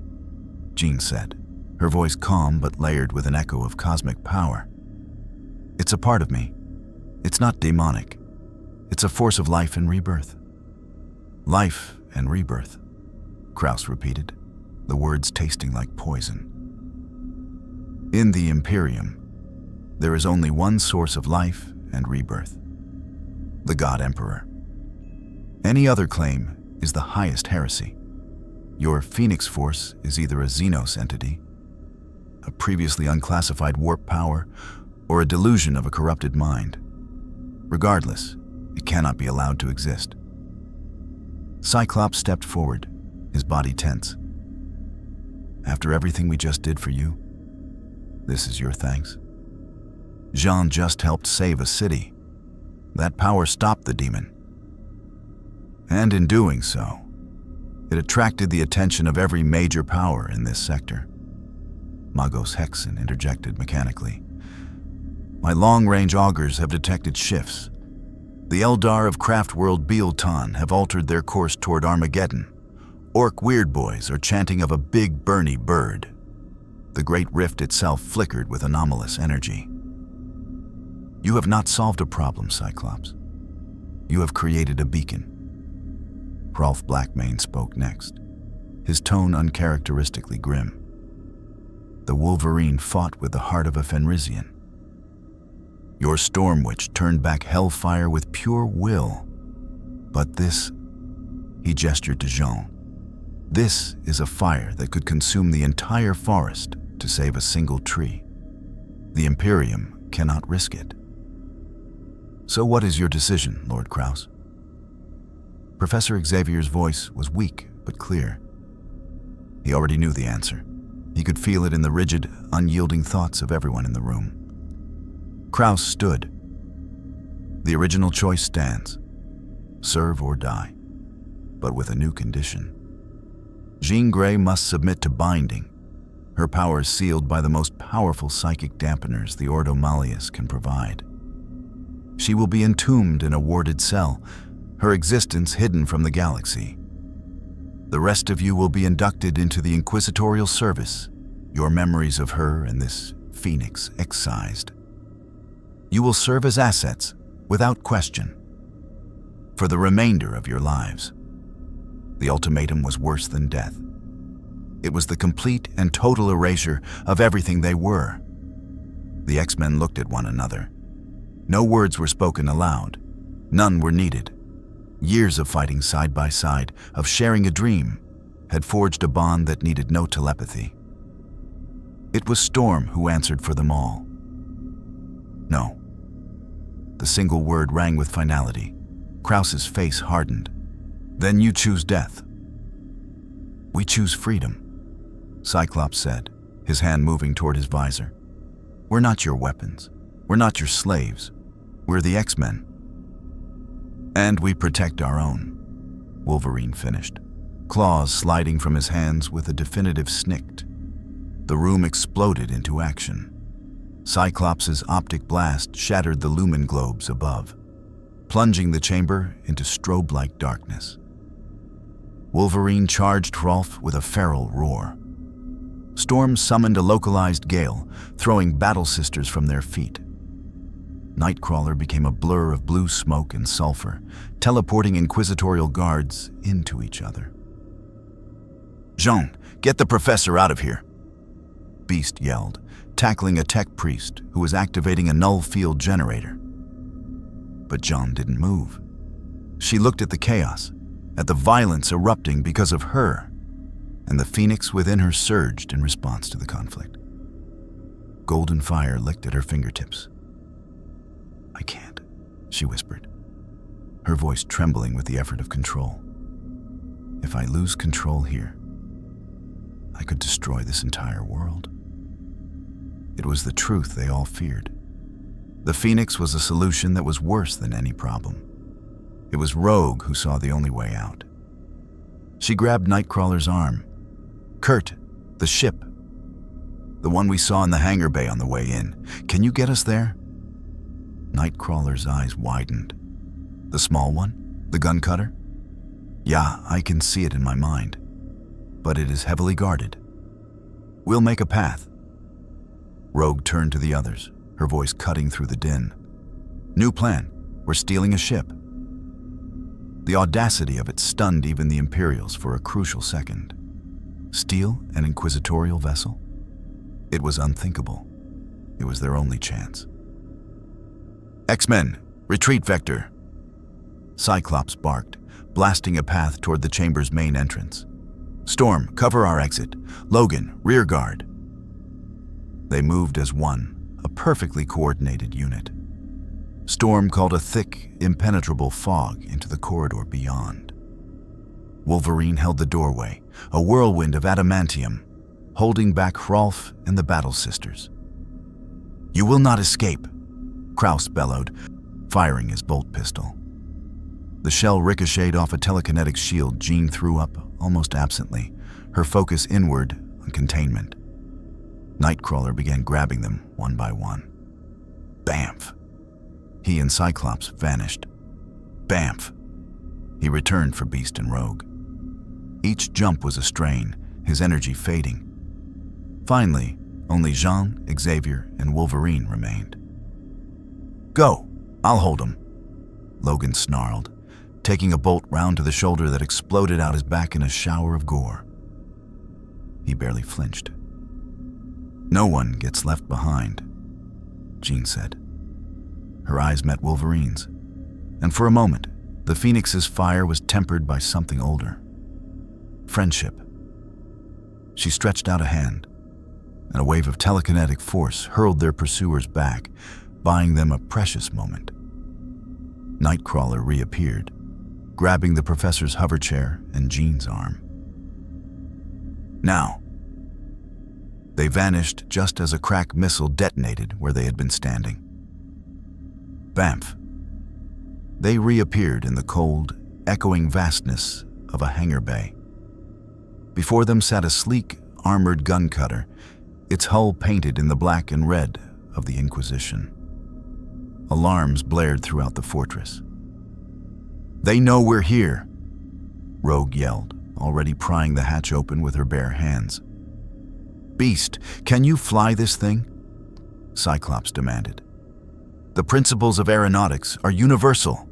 Jean said, her voice calm but layered with an echo of cosmic power. It's a part of me. It's not demonic. It's a force of life and rebirth. Life and rebirth, Kraus repeated, the words tasting like poison. In the Imperium, there is only one source of life and rebirth, the God Emperor. Any other claim is the highest heresy. Your Phoenix Force is either a Xenos entity, a previously unclassified warp power, or a delusion of a corrupted mind. Regardless, it cannot be allowed to exist. Cyclops stepped forward, his body tense. After everything we just did for you, this is your thanks. Jean just helped save a city. That power stopped the demon. And in doing so, it attracted the attention of every major power in this sector. Magos Hexen interjected mechanically. My long-range augurs have detected shifts. The Eldar of Craftworld Bealton have altered their course toward Armageddon. Ork weird boys are chanting of a big Bernie bird. The great rift itself flickered with anomalous energy. You have not solved a problem, Cyclops. You have created a beacon. Hrolf Blackmane spoke next, his tone uncharacteristically grim. The Wolverine fought with the heart of a Fenrisian. Your Storm Witch turned back hellfire with pure will. But this, he gestured to Jean, this is a fire that could consume the entire forest to save a single tree. The Imperium cannot risk it. So what is your decision, Lord Kraus? Professor Xavier's voice was weak but clear. He already knew the answer. He could feel it in the rigid, unyielding thoughts of everyone in the room. Kraus stood. The original choice stands. Serve or die, but with a new condition. Jean Grey must submit to binding, her powers sealed by the most powerful psychic dampeners the Ordo Malleus can provide. She will be entombed in a warded cell, her existence hidden from the galaxy. The rest of you will be inducted into the inquisitorial service, your memories of her and this phoenix excised. You will serve as assets, without question, for the remainder of your lives. The ultimatum was worse than death. It was the complete and total erasure of everything they were. The X-Men looked at one another. No words were spoken aloud. None were needed. Years of fighting side by side, of sharing a dream, had forged a bond that needed no telepathy. It was Storm who answered for them all. No. The single word rang with finality. Kraus's face hardened. Then you choose death. We choose freedom, Cyclops said, his hand moving toward his visor. We're not your weapons. We're not your slaves. We're the X-Men. And we protect our own, Wolverine finished, claws sliding from his hands with a definitive snikt. The room exploded into action. Cyclops' optic blast shattered the lumen globes above, plunging the chamber into strobe-like darkness. Wolverine charged Hrolf with a feral roar. Storm summoned a localized gale, throwing battle sisters from their feet. Nightcrawler became a blur of blue smoke and sulfur, teleporting inquisitorial guards into each other. "Jean, get the professor out of here," Beast yelled, tackling a tech priest who was activating a null field generator. But Jean didn't move. She looked at the chaos, at the violence erupting because of her, and the phoenix within her surged in response to the conflict. Golden fire licked at her fingertips. "I can't," she whispered, her voice trembling with the effort of control. "If I lose control here, I could destroy this entire world." It was the truth they all feared. The Phoenix was a solution that was worse than any problem. It was Rogue who saw the only way out. She grabbed Nightcrawler's arm. "Kurt, the ship. The one we saw in the hangar bay on the way in. Can you get us there?" Nightcrawler's eyes widened. "The small one? The gun cutter?" "Yeah, I can see it in my mind. But it is heavily guarded. We'll make a path." Rogue turned to the others, her voice cutting through the din. "New plan. We're stealing a ship." The audacity of it stunned even the Imperials for a crucial second. Steal an inquisitorial vessel? It was unthinkable. It was their only chance. "X-Men, retreat vector!" Cyclops barked, blasting a path toward the chamber's main entrance. "Storm, cover our exit. Logan, rear guard." They moved as one, a perfectly coordinated unit. Storm called a thick, impenetrable fog into the corridor beyond. Wolverine held the doorway, a whirlwind of adamantium, holding back Hrolf and the Battle Sisters. "You will not escape," Kraus bellowed, firing his bolt pistol. The shell ricocheted off a telekinetic shield Jean threw up almost absently, her focus inward on containment. Nightcrawler began grabbing them one by one. Bamf! He and Cyclops vanished. Bamf! He returned for Beast and Rogue. Each jump was a strain, his energy fading. Finally, only Jean, Xavier, and Wolverine remained. "Go! I'll hold him," Logan snarled, taking a bolt round to the shoulder that exploded out his back in a shower of gore. He barely flinched. "No one gets left behind," Jean said. Her eyes met Wolverine's, and for a moment, the Phoenix's fire was tempered by something older. Friendship. She stretched out a hand, and a wave of telekinetic force hurled their pursuers back, buying them a precious moment. Nightcrawler reappeared, grabbing the professor's hoverchair and Jean's arm. "Now." They vanished just as a crack missile detonated where they had been standing. Bamf. They reappeared in the cold, echoing vastness of a hangar bay. Before them sat a sleek, armored gun cutter, its hull painted in the black and red of the Inquisition. Alarms blared throughout the fortress. "They know we're here," Rogue yelled, already prying the hatch open with her bare hands. "Beast, can you fly this thing?" Cyclops demanded. "The principles of aeronautics are universal,"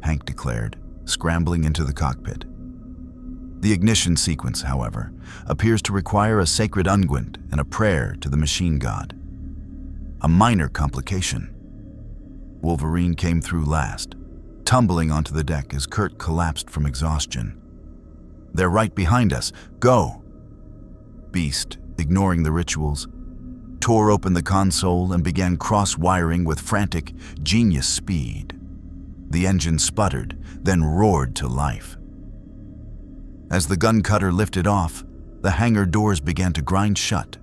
Hank declared, scrambling into the cockpit. The ignition sequence, however, appears to require a sacred unguent and a prayer to the machine god. A minor complication. Wolverine came through last, tumbling onto the deck as Kurt collapsed from exhaustion. "They're right behind us. Go!" Beast, ignoring the rituals, tore open the console and began cross-wiring with frantic, genius speed. The engine sputtered, then roared to life. As the gun cutter lifted off, the hangar doors began to grind shut.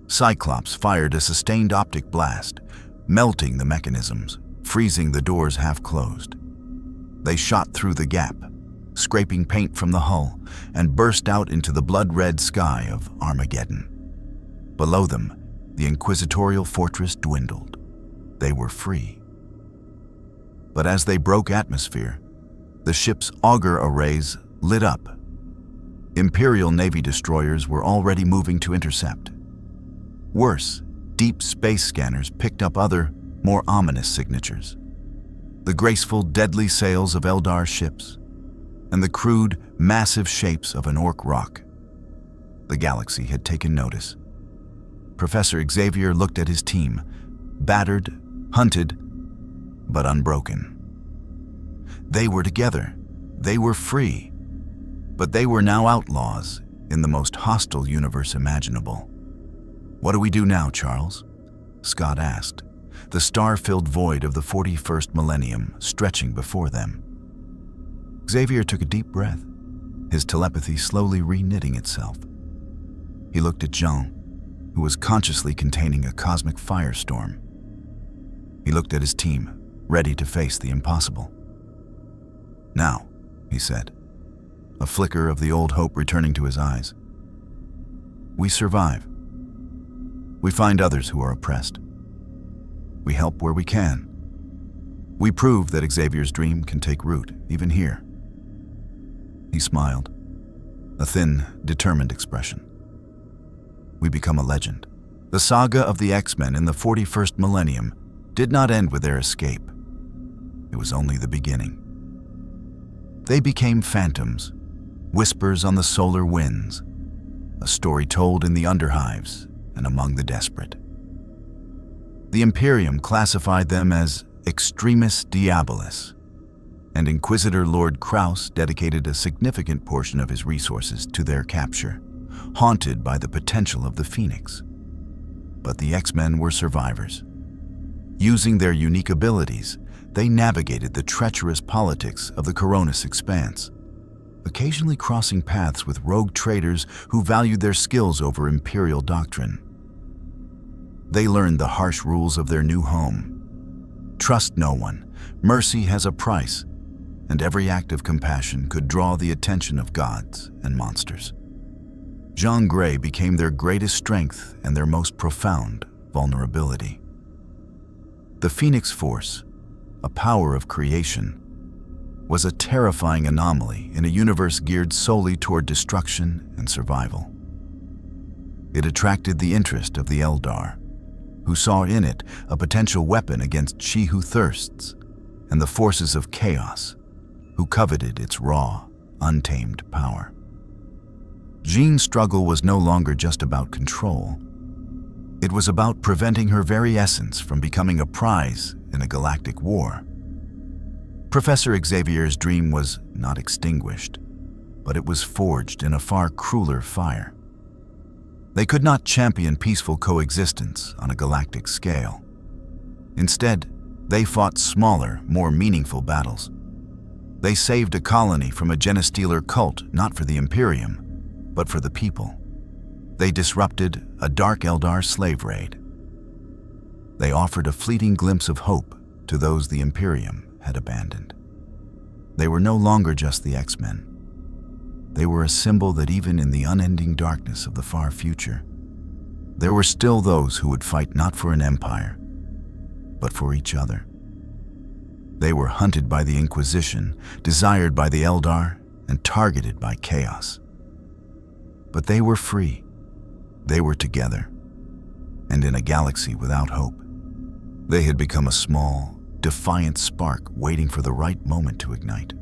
Cyclops fired a sustained optic blast, melting the mechanisms, freezing the doors half closed. They shot through the gap, scraping paint from the hull, and burst out into the blood-red sky of Armageddon. Below them, the inquisitorial fortress dwindled. They were free. But as they broke atmosphere, the ship's auger arrays lit up. Imperial Navy destroyers were already moving to intercept. Worse, deep space scanners picked up other, more ominous signatures. The graceful, deadly sails of Eldar ships, and the crude, massive shapes of an Ork rock. The galaxy had taken notice. Professor Xavier looked at his team, battered, hunted, but unbroken. They were together. They were free. But they were now outlaws in the most hostile universe imaginable. "What do we do now, Charles?" Scott asked, the star-filled void of the 41st millennium stretching before them. Xavier took a deep breath, his telepathy slowly reknitting itself. He looked at Jean, who was consciously containing a cosmic firestorm. He looked at his team, ready to face the impossible. "Now," he said, a flicker of the old hope returning to his eyes. "We survive. We find others who are oppressed. We help where we can. We prove that Xavier's dream can take root, even here." He smiled, a thin, determined expression. "We become a legend." The saga of the X-Men in the 41st millennium did not end with their escape. It was only the beginning. They became phantoms, whispers on the solar winds, a story told in the underhives and among the desperate. The Imperium classified them as extremis diabolis, and Inquisitor Lord Kraus dedicated a significant portion of his resources to their capture, haunted by the potential of the Phoenix. But the X-Men were survivors. Using their unique abilities, they navigated the treacherous politics of the Coronis expanse, occasionally crossing paths with rogue traders who valued their skills over Imperial doctrine. They learned the harsh rules of their new home. Trust no one, mercy has a price, and every act of compassion could draw the attention of gods and monsters. Jean Grey became their greatest strength and their most profound vulnerability. The Phoenix Force, a power of creation, was a terrifying anomaly in a universe geared solely toward destruction and survival. It attracted the interest of the Eldar, who saw in it a potential weapon against She Who Thirsts, and the forces of chaos, who coveted its raw, untamed power. Jean's struggle was no longer just about control. It was about preventing her very essence from becoming a prize in a galactic war. Professor Xavier's dream was not extinguished, but it was forged in a far crueler fire. They could not champion peaceful coexistence on a galactic scale. Instead, they fought smaller, more meaningful battles. They saved a colony from a genestealer cult not for the Imperium, but for the people. They disrupted a dark Eldar slave raid. They offered a fleeting glimpse of hope to those the Imperium had abandoned. They were no longer just the X-Men. They were a symbol that even in the unending darkness of the far future, there were still those who would fight not for an empire, but for each other. They were hunted by the Inquisition, desired by the Eldar, and targeted by chaos. But they were free. They were together. And in a galaxy without hope, they had become a small, defiant spark waiting for the right moment to ignite.